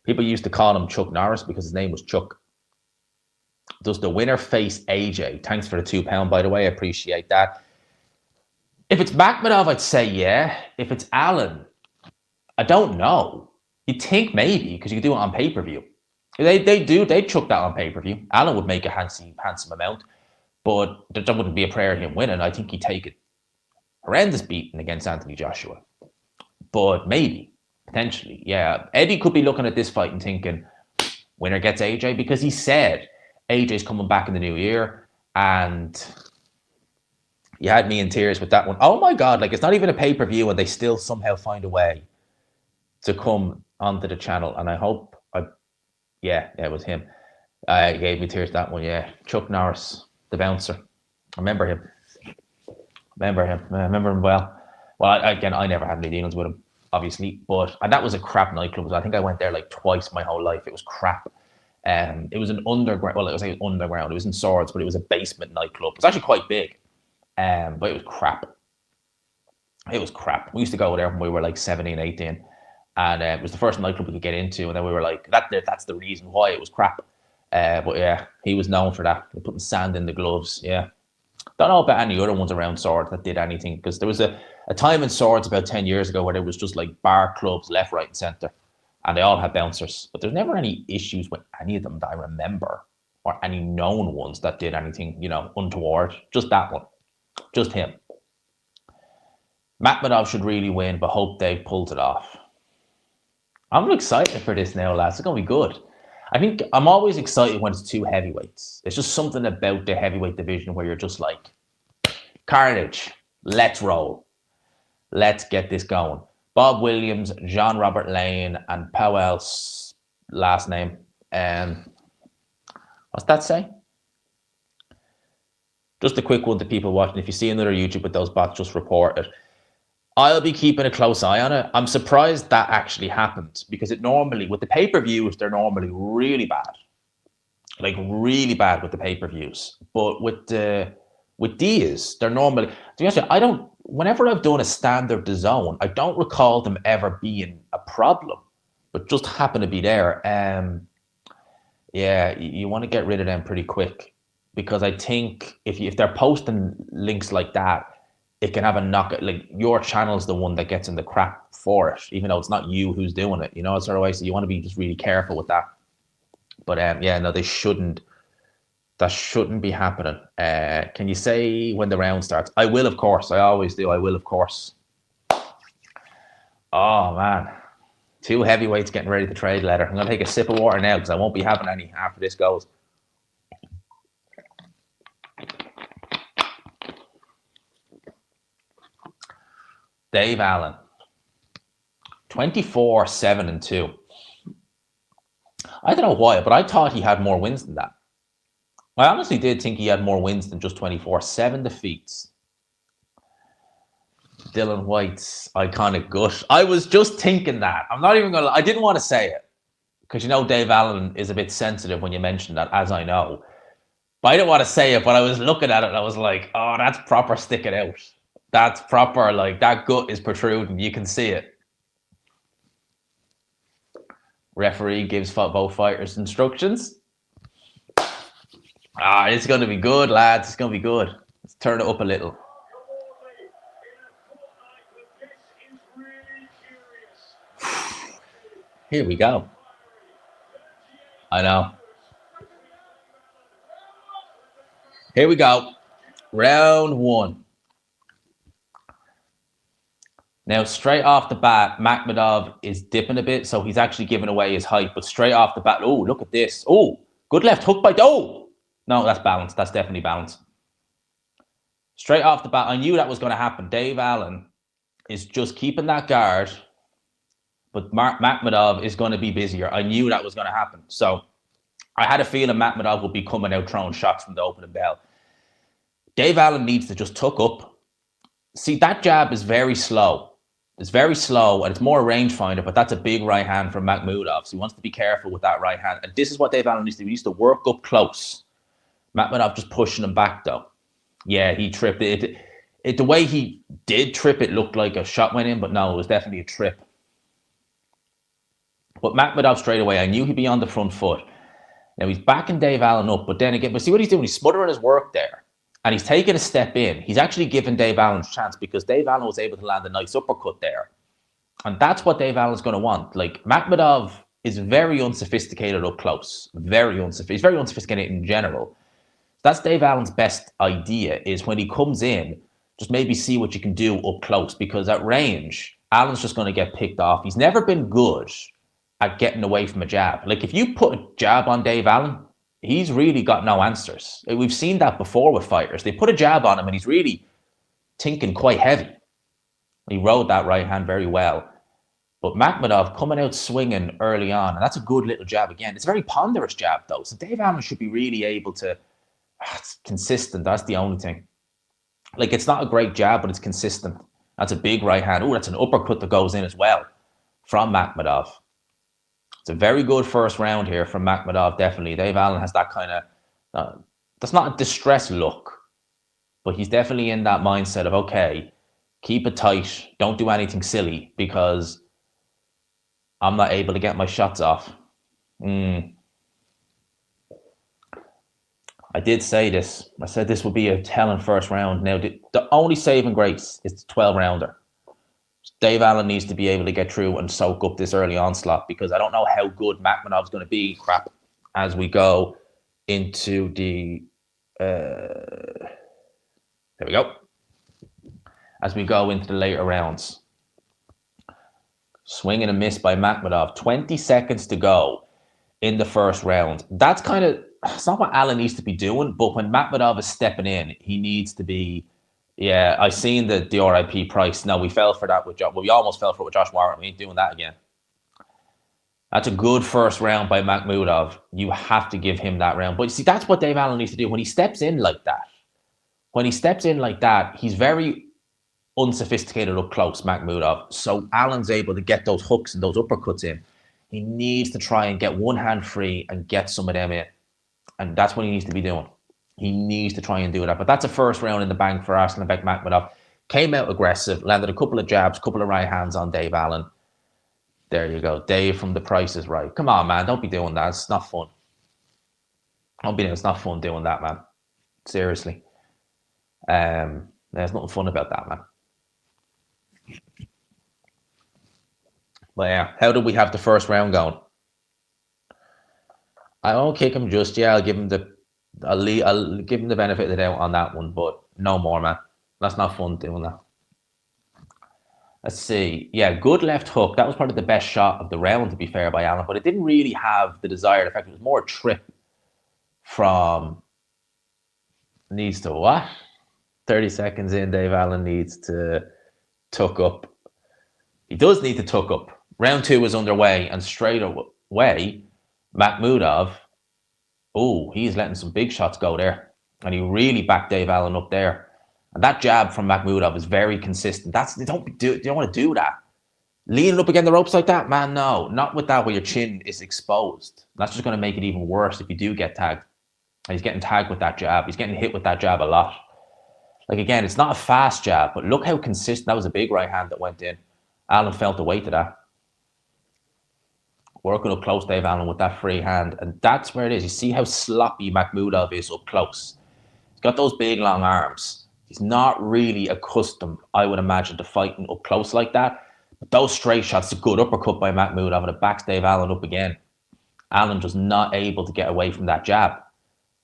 people used to call him Chuck Norris because his name was Chuck. Does the winner face AJ? Thanks for the £2, by the way. I appreciate that. If it's Makhmudov, I'd say yeah. If it's Allen, I don't know. You'd think maybe because you could do it on pay-per-view. They'd chuck that on pay-per-view. Allen would make a handsome amount, but there wouldn't be a prayer of him winning. I think he'd take a horrendous beating against Anthony Joshua. But maybe, potentially, yeah. Eddie could be looking at this fight and thinking, winner gets AJ, because he said AJ's coming back in the new year, and you had me in tears with that one. Oh my God, like it's not even a pay-per-view and they still somehow find a way to come onto the channel. And I hope, yeah, it was him. He gave me tears, that one, yeah. Chuck Norris, the bouncer. I remember him. I remember him well. Well, again, I never had any dealings with him, obviously, and that was a crap nightclub. I think I went there like twice my whole life. It was crap. It was an underground. Well, it was like underground. It was in Swords, but it was a basement nightclub. It was actually quite big, but it was crap. It was crap. We used to go there when we were like 17, 18, and it was the first nightclub we could get into. And then we were like, that's the reason why it was crap. But yeah, he was known for that. They're putting sand in the gloves. Yeah. Don't know about any other ones around Swords that did anything, because there was a time in Swords about 10 years ago where there was just like bar clubs left, right, and centre, and they all had bouncers. But there's never any issues with any of them that I remember, or any known ones that did anything, untoward. Just that one. Just him. Makhmudov should really win, but hope they pulled it off. I'm excited for this now, lads. It's going to be good. I think I'm always excited when it's two heavyweights. It's just something about the heavyweight division where you're just like, carnage, let's roll. Let's get this going. Bob Williams, John Robert Lane, and Powell's last name. What's that say? Just a quick one to people watching. If you see another YouTube with those bots, just report it. I'll be keeping a close eye on it. I'm surprised that actually happened, because it normally, with the pay-per-views, they're normally really bad. Like really bad with the pay-per-views. But with these, they're normally, to be honest, whenever I've done a standard DAZN, I don't recall them ever being a problem, but just happen to be there. Yeah, you want to get rid of them pretty quick, because I think if they're posting links like that, it can have a knock. Like your channel's the one that gets in the crap for it, even though it's not you who's doing it. Sort of way. So you want to be just really careful with that. But yeah, no, they shouldn't. That shouldn't be happening. Can you say when the round starts? I will, of course. I always do. I will, of course. Oh man, two heavyweights getting ready to trade letter. I'm gonna take a sip of water now because I won't be having any after this goes. Dave Allen, 24, 7-2. I don't know why, but I thought he had more wins than that. I honestly did think he had more wins than just 24. 7 defeats. Dylan White's iconic gut. I was just thinking that. I'm not even going to... I didn't want to say it, because Dave Allen is a bit sensitive when you mention that, as I know. But I didn't want to say it, but I was looking at it and I was like, oh, that's proper sticking out. That's proper, like, that gut is protruding. You can see it. Referee gives both fighters instructions. It's going to be good, lads. It's going to be good. Let's turn it up a little. Here we go. I know. Here we go. Round one. Now, straight off the bat, Makhmudov is dipping a bit, so he's actually giving away his height. But straight off the bat, oh, look at this. Oh, good left hook by... Oh! No, that's balance. That's definitely balance. Straight off the bat, I knew that was going to happen. Dave Allen is just keeping that guard. But Makhmudov is going to be busier. I knew that was going to happen. So I had a feeling Makhmudov would be coming out throwing shots from the opening bell. Dave Allen needs to just tuck up. See, that jab is very slow. It's very slow, and it's more a rangefinder, but that's a big right hand from Makhmudov. So he wants to be careful with that right hand. And this is what Dave Allen needs to do. He needs to work up close. Makhmudov just pushing him back, though. Yeah, he tripped it. The way he did trip, it looked like a shot went in, but no, it was definitely a trip. But Makhmudov straight away, I knew he'd be on the front foot. Now he's backing Dave Allen up, but then again, but see what he's doing? He's smothering his work there. And he's taking a step in. He's actually giving Dave Allen a chance because Dave Allen was able to land a nice uppercut there. And that's what Dave Allen's going to want. Like, Makhmudov is very unsophisticated up close. Very unsophisticated. He's very unsophisticated in general. That's Dave Allen's best idea, is when he comes in, just maybe see what you can do up close, because at range, Allen's just going to get picked off. He's never been good at getting away from a jab. Like, if you put a jab on Dave Allen, he's really got no answers. We've seen that before with fighters. They put a jab on him and he's really thinking quite heavy. He rode that right hand very well. But Makhmudov coming out swinging early on, and that's a good little jab again. It's a very ponderous jab, though. So Dave Allen should be really able to... It's consistent. That's the only thing. Like, it's not a great jab, but it's consistent. That's a big right hand. Oh, that's an uppercut that goes in as well from Makhmudov. It's a very good first round here from Makhmudov, definitely. Dave Allen has that kind of... that's not a distressed look, but he's definitely in that mindset of, okay, keep it tight. Don't do anything silly because I'm not able to get my shots off. I did say this. I said this would be a telling first round. Now, the only saving grace is the 12-rounder. Dave Allen needs to be able to get through and soak up this early onslaught, because I don't know how good Makhmudov's going to be, as we go into the... there we go. As we go into the later rounds. Swing and a miss by Makhmudov. 20 seconds to go in the first round. That's kind of... It's not what Allen needs to be doing, but when Makhmudov is stepping in, he needs to be... Yeah, I seen the RIP price. No, we fell for that with Josh. Well, we almost fell for it with Josh Warren. We ain't doing that again. That's a good first round by Makhmudov. You have to give him that round. But you see, that's what Dave Allen needs to do. When he steps in like that, he's very unsophisticated up close, Makhmudov. So Allen's able to get those hooks and those uppercuts in. He needs to try and get one hand free and get some of them in. And that's what he needs to be doing. He needs to try and do that. But that's a first round in the bank for Arslanbek Makhmudov. Came out aggressive, landed a couple of jabs, couple of right hands on Dave Allen. There you go. Dave from The Price is Right. Come on, man. Don't be doing that. It's not fun. It's not fun doing that, man. Seriously. There's nothing fun about that, man. But yeah, how did we have the first round going? I won't kick him just yet. I'll give him the benefit of the doubt on that one, but no more, man. That's not fun doing that. Let's see. Yeah, good left hook. That was probably the best shot of the round, to be fair, by Allen, but it didn't really have the desired effect. It was more a trip from... Needs to what? 30 seconds in, Dave Allen needs to tuck up. He does need to tuck up. Round 2 is underway, and straight away, Makhmudov, he's letting some big shots go there. And he really backed Dave Allen up there. And that jab from Makhmudov is very consistent. You don't want to do that. Leaning up against the ropes like that, man, no. Not with that where your chin is exposed. That's just going to make it even worse if you do get tagged. And he's getting tagged with that jab. He's getting hit with that jab a lot. Like, again, it's not a fast jab, but look how consistent. That was a big right hand that went in. Allen felt the weight of that. Working up close, Dave Allen, with that free hand. And that's where it is. You see how sloppy Makhmudov is up close. He's got those big, long arms. He's not really accustomed, I would imagine, to fighting up close like that. But those straight shots, a good uppercut by Makhmudov, and it backs Dave Allen up again. Allen just not able to get away from that jab.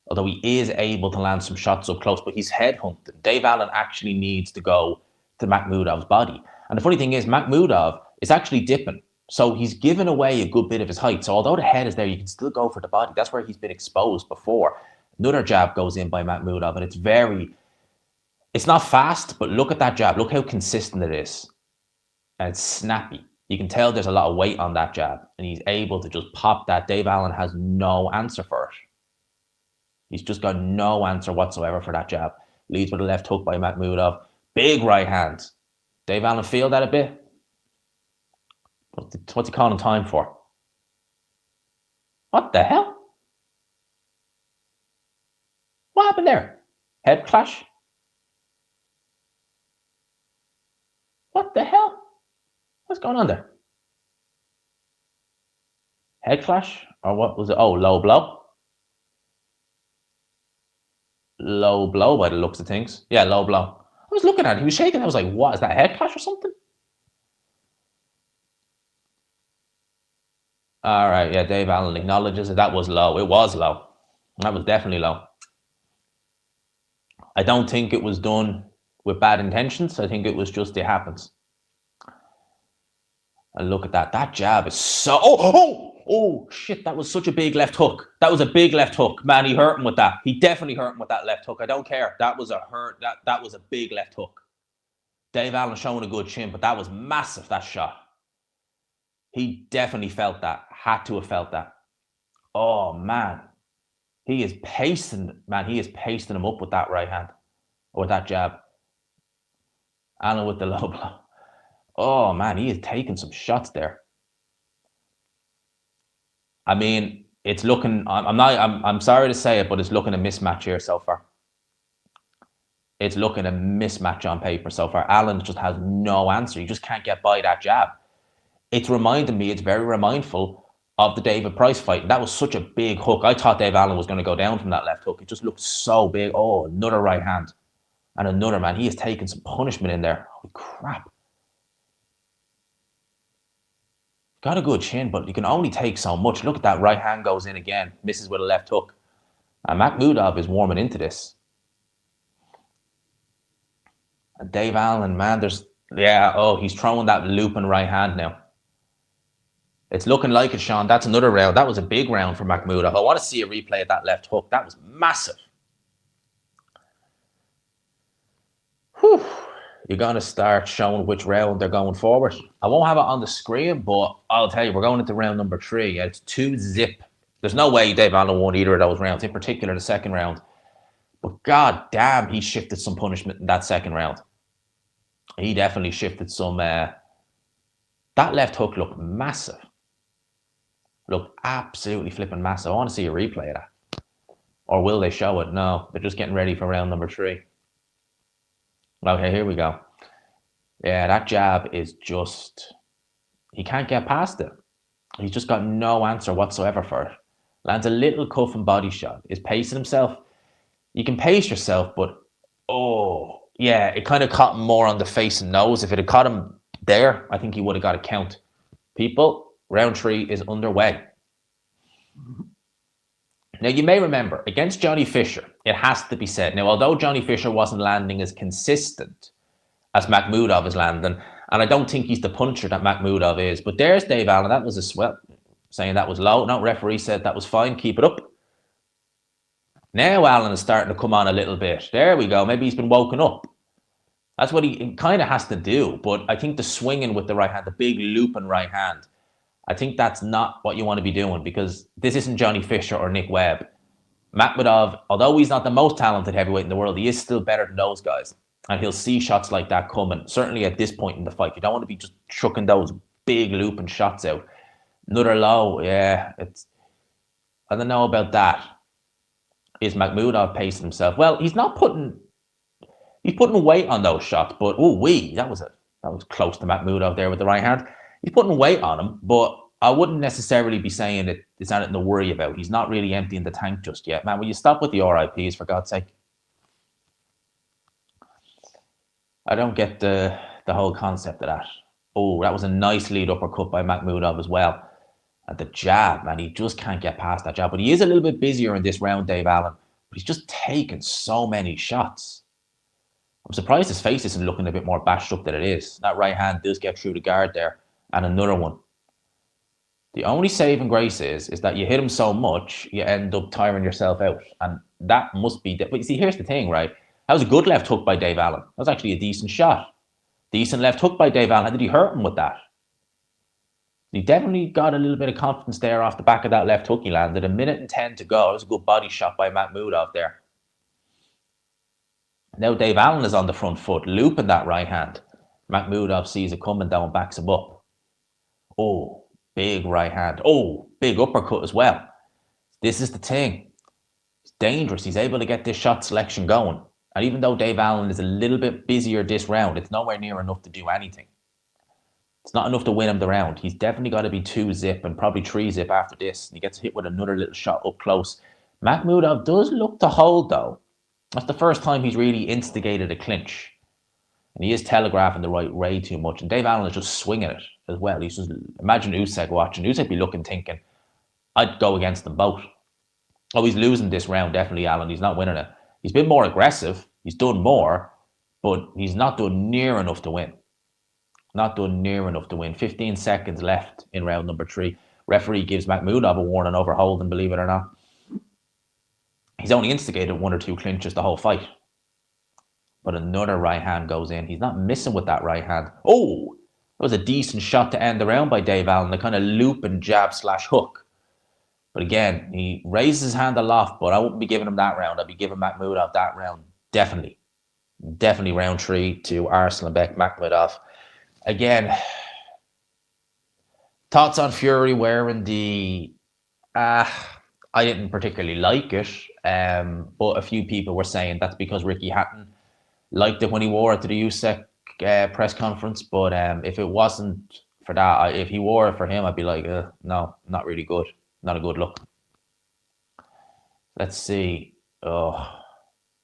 Although he is able to land some shots up close, but he's headhunting. Dave Allen actually needs to go to Makhmudov's body. And the funny thing is, Makhmudov is actually dipping. So he's given away a good bit of his height. So although the head is there, you can still go for the body. That's where he's been exposed before. Another jab goes in by Makhmudov, and it's not fast, but look at that jab. Look how consistent it is. and it's snappy. You can tell there's a lot of weight on that jab, and he's able to just pop that. Dave Allen has no answer for it. He's just got no answer whatsoever for that jab. Leads with a left hook by Makhmudov. Big right hand. Dave Allen feel that a bit? What's he calling time for? What the hell? What happened there? Head clash? What the hell? What's going on there? Head clash? Or what was it? Oh, low blow. Low blow by the looks of things. Yeah, low blow. I was looking at it. He was shaking. I was like, what? Is that a head clash or something? All right. Yeah, Dave Allen acknowledges that that was low. It was low. That was definitely low. I don't think it was done with bad intentions. I think it was just it happens. And look at that. That jab is so... Oh, shit. That was such a big left hook. That was a big left hook. Man, he hurt him with that. He definitely hurt him with that left hook. I don't care. That was a hurt. That was a big left hook. Dave Allen showing a good chin, but that was massive, that shot. He definitely felt that. Had to have felt that. Oh, man. He is pasting, man. He is pasting him up with that right hand. Or with that jab. Allen with the low blow. Oh, man. He is taking some shots there. I mean, it's looking... I'm sorry to say it, but it's looking a mismatch here so far. It's looking a mismatch on paper so far. Allen just has no answer. He just can't get by that jab. It's reminding me, it's very remindful of the David Price fight. That was such a big hook. I thought Dave Allen was going to go down from that left hook. It just looked so big. Oh, another right hand. And another, man. He is taking some punishment in there. Holy crap. Got a good chin, but you can only take so much. Look at that right hand goes in again. Misses with a left hook. And Makhmudov is warming into this. And Dave Allen, man, he's throwing that looping right hand now. It's looking like it, Sean. That's another round. That was a big round for Makhmudov. I want to see a replay of that left hook. That was massive. Whew. You're going to start showing which round they're going forward. I won't have it on the screen, but I'll tell you, we're going into round number 3. It's 2-zip. There's no way Dave Allen won either of those rounds, in particular the second round. But god damn, he shifted some punishment in that second round. He definitely shifted some... that left hook looked massive. Looked absolutely flipping massive. I want to see a replay of that. Or will they show it? No, they're just getting ready for round number 3. Okay, here we go. Yeah, that jab is just... He can't get past it. He's just got no answer whatsoever for it. Lands a little cuff and body shot. Is pacing himself. You can pace yourself, but... Oh, yeah, it kind of caught him more on the face and nose. If it had caught him there, I think he would have got a count. People, round 3 is underway. Now, you may remember, against Johnny Fisher, it has to be said. Now, although Johnny Fisher wasn't landing as consistent as Makhmudov is landing, and I don't think he's the puncher that Makhmudov is, but there's Dave Allen. That was a swell, saying that was low. No, referee said that was fine. Keep it up. Now Allen is starting to come on a little bit. There we go. Maybe he's been woken up. That's what he kind of has to do. But I think the swinging with the right hand, the big looping right hand, I think that's not what you want to be doing, because this isn't Johnny Fisher or Nick Webb. Makhmudov, although he's not the most talented heavyweight in the world, he is still better than those guys. And he'll see shots like that coming, certainly at this point in the fight. You don't want to be just chucking those big looping shots out. Another low, yeah. I don't know about that. Is Makhmudov pacing himself? Well, he's putting weight on those shots, but that was close to Makhmudov there with the right hand. He's putting weight on him, but I wouldn't necessarily be saying that it's anything to worry about. He's not really emptying the tank just yet. Man, will you stop with the RIPs, for God's sake? I don't get the whole concept of that. Oh, that was a nice lead uppercut by Makhmudov as well. And the jab, man, he just can't get past that jab. But he is a little bit busier in this round, Dave Allen. But he's just taken so many shots. I'm surprised his face isn't looking a bit more bashed up than it is. That right hand does get through the guard there. And another one. The only saving grace is that you hit him so much, you end up tiring yourself out. And that must be... But you see, here's the thing, right? That was a good left hook by Dave Allen. That was actually a decent shot. Decent left hook by Dave Allen. How did he hurt him with that? He definitely got a little bit of confidence there off the back of that left hook he landed. 1:10 to go. It was a good body shot by Makhmudov there. Now Dave Allen is on the front foot, looping that right hand. Makhmudov sees it coming down, backs him up. Oh, big right hand. Oh, big uppercut as well. This is the thing. It's dangerous. He's able to get this shot selection going. And even though Dave Allen is a little bit busier this round, it's nowhere near enough to do anything. It's not enough to win him the round. He's definitely got to be 2-zip and probably 3-zip after this. And he gets hit with another little shot up close. Makhmudov does look to hold, though. That's the first time he's really instigated a clinch. And he is telegraphing the right way too much. And Dave Allen is just swinging it as well. He's just, imagine Usyk watching. Usyk be looking, thinking, I'd go against them both. Oh, he's losing this round, definitely, Allen. He's not winning it. He's been more aggressive. He's done more. But he's not done near enough to win. Not done near enough to win. 15 seconds left in round number 3. Referee gives Makhmudov a warning over holding, believe it or not. He's only instigated 1 or 2 clinches the whole fight. But another right hand goes in. He's not missing with that right hand. Oh, that was a decent shot to end the round by Dave Allen. The kind of loop and jab / hook. But again, he raises his hand aloft, but I wouldn't be giving him that round. I'd be giving Makhmudov that round. Definitely. Definitely round 3 to Arslanbek Makhmudov. Again, thoughts on Fury wearing the... I didn't particularly like it, but a few people were saying that's because Ricky Hatton liked it when he wore it to the Usyk press conference. But if it wasn't for that, if he wore it for him, I'd be like, no, not really good. Not a good look. Let's see. Oh,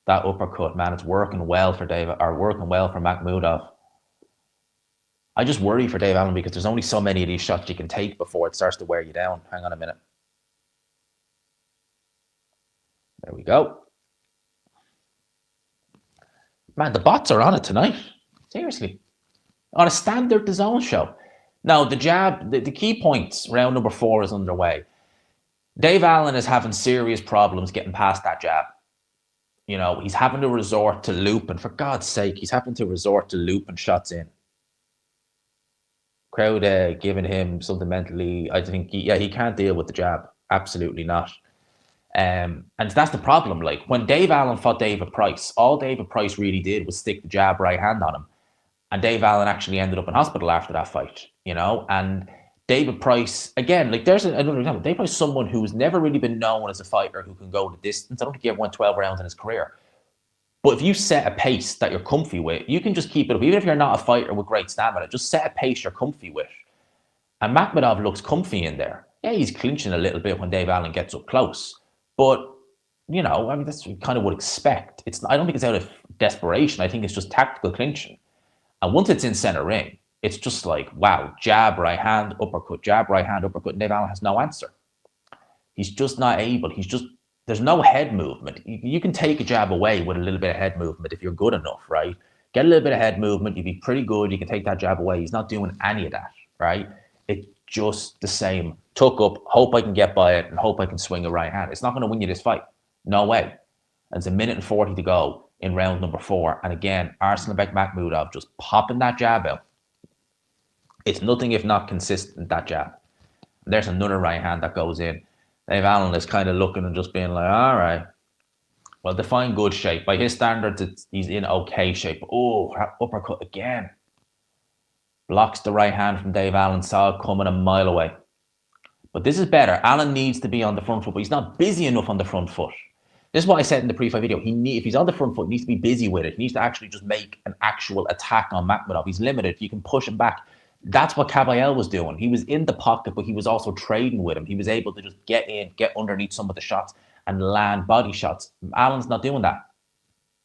that uppercut, man, it's working well for Makhmudov. I just worry for Dave Allen because there's only so many of these shots you can take before it starts to wear you down. Hang on a minute. There we go. Man, the bots are on it tonight. Seriously. On a standard DAZN show. Now, the jab, the key points, round number 4 is underway. Dave Allen is having serious problems getting past that jab. You know, he's having to resort to loop, and for God's sake, he's having to resort to loop and shots in. Crowd giving him something mentally. I think, he can't deal with the jab. Absolutely not. And that's the problem. Like, when Dave Allen fought David Price, all David Price really did was stick the jab right hand on him. And Dave Allen actually ended up in hospital after that fight, you know? And David Price, again, like, there's another example. David Price is someone who's never really been known as a fighter who can go the distance. I don't think he ever went 12 rounds in his career. But if you set a pace that you're comfy with, you can just keep it up. Even if you're not a fighter with great stamina, just set a pace you're comfy with. And Makhmudov looks comfy in there. Yeah, he's clinching a little bit when Dave Allen gets up close. But, you know, I mean, that's what you kind of would expect. I don't think it's out of desperation. I think it's just tactical clinching. And once it's in center ring, it's just like, wow, jab, right hand, uppercut, jab, right hand, uppercut. And Dave Allen has no answer. He's just not able. There's no head movement. You can take a jab away with a little bit of head movement if you're good enough, right? Get a little bit of head movement. You'd be pretty good. You can take that jab away. He's not doing any of that, right? It's just the same. Tuck up, hope I can get by it, and hope I can swing a right hand. It's not going to win you this fight. No way. And it's 1:40 to go in round number 4. And again, Arslanbek Makhmudov just popping that jab out. It's nothing if not consistent, that jab. And there's another right hand that goes in. Dave Allen is kind of looking and just being like, all right, well, define good shape. By his standards, he's in okay shape. Oh, uppercut again. Blocks the right hand from Dave Allen, saw it coming a mile away. But this is better. Allen needs to be on the front foot, but he's not busy enough on the front foot. This is what I said in the pre-fight video. If he's on the front foot, he needs to be busy with it. He needs to actually just make an actual attack on Makhmudov. He's limited. You can push him back. That's what Caballel was doing. He was in the pocket, but he was also trading with him. He was able to just get in, get underneath some of the shots, and land body shots. Allen's not doing that.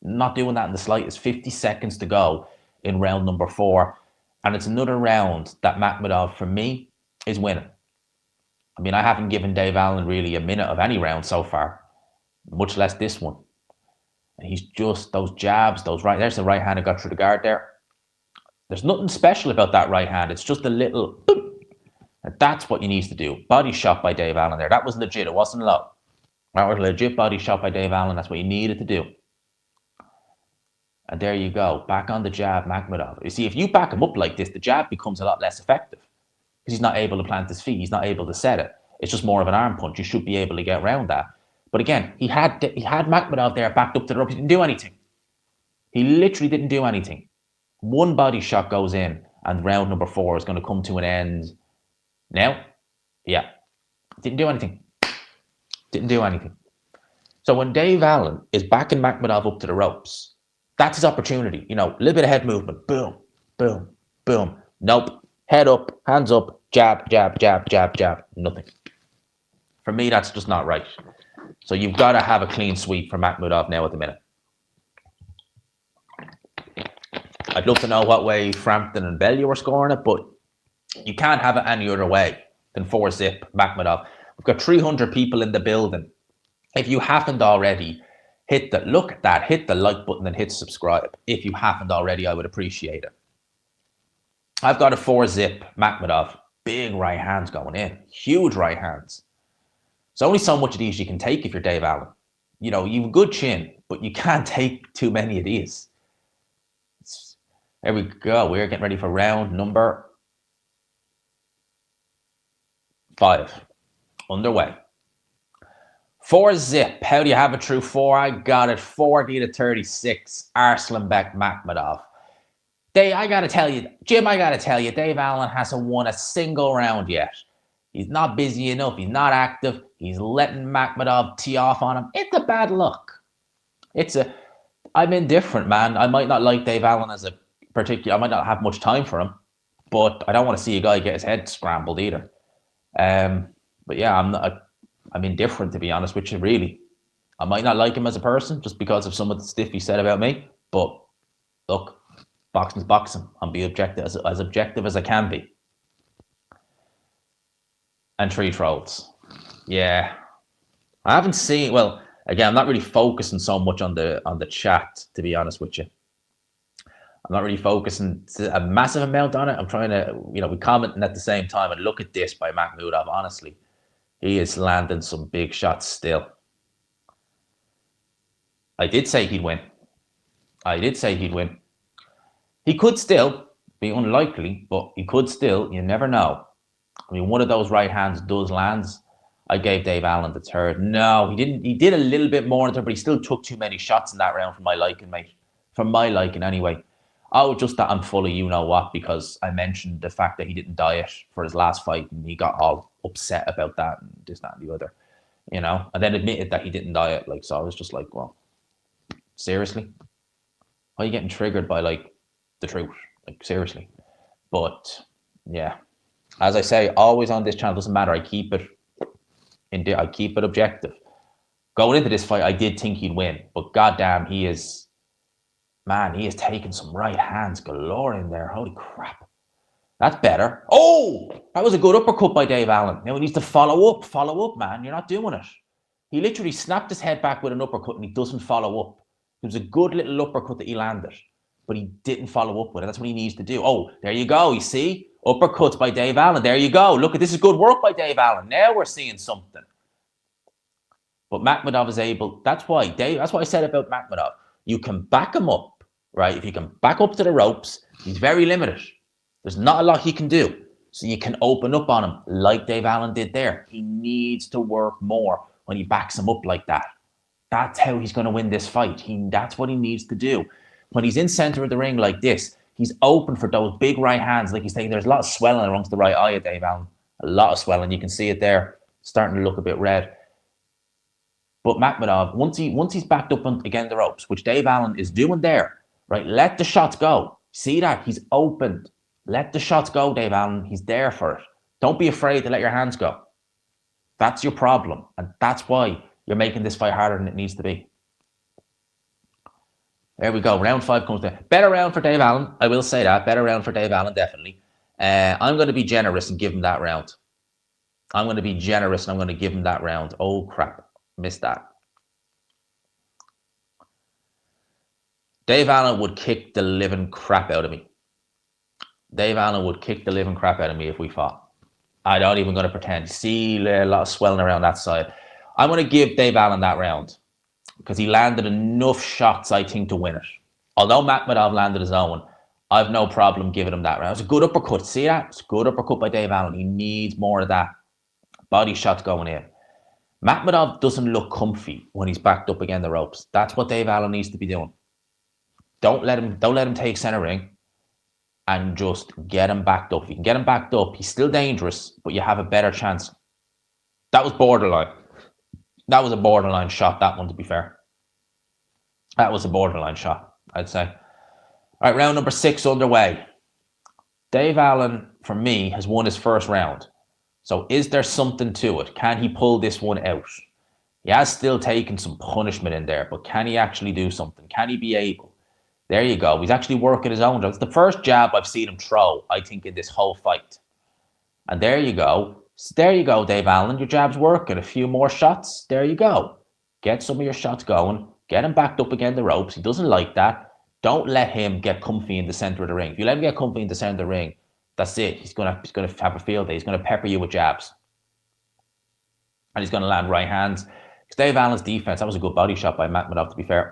Not doing that in the slightest. 50 seconds to go in round number 4. And it's another round that Makhmudov, for me, is winning. I mean, I haven't given Dave Allen really a minute of any round so far, much less this one. And he's just, those jabs, there's the right hand that got through the guard there. There's nothing special about that right hand. It's just a little boop. And that's what you need to do. Body shot by Dave Allen there. That was legit. It wasn't low. That was a legit body shot by Dave Allen. That's what you needed to do. And there you go, back on the jab, Makhmudov. You see, if you back him up like this, the jab becomes a lot less effective because he's not able to plant his feet. He's not able to set it. It's just more of an arm punch. You should be able to get around that. But again, he had Makhmudov there backed up to the rope. He didn't do anything. He literally didn't do anything. One body shot goes in, and round number 4 is going to come to an end. Now, yeah, didn't do anything. Didn't do anything. So when Dave Allen is backing Makhmudov up to the ropes, that's his opportunity. You know, a little bit of head movement. Boom, boom, boom. Nope. Head up, hands up, jab, jab, jab, jab, jab. Nothing. For me, that's just not right. So you've got to have a clean sweep for Makhmudov now at the minute. I'd love to know what way Frampton and Bellew were scoring it, but you can't have it any other way than 4-zip Makhmudov. We've got 300 people in the building. If you haven't already, hit the like button and hit subscribe. If you haven't already, I would appreciate it. I've got a 4-zip Makhmudov. Big right hands going in. Huge right hands. There's only so much of these you can take if you're Dave Allen. You know, you've a good chin, but you can't take too many of these. There we go. We're getting ready for round number 5. Underway. 4-zip. How do you have it through 4? I got it 40-36. Arslanbek Makhmudov. I got to tell you, Jim, Dave Allen hasn't won a single round yet. He's not busy enough. He's not active. He's letting Makhmudov tee off on him. It's a bad look. I'm indifferent, man. I might not like Dave Allen as a particular. I might not have much time for him, but I don't want to see a guy get his head scrambled either. But yeah, I'm indifferent, to be honest with you, really. I might not like him as a person just because of some of the stuff he said about me. But look, boxing's boxing. I'll be objective as objective as I can be. And 3 trolls. Yeah. I haven't seen, well, again, I'm not really focusing so much on the chat, to be honest with you. I'm not really focusing a massive amount on it. I'm trying to, you know, we commenting at the same time, and look at this by Makhmudov, honestly. He is landing some big shots still. I did say he'd win. He could still be unlikely, but he could still, you never know. I mean, one of those right hands does lands. I gave Dave Allen the 3rd. No, he didn't. He did a little bit more in there, but he still took too many shots in that round for my liking, mate. For my liking, anyway. Oh, just that I'm full of you-know-what, because I mentioned the fact that he didn't diet for his last fight, and he got all upset about that and this, that, and the other, you know, and then admitted that he didn't diet. Like, so I was just like, well, seriously? Why are you getting triggered by, like, the truth? Like, seriously? But, yeah. As I say, always on this channel, doesn't matter. I keep it objective. Going into this fight, I did think he'd win, but goddamn, he is taking some right hands galore in there. Holy crap. That's better. Oh, that was a good uppercut by Dave Allen. Now he needs to follow up, man. You're not doing it. He literally snapped his head back with an uppercut and he doesn't follow up. It was a good little uppercut that he landed, but he didn't follow up with it. That's what he needs to do. Oh, there you go. You see? Uppercuts by Dave Allen. There you go. Look, this is good work by Dave Allen. Now we're seeing something. But Makhmudov is able. That's why I said about Makhmudov. You can back him up, right? If you can back up to the ropes, he's very limited. There's not a lot he can do. So you can open up on him like Dave Allen did there. He needs to work more when he backs him up like that. That's how he's going to win this fight. That's what he needs to do. When he's in center of the ring like this, he's open for those big right hands. Like he's saying, there's a lot of swelling amongst the right eye of Dave Allen. A lot of swelling. You can see it there, starting to look a bit red. But Makhmudov, once he's backed up against the ropes, which Dave Allen is doing there, right? Let the shots go. See that? He's opened. Let the shots go, Dave Allen. He's there for it. Don't be afraid to let your hands go. That's your problem. And that's why you're making this fight harder than it needs to be. There we go. Round 5 comes down. Better round for Dave Allen. I will say that. Better round for Dave Allen, definitely. I'm going to be generous and give him that round. I'm going to be generous and I'm going to give him that round. Oh, crap. Missed that. Dave Allen would kick the living crap out of me. Dave Allen would kick the living crap out of me if we fought. I'm not even going to pretend. See a lot of swelling around that side. I'm going to give Dave Allen that round because he landed enough shots, I think, to win it. Although Makhmudov landed his own, I've no problem giving him that round. It's a good uppercut. See that? It's a good uppercut by Dave Allen. He needs more of that. Body shots going in. Makhmudov doesn't look comfy when he's backed up against the ropes. That's what Dave Allen needs to be doing. Don't let him take center ring and just get him backed up. If you can get him backed up, he's still dangerous, but you have a better chance. That was borderline. That was a borderline shot, that one, to be fair. That was a borderline shot, I'd say. All right, round number 6 underway. Dave Allen, for me, has won his first round. So is there something to it? Can he pull this one out? He has still taken some punishment in there, but can he actually do something? Can he be able? There you go. He's actually working his own job. It's the first jab I've seen him throw, I think, in this whole fight. And there you go. So there you go, Dave Allen. Your jab's working. A few more shots. There you go. Get some of your shots going. Get him backed up against the ropes. He doesn't like that. Don't let him get comfy in the center of the ring. If you let him get comfy in the center of the ring, that's it. He's gonna have a field day. He's gonna pepper you with jabs, and he's gonna land right hands. Because Dave Allen's defense, that was a good body shot by Makhmudov, to be fair.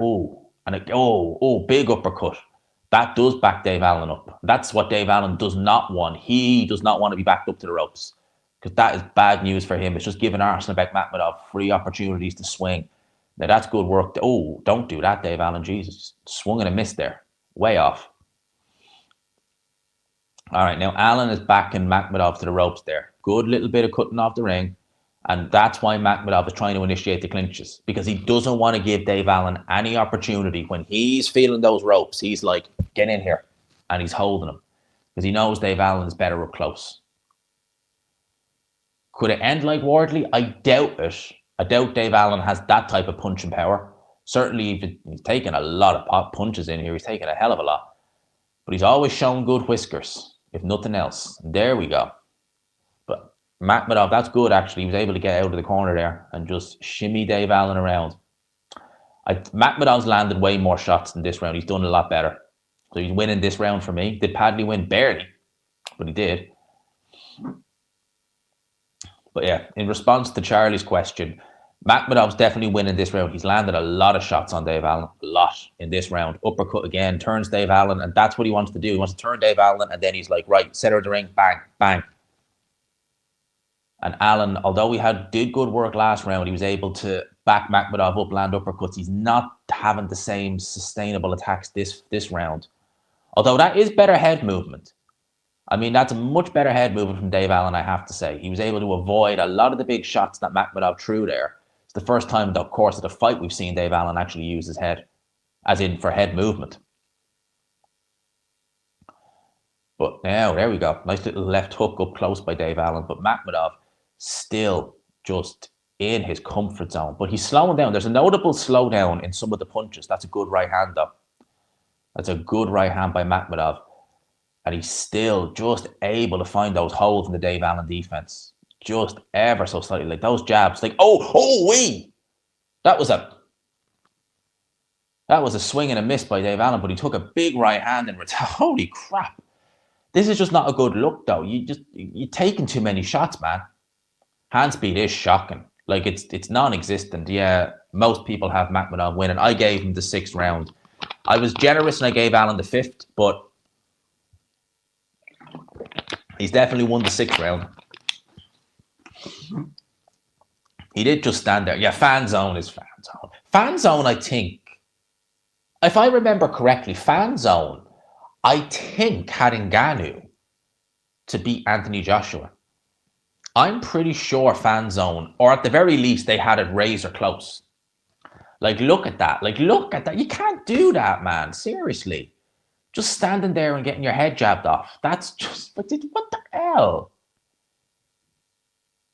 Big uppercut. That does back Dave Allen up. That's what Dave Allen does not want. He does not want to be backed up to the ropes, because that is bad news for him. It's just giving Arslanbek Makhmudov free opportunities to swing. Now, that's good work. Oh, don't do that, Dave Allen. Jesus. Swung and a miss there. Way off. All right, now Allen is backing Makhmudov to the ropes there. Good little bit of cutting off the ring. And that's why Makhmudov is trying to initiate the clinches, because he doesn't want to give Dave Allen any opportunity. When he's feeling those ropes, he's like, get in here. And he's holding him, because he knows Dave Allen is better up close. Could it end like Wardley? I doubt it. I doubt Dave Allen has that type of punching power. Certainly, he's taken a lot of punches in here. He's taken a hell of a lot. But he's always shown good whiskers, if nothing else. There we go. But Makhmudov, that's good, actually. He was able to get out of the corner there and just shimmy Dave Allen around. Makhmudov's landed way more shots in this round. He's done a lot better. So he's winning this round for me. Did Padley win? Barely. But he did. But yeah, in response to Charlie's question, Makhmudov's definitely winning this round. He's landed a lot of shots on Dave Allen, a lot in this round. Uppercut again, turns Dave Allen, and that's what he wants to do. He wants to turn Dave Allen, and then he's like, right, center of the ring, bang, bang. And Allen, although he did good work last round, he was able to back Makhmudov up, land uppercuts. He's not having the same sustainable attacks this round. Although that is better head movement. I mean, that's a much better head movement from Dave Allen, I have to say. He was able to avoid a lot of the big shots that Makhmudov threw there. It's the first time in the course of the fight we've seen Dave Allen actually use his head, as in for head movement. But now, there we go. Nice little left hook up close by Dave Allen. But Makhmudov still just in his comfort zone. But he's slowing down. There's a notable slowdown in some of the punches. That's a good right hand, though. That's a good right hand by Makhmudov. And he's still just able to find those holes in the Dave Allen defense. Just ever so slightly. Like those jabs. Like, that was a swing and a miss by Dave Allen, but he took a big right hand and holy crap. This is just not a good look, though. You're taking too many shots, man. Hand speed is shocking. Like, it's non-existent. Yeah, most people have Makhmudov winning. I gave him the 6th round. I was generous and I gave Allen the 5th, but he's definitely won the 6th round. He did just stand there. Yeah, fan zone is fan zone. Fan zone, I think, if I remember correctly, fan zone, I think, had Ngannou to beat Anthony Joshua. I'm pretty sure fan zone, or at the very least, they had it razor close. Like, look at that. Like, look at that. You can't do that, man. Seriously. Just standing there and getting your head jabbed off. That's just, what the hell?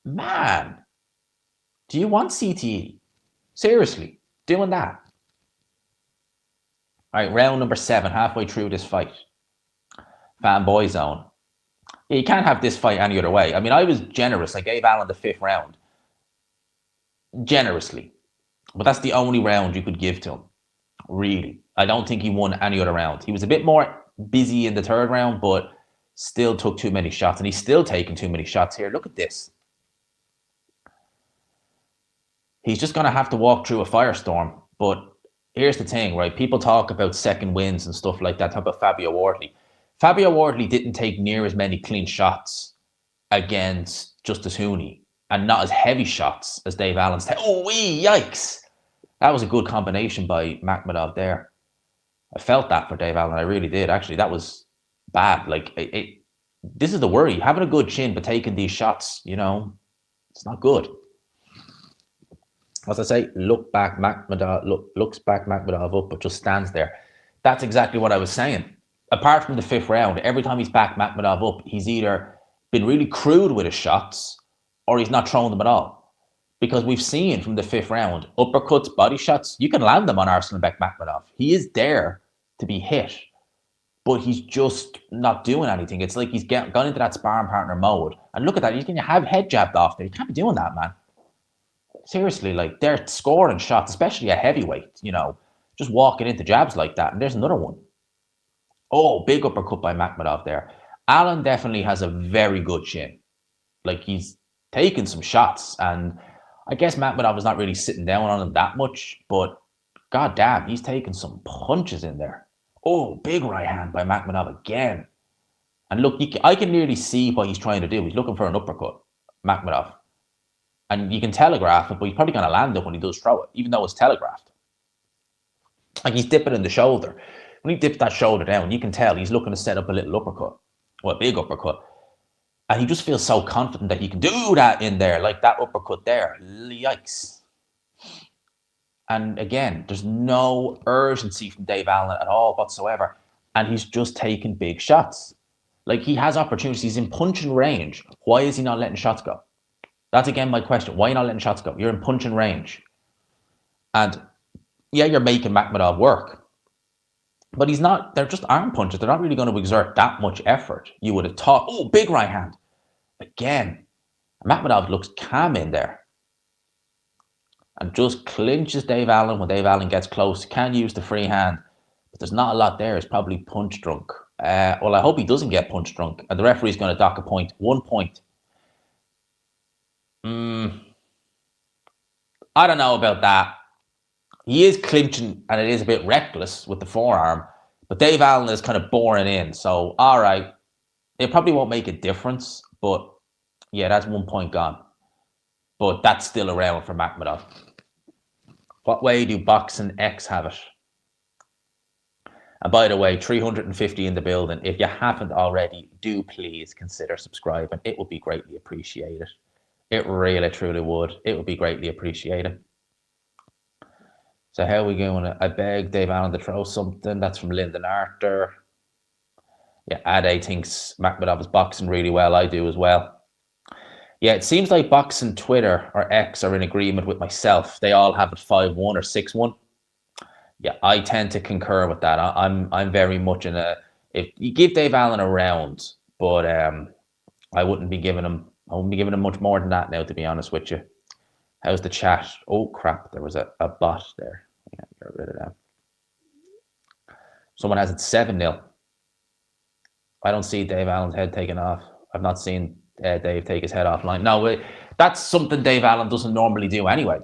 Man. Do you want CTE? Seriously. Doing that. All right, round number 7, halfway through this fight. Fanboy zone. Yeah, you can't have this fight any other way. I mean, I was generous. I gave Allen the 5th round. Generously. But that's the only round you could give to him. Really. I don't think he won any other round. He was a bit more busy in the 3rd round, but still took too many shots. And he's still taking too many shots here. Look at this. He's just going to have to walk through a firestorm. But here's the thing, right? People talk about second wins and stuff like that. Talk about Fabio Wardley. Fabio Wardley didn't take near as many clean shots against Justice Hooney, and not as heavy shots as Dave Allen's. Oh, yikes! That was a good combination by Makhmudov there. I felt that for Dave Allen. I really did. Actually, that was bad. Like, this is the worry. Having a good chin, but taking these shots, it's not good. As I say, looks back Makhmudov up, but just stands there. That's exactly what I was saying. Apart from the fifth round, every time he's backed Makhmudov up, he's either been really crude with his shots or he's not thrown them at all. Because we've seen from the fifth round, uppercuts, body shots, you can land them on Arslanbek Makhmudov. He is there to be hit, but he's just not doing anything. It's like he's gone into that sparring partner mode. And look at that, he's going to have head jabbed off there. You can't be doing that, man. Seriously, like, they're scoring shots, especially a heavyweight, just walking into jabs like that. And there's another one. Oh, big uppercut by Makhmudov there. Allen definitely has a very good chin. Like, he's taken some shots, and I guess Makhmudov is not really sitting down on him that much, but goddamn, he's taken some punches in there. Oh, big right hand by Makhmudov again. And look, I can nearly see what he's trying to do. He's looking for an uppercut, Makhmudov. And you can telegraph it, but he's probably going to land it when he does throw it, even though it's telegraphed. Like, he's dipping in the shoulder. When he dips that shoulder down, you can tell he's looking to set up a little uppercut, or a big uppercut. And he just feels so confident that he can do that in there, like that uppercut there. Yikes. And again, there's no urgency from Dave Allen at all whatsoever. And he's just taking big shots. Like, he has opportunities. He's in punching range. Why is he not letting shots go? That's, again, my question. Why are you not letting shots go? You're in punching range. And, yeah, you're making Makhmudov work. But he's not. They're just arm punches. They're not really going to exert that much effort. You would have thought, oh, big right hand. Again, Makhmudov looks calm in there. And just clinches Dave Allen when Dave Allen gets close. Can use the free hand. But there's not a lot there. He's probably punch drunk. Well, I hope he doesn't get punch drunk. And the referee's going to dock a point. 1 point. I don't know about that. He is clinching, and it is a bit reckless with the forearm. But Dave Allen is kind of boring in. So, all right. It probably won't make a difference. But, yeah, that's 1 point gone. But that's still around for Makhmudov. What way do Boxing X have it? And by the way, 350 in the building. If you haven't already, do please consider subscribing. It would be greatly appreciated. It really, truly would. It would be greatly appreciated. So how are we going? I beg Dave Allen to throw something. That's from Lyndon Arthur. Yeah, Ade thinks Makhmudov is boxing really well. I do as well. Yeah, it seems like Boxing Twitter or X are in agreement with myself. They all have it 5-1 or 6-1. Yeah, I tend to concur with that. I'm very much in a. If you give Dave Allen a round, but I wouldn't be giving him much more than that now, to be honest with you. How's the chat? Oh crap, there was a bot there. Yeah, get rid of that. Someone has it 7-0. I don't see Dave Allen's head taken off. I've not seen Dave take his head offline. No, that's something Dave Allen doesn't normally do anyway.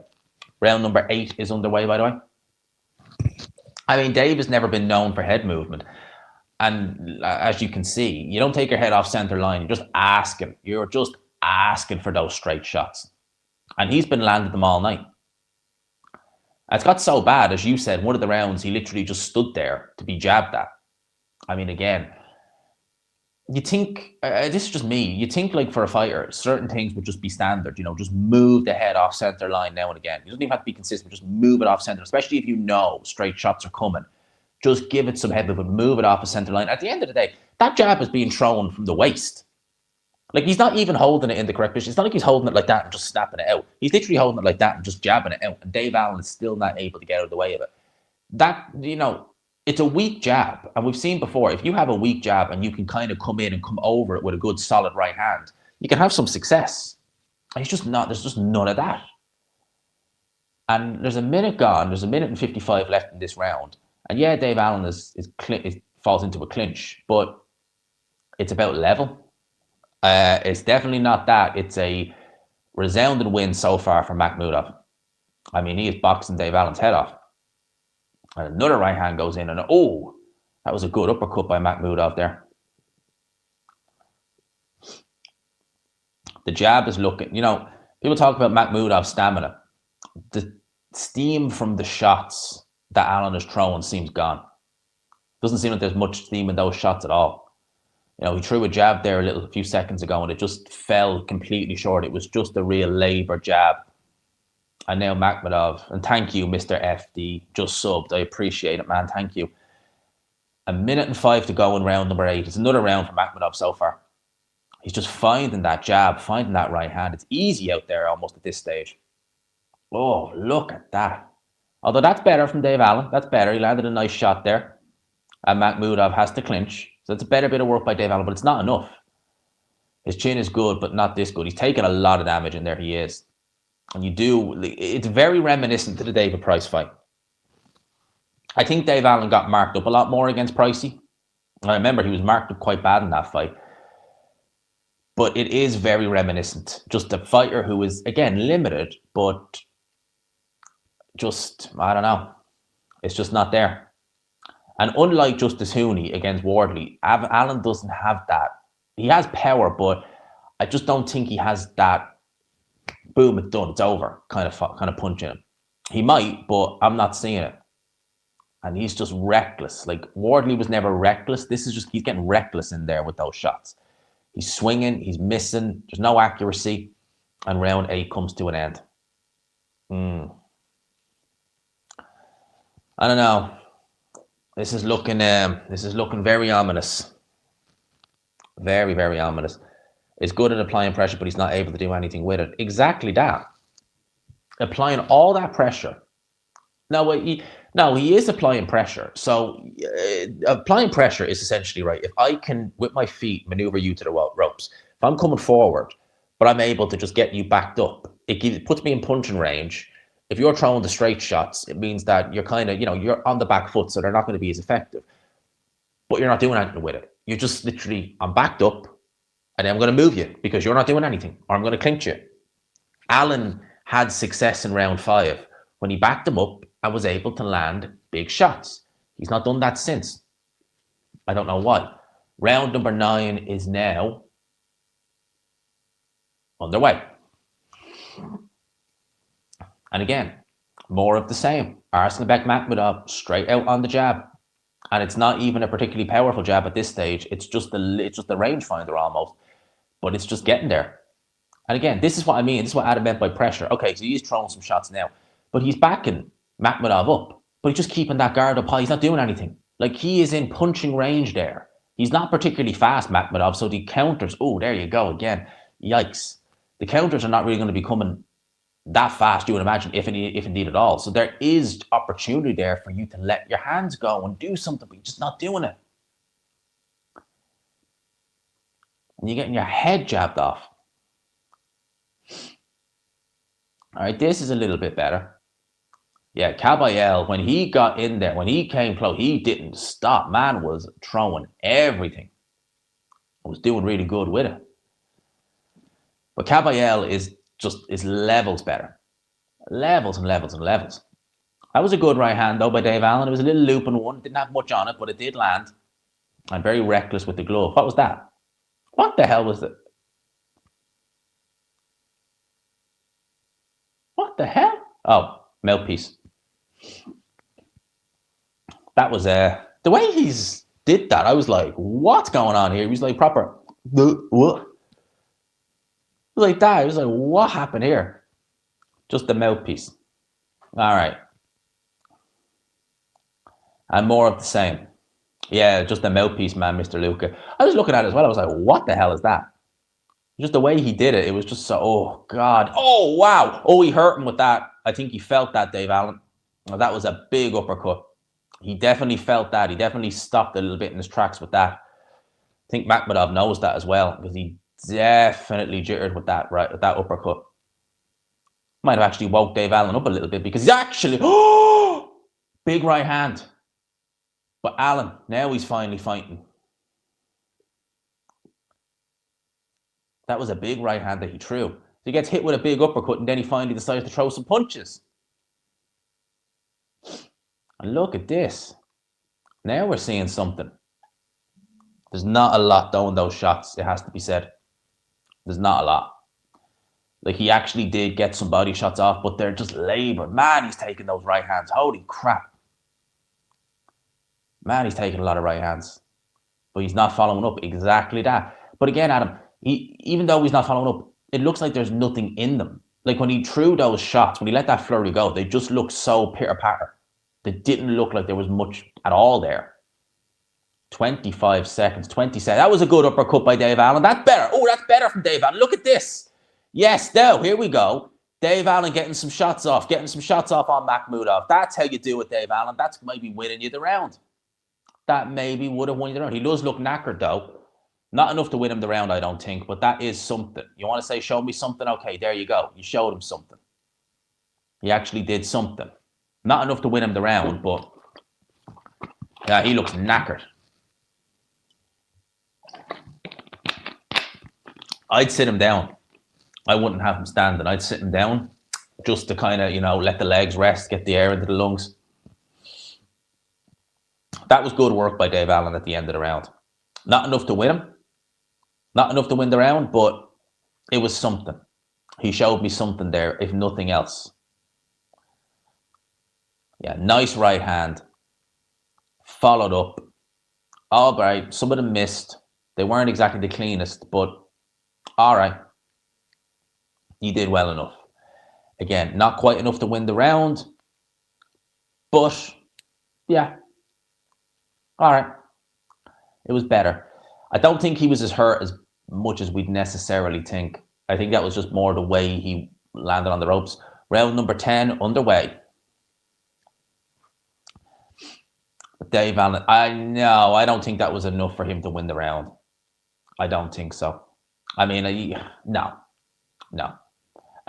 Round number 8 is underway, by the way. I mean, Dave has never been known for head movement. And as you can see, you don't take your head off center line. You're just asking. You're just asking for those straight shots. And he's been landing them all night. It's got so bad, as you said, one of the rounds, he literally just stood there to be jabbed at. I mean, again, you think, this is just me, you think like for a fighter, certain things would just be standard, just move the head off center line now and again. You don't even have to be consistent, just move it off center, especially if you know straight shots are coming. Just give it some head movement, move it off a center line. At the end of the day, that jab is being thrown from the waist. Like, he's not even holding it in the correct position. It's not like he's holding it like that and just snapping it out. He's literally holding it like that and just jabbing it out. And Dave Allen is still not able to get out of the way of it. That, it's a weak jab. And we've seen before, if you have a weak jab and you can kind of come in and come over it with a good solid right hand, you can have some success. And he's just not, there's just none of that. And there's a minute gone. There's a minute and 55 left in this round. And yeah, Dave Allen falls into a clinch, but it's about level. It's definitely not that. It's a resounding win so far for Makhmudov. I mean, he is boxing Dave Allen's head off. And another right hand goes in, and oh, that was a good uppercut by Makhmudov there. The jab is looking, people talk about Makhmudov's stamina. The steam from the shots that Allen is throwing seems gone. Doesn't seem like there's much steam in those shots at all. He threw a jab there a few seconds ago, and it just fell completely short. It was just a real labor jab. And now Makhmudov, and thank you, Mr. FD, just subbed. I appreciate it, man. Thank you. 1:05 to go in round number 8. It's another round for Makhmudov so far. He's just finding that jab, finding that right hand. It's easy out there almost at this stage. Oh, look at that. Although that's better from Dave Allen. That's better. He landed a nice shot there. And Makhmudov has to clinch. So it's a better bit of work by Dave Allen, but it's not enough. His chin is good, but not this good. He's taken a lot of damage in there. He is. And it's very reminiscent to the David Price fight. I think Dave Allen got marked up a lot more against Pricey. I remember he was marked up quite bad in that fight. But it is very reminiscent. Just a fighter who is, again, limited, but just, I don't know. It's just not there. And unlike Justice Hooney against Wardley, Allen doesn't have that. He has power, but I just don't think he has that, boom, it's done, it's over, kind of punching him. He might, but I'm not seeing it. And he's just reckless. Like, Wardley was never reckless. This is just, he's getting reckless in there with those shots. He's swinging, he's missing, there's no accuracy, and round 8 comes to an end. I don't know. This is looking very ominous. Very, very ominous. He's good at applying pressure, but he's not able to do anything with it. Exactly that. Applying all that pressure. No, he is applying pressure. So applying pressure is essentially, right, if I can, with my feet, maneuver you to the ropes, if I'm coming forward, but I'm able to just get you backed up, it puts me in punching range. If you're throwing the straight shots, it means that you're kind of, you're on the back foot, so they're not going to be as effective. But you're not doing anything with it. You're just literally, I'm backed up, and then I'm going to move you because you're not doing anything, or I'm going to clinch you. Allen had success in round 5 when he backed him up and was able to land big shots. He's not done that since. I don't know why. Round number 9 is now underway. And again, more of the same. Arslanbek Makhmudov straight out on the jab. And it's not even a particularly powerful jab at this stage. It's just the rangefinder almost. But it's just getting there. And again, this is what I mean. This is what Adam meant by pressure. Okay, so he's throwing some shots now. But he's backing Makhmudov up. But he's just keeping that guard up high. He's not doing anything. Like, he is in punching range there. He's not particularly fast, Makhmudov. So the counters, oh, there you go again. Yikes. The counters are not really going to be coming that fast, you would imagine, if indeed at all. So there is opportunity there for you to let your hands go and do something, but you're just not doing it. And you're getting your head jabbed off. All right, this is a little bit better. Yeah, Caballel, when he got in there, when he came close, he didn't stop. Man was throwing everything. Was doing really good with it. But Caballel is levels better. Levels and levels and levels. That was a good right hand, though, by Dave Allen. It was a little looping one. Didn't have much on it, but it did land. And very reckless with the glove. What was that? What the hell was it? What the hell? Oh, mouthpiece. That was the way he's did that. I was like, what's going on here? He was like proper. What? Like that. I was like, what happened here? Just the mouthpiece. All right. And more of the same. Yeah, just the mouthpiece, man, Mr. Luca. I was looking at it as well. I was like, what the hell is that? Just the way he did it. It was just so, oh, God. Oh, wow. Oh, he hurt him with that. I think he felt that, Dave Allen. Well, that was a big uppercut. He definitely felt that. He definitely stopped a little bit in his tracks with that. I think Makhmudov knows that as well, because he definitely jittered with that, right, with that uppercut. Might have actually woke Dave Allen up a little bit, because he's actually, oh, big right hand. But Allen, now he's finally fighting. That was a big right hand that he threw. So he gets hit with a big uppercut, and then he finally decides to throw some punches. And look at this. Now we're seeing something. There's not a lot though in those shots, it has to be said. There's not a lot. Like, he actually did get some body shots off, but they're just laboured. Man, he's taking those right hands. Holy crap. Man, he's taking a lot of right hands. But he's not following up exactly that. But again, Adam, even though he's not following up, it looks like there's nothing in them. Like, when he threw those shots, when he let that flurry go, they just looked so pitter-patter. They didn't look like there was much at all there. 25 seconds, 20 seconds. That was a good uppercut by Dave Allen. That's better. Oh, that's better from Dave Allen. Look at this. Yes, now, here we go. Dave Allen getting some shots off on Makhmudov. That's how you do it, Dave Allen. That's maybe winning you the round. That maybe would have won you the round. He does look knackered, though. Not enough to win him the round, I don't think, but that is something. You want to say, show me something? Okay, there you go. You showed him something. He actually did something. Not enough to win him the round, but yeah, he looks knackered. I'd sit him down. I wouldn't have him standing. I'd sit him down just to kind of, let the legs rest, get the air into the lungs. That was good work by Dave Allen at the end of the round. Not enough to win him. Not enough to win the round, but it was something. He showed me something there, if nothing else. Yeah, nice right hand. Followed up. All right, some of them missed. They weren't exactly the cleanest, but all right. You did well enough. Again, not quite enough to win the round, but yeah. All right. It was better. I don't think he was as hurt as much as we'd necessarily think. I think that was just more the way he landed on the ropes. Round number 10 underway. But Dave Allen, I don't think that was enough for him to win the round. I don't think so. I mean, no.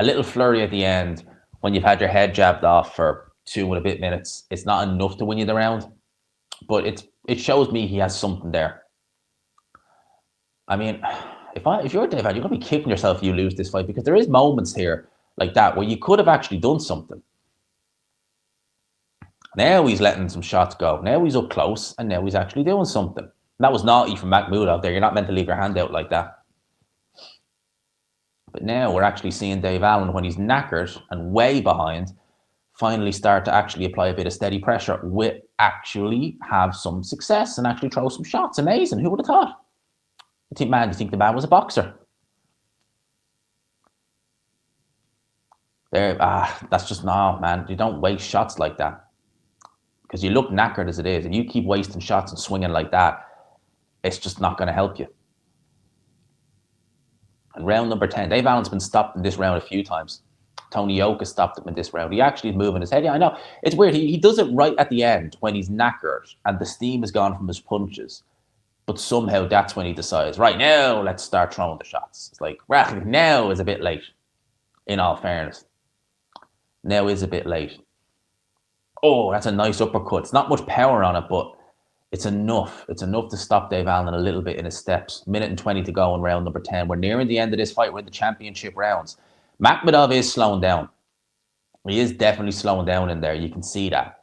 A little flurry at the end when you've had your head jabbed off for 2 and a bit minutes. It's not enough to win you the round, but it shows me he has something there. I mean, if you're Dave Allen, you're going to be kicking yourself if you lose this fight, because there is moments here like that where you could have actually done something. Now he's letting some shots go. Now he's up close, and now he's actually doing something. That was naughty from Makhmudov there. You're not meant to leave your hand out like that. But now we're actually seeing Dave Allen, when he's knackered and way behind, finally start to actually apply a bit of steady pressure, with actually have some success and actually throw some shots. Amazing. Who would have thought? You think the man was a boxer? That's just, no, man. You don't waste shots like that, because you look knackered as it is. If you keep wasting shots and swinging like that, it's just not going to help you. And round number 10, Dave Allen's been stopped in this round a few times. Tony Yoka stopped him in this round. He actually is moving his head. Yeah, I know. It's weird. He does it right at the end when he's knackered and the steam is gone from his punches. But somehow that's when he decides, right, now let's start throwing the shots. It's like, right, now is a bit late, in all fairness. Now is a bit late. Oh, that's a nice uppercut. It's not much power on it, but it's enough. It's enough to stop Dave Allen a little bit in his steps. Minute and 20 to go in round number 10. We're nearing the end of this fight. We're in the championship rounds. Makhmudov is slowing down. He is definitely slowing down in there. You can see that.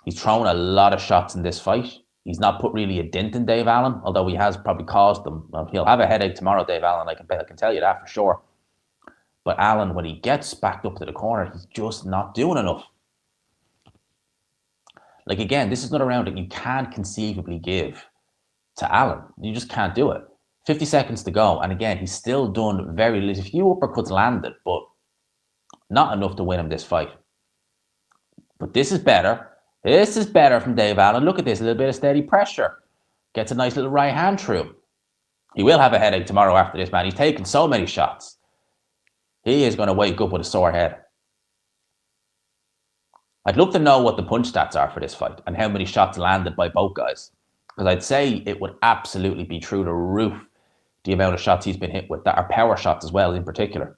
He's thrown a lot of shots in this fight. He's not put really a dent in Dave Allen, although he has probably caused them. Well, he'll have a headache tomorrow, Dave Allen. I can tell you that for sure. But Allen, when he gets backed up to the corner, he's just not doing enough. Like, again, this is not a round that you can't conceivably give to Allen. You just can't do it. 50 seconds to go. And again, he's still done very little. A few uppercuts landed, but not enough to win him this fight. But this is better. This is better from Dave Allen. Look at this, a little bit of steady pressure. Gets a nice little right hand through him. He will have a headache tomorrow after this, man. He's taken so many shots. He is going to wake up with a sore head. I'd love to know what the punch stats are for this fight and how many shots landed by both guys. Because I'd say it would absolutely be through the roof, the amount of shots he's been hit with, that are power shots as well in particular.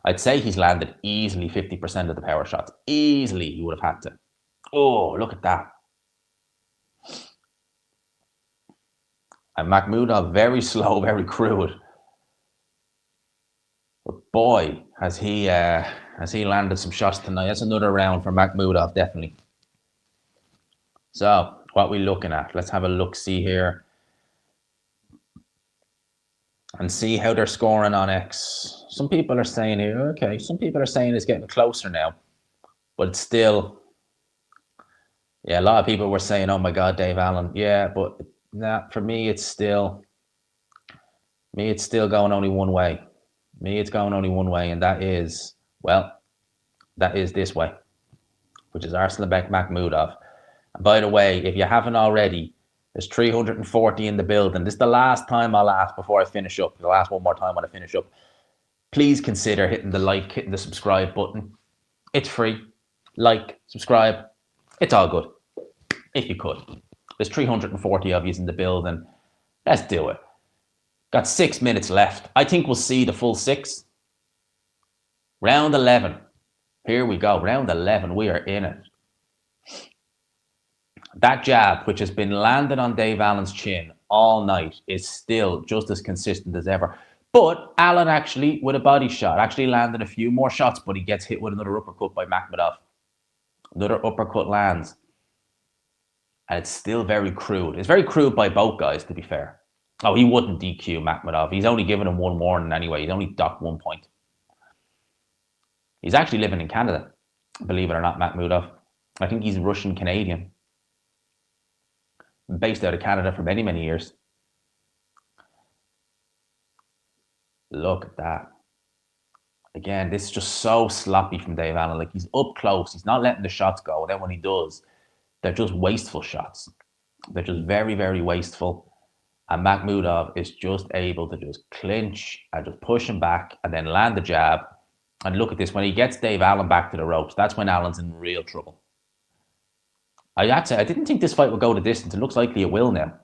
I'd say he's landed easily 50% of the power shots. Easily he would have had to. Oh, look at that. And Makhmudov, very slow, very crude. But boy, has he as he landed some shots tonight. That's another round for Makhmudov, definitely. So, what are we looking at? Let's have a look-see here. And see how they're scoring on X. Some people are saying here, okay, some people are saying it's getting closer now. But it's still, yeah, a lot of people were saying, oh my God, Dave Allen. Yeah, but nah, for me, it's still going only one way. It's going only one way, and that is, well, that is this way, which is Arslanbek Makhmudov. And by the way, if you haven't already, there's 340 in the building. This is the last time I'll ask before I finish up. The last one more time when I finish up. Please consider hitting the like, hitting the subscribe button. It's free. Like, subscribe. It's all good. If you could. There's 340 of you in the building. Let's do it. Got 6 minutes left. I think we'll see the full 6. Round 11. Here we go. Round 11. We are in it. That jab, which has been landing on Dave Allen's chin all night, is still just as consistent as ever. But Allen actually, with a body shot, actually landed a few more shots, but he gets hit with another uppercut by Makhmudov. Another uppercut lands. And it's still very crude. It's very crude by both guys, to be fair. Oh, he wouldn't DQ Makhmudov. He's only given him one warning anyway. He's only docked 1 point. He's actually living in Canada, believe it or not, Makhmudov. I think he's Russian-Canadian. Based out of Canada for many, many years. Look at that. Again, this is just so sloppy from Dave Allen. Like, he's up close. He's not letting the shots go. Then when he does, they're just wasteful shots. They're just very, very wasteful. And Makhmudov is just able to just clinch and just push him back and then land the jab. And look at this. When he gets Dave Allen back to the ropes, that's when Allen's in real trouble. I didn't think this fight would go the distance. It looks likely it will now.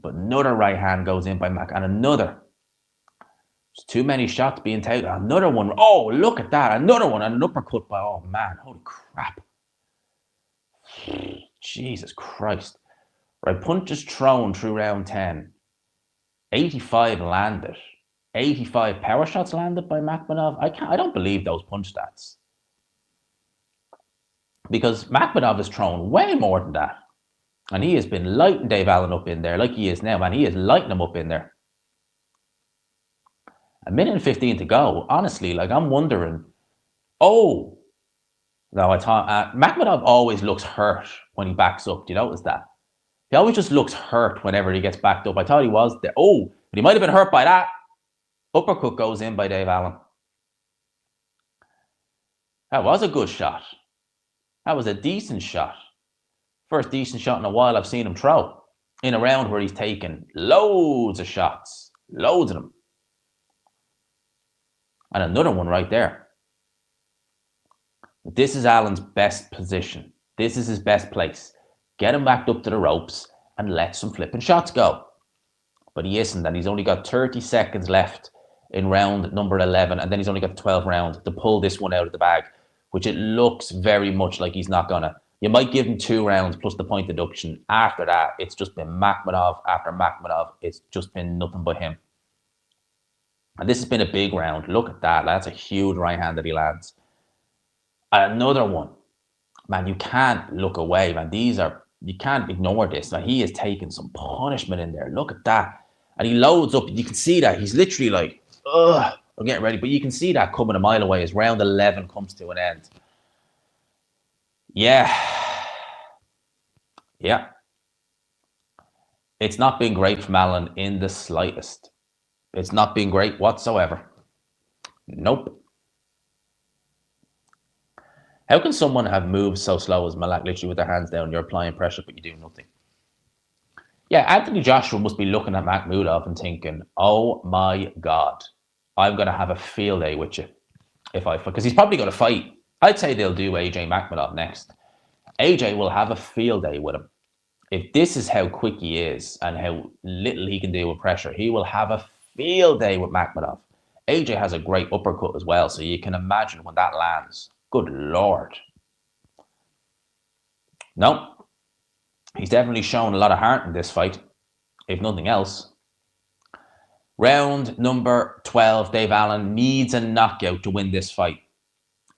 But another right hand goes in by Mac. And another. There's too many shots being taken. Another one. Oh, look at that. Another one. And an uppercut by, oh man, holy crap. Jesus Christ. Right, punches thrown through round 10. 85 landed. 85 power shots landed by Makhmudov. I don't believe those punch stats. Because Makhmudov has thrown way more than that. And he has been lighting Dave Allen up in there like he is now, man. He is lighting him up in there. 1:15 to go. Honestly, like, I'm wondering. Oh. No, I thought Makhmudov always looks hurt when he backs up. Do you notice that? He always just looks hurt whenever he gets backed up. I thought he was there. Oh, but he might have been hurt by that. Uppercut goes in by Dave Allen. That was a good shot. That was a decent shot. First decent shot in a while I've seen him throw. In a round where he's taken loads of shots. Loads of them. And another one right there. This is Allen's best position. This is his best place. Get him backed up to the ropes and let some flipping shots go. But he isn't, and he's only got 30 seconds left in round number 11, and then he's only got 12 rounds to pull this one out of the bag, which it looks very much like he's not gonna. You might give him 2 rounds plus the point deduction. After that, it's just been Makhmudov after Makhmudov. It's just been nothing but him. And this has been a big round. Look at that. That's a huge right hand that he lands. Another one. Man, you can't look away, man. You can't ignore this. Man, he is taking some punishment in there. Look at that. And he loads up. You can see that. He's literally like, ugh, I'm getting ready. But you can see that coming a mile away as round 11 comes to an end. Yeah. Yeah. It's not been great from Allen in the slightest. It's not been great whatsoever. Nope. How can someone have moved so slow as Malak, literally with their hands down, you're applying pressure, but you do nothing? Yeah, Anthony Joshua must be looking at Makhmudov and thinking, oh my God, I'm going to have a field day with you. Because he's probably going to fight. I'd say they'll do AJ Makhmudov next. AJ will have a field day with him. If this is how quick he is and how little he can deal with pressure, he will have a field day with Makhmudov. AJ has a great uppercut as well, so you can imagine when that lands. Good Lord. No, he's definitely shown a lot of heart in this fight, if nothing else. Round number 12, Dave Allen needs a knockout to win this fight.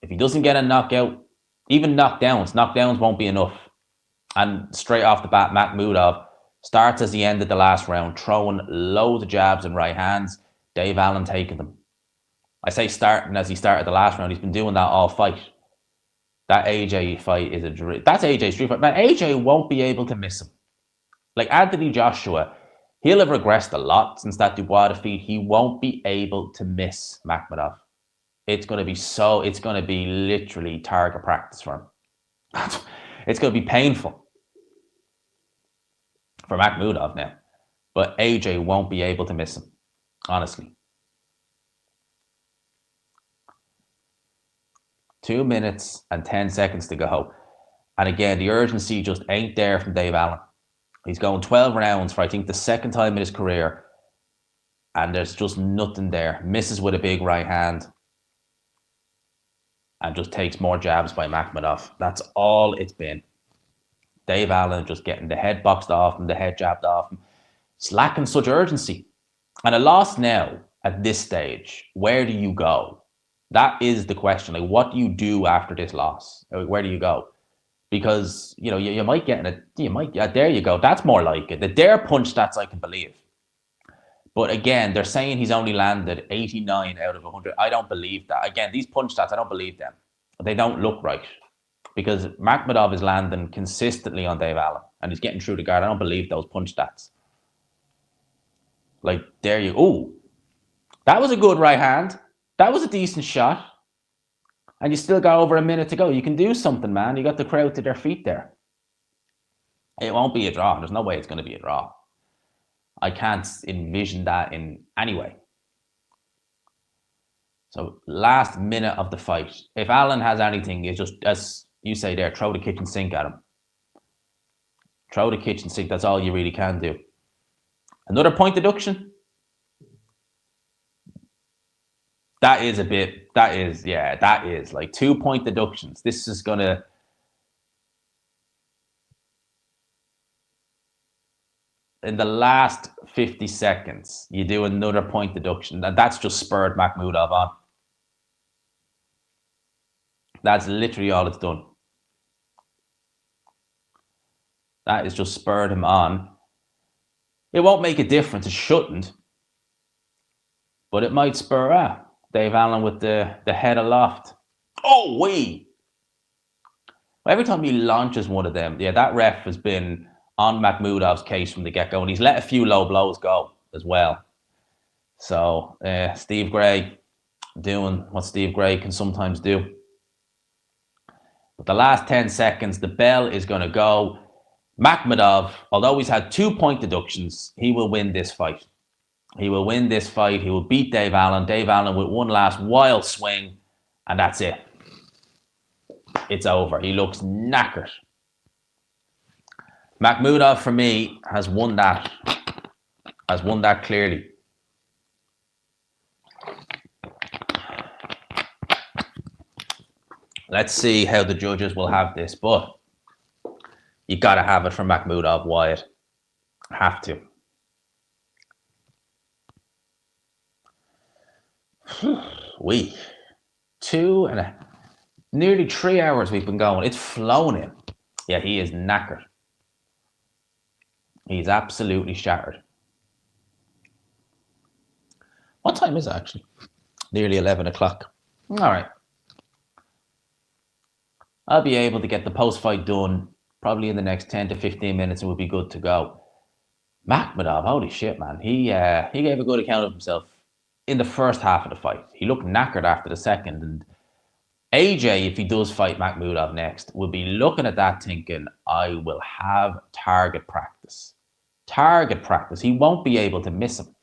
If he doesn't get a knockout, even knockdowns won't be enough. And straight off the bat, Makhmudov starts as he ended the last round, throwing loads of jabs and right hands. Dave Allen taking them. I say starting as he started the last round. He's been doing that all fight. That AJ fight is that's AJ's street fight. Man, AJ won't be able to miss him. Like Anthony Joshua, he'll have regressed a lot since that Dubois defeat. He won't be able to miss Makhmudov. It's going to be literally target practice for him. It's going to be painful for Makhmudov now. But AJ won't be able to miss him, honestly. 2 minutes and 10 seconds to go. And again, the urgency just ain't there from Dave Allen. He's going 12 rounds for, I think, the second time in his career. And there's just nothing there. Misses with a big right hand. And just takes more jabs by Makhmudov. That's all it's been. Dave Allen just getting the head boxed off him, the head jabbed off him. It's lacking such urgency. And a loss now, at this stage, where do you go? That is the question. Like, what do you do after this loss? Where do you go? Because, you know, you might get there you go. That's more like it. The dare punch stats I can believe. But again, they're saying he's only landed 89 out of 100. I don't believe that. Again, these punch stats, I don't believe them. They don't look right. Because Makhmudov is landing consistently on Dave Allen. And he's getting through the guard. I don't believe those punch stats. Like, there you go. Ooh, that was a good right hand. That was a decent shot. And you still got over a minute to go. You can do something, man. You got the crowd to their feet there. It won't be a draw. There's no way it's going to be a draw. I can't envision that in any way. So last minute of the fight. If Allen has anything, it's just, as you say there, throw the kitchen sink at him. Throw the kitchen sink. That's all you really can do. Another point deduction. That is like 2 point deductions. This is going to, in the last 50 seconds, you do another point deduction. And that's just spurred Makhmudov on. That's literally all it's done. That is just spurred him on. It won't make a difference. It shouldn't. But it might spur Dave Allen with the head aloft. Oh, wait. Every time he launches one of them, yeah, that ref has been on Makhmudov's case from the get-go, and he's let a few low blows go as well. So Steve Gray doing what Steve Gray can sometimes do. But the last 10 seconds, the bell is going to go. Makhmudov, although he's had 2 point deductions, he will win this fight. He will win this fight. He will beat Dave Allen. Dave Allen with one last wild swing, and that's it. It's over. He looks knackered. Makhmudov, for me, has won that. Has won that clearly. Let's see how the judges will have this, but you got to have it from Makhmudov, Wyatt. Have to. Nearly 3 hours we've been going. It's flown in. Yeah, he is knackered. He's absolutely shattered. What time is it actually? Nearly 11 o'clock. All right. I'll be able to get the post-fight done probably in the next 10 to 15 minutes and we'll be good to go. Makhmudov, holy shit, man. He gave a good account of himself in the first half of the fight. He looked knackered after the second. And AJ, if he does fight Makhmudov next, will be looking at that thinking, I will have target practice. Target practice. He won't be able to miss him.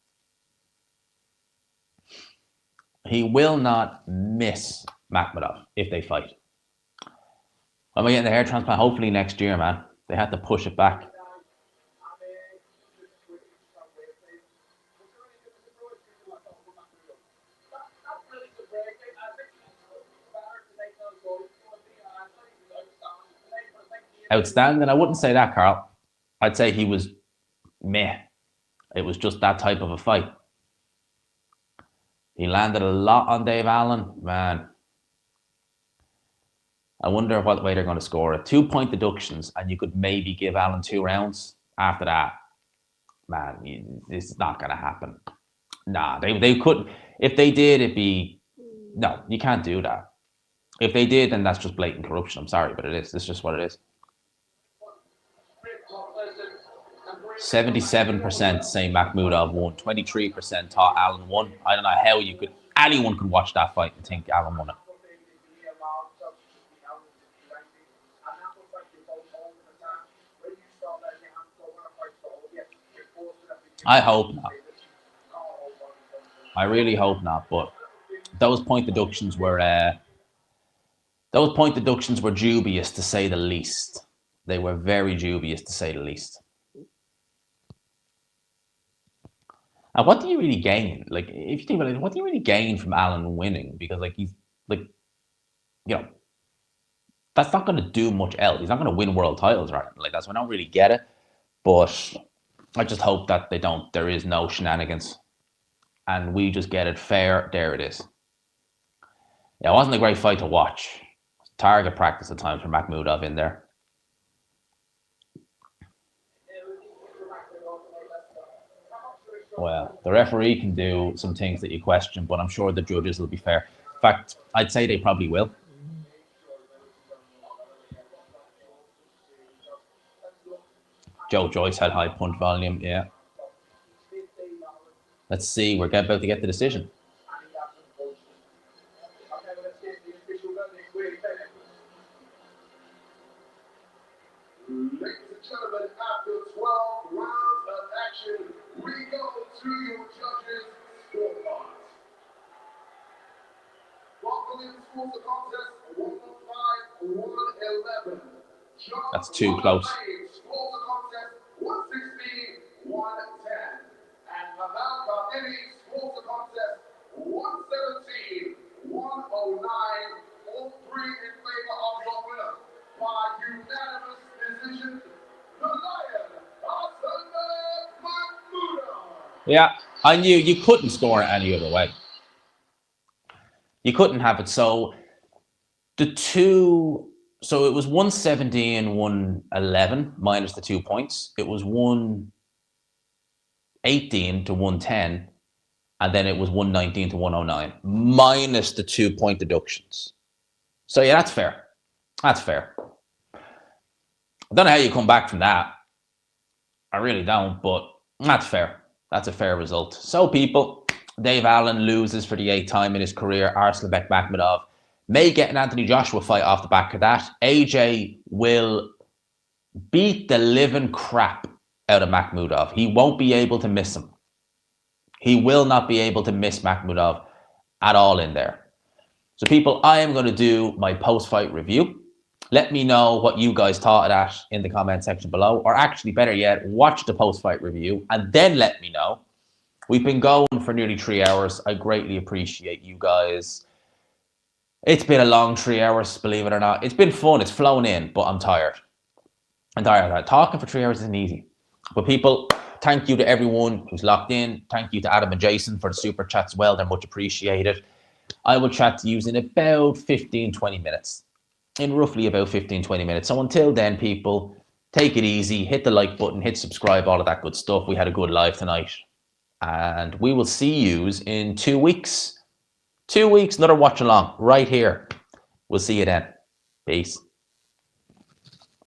He will not miss Makhmudov if they fight. When we get the hair transplant, hopefully next year, man. They had to push it back. Outstanding. I wouldn't say that, Carl. I'd say he was meh. It was just that type of a fight. He landed a lot on Dave Allen, man. I wonder what way they're going to score it. 2-point deductions, and you could maybe give Alan 2 rounds. After that, man, this is not going to happen. Nah, they could. If they did, it'd be... No, you can't do that. If they did, then that's just blatant corruption. I'm sorry, but it is. It's just what it is. 77% say Makhmudov won. 23% thought Alan won. I don't know how anyone could watch that fight and think Alan won it. I hope not. I really hope not. But those point deductions were dubious to say the least. They were very dubious to say the least. And what do you really gain? Like, if you think about it, what do you really gain from Alan winning? Because, like, he's like, you know, that's not going to do much else. He's not going to win world titles, right? Like, that's, I don't really get it. But I just hope that there is no shenanigans. And we just get it fair. There it is. Yeah, it wasn't a great fight to watch. Target practice at times for Makhmudov in there. Well, the referee can do some things that you question, but I'm sure the judges will be fair. In fact, I'd say they probably will. Joe Joyce had high punch volume, yeah. Let's see, we're about to get the decision. Ladies and gentlemen, after 12 rounds of action, we go to your judges' scorecards. Following scores the contest 105-111. That's too close. Scores the contest 116-110. And Pavel Kavini scores the contest 117-109. All three in favor of your winner by unanimous decision, the Lion, Arslanbek Makhmudov. Yeah, I knew you couldn't score it any other way. You couldn't have it. So it was 170 and 111 minus the 2 points. It was 118 to 110, and then it was 119 to 109 minus the 2-point deductions. So yeah, that's fair. That's fair. I don't know how you come back from that. I really don't, but that's fair. That's a fair result. So, people, Dave Allen loses for the 8th time in his career. Arslanbek Makhmudov may get an Anthony Joshua fight off the back of that. AJ will beat the living crap out of Makhmudov. He won't be able to miss him. He will not be able to miss Makhmudov at all in there. So, people, I am going to do my post-fight review. Let me know what you guys thought of that in the comment section below. Or actually, better yet, watch the post-fight review and then let me know. We've been going for nearly 3 hours. I greatly appreciate you guys. It's been a long 3 hours, believe it or not. It's been fun. It's flown in, but I'm tired. I'm tired of that. Talking for 3 hours isn't easy. But people, thank you to everyone who's locked in. Thank you to Adam and Jason for the super chats as well. They're much appreciated. I will chat to you in about 15-20 minutes. In roughly about 15-20 minutes. So until then, people, take it easy. Hit the like button. Hit subscribe. All of that good stuff. We had a good live tonight. And we will see yous in 2 weeks. 2 weeks, another watch along right here. We'll see you then. Peace.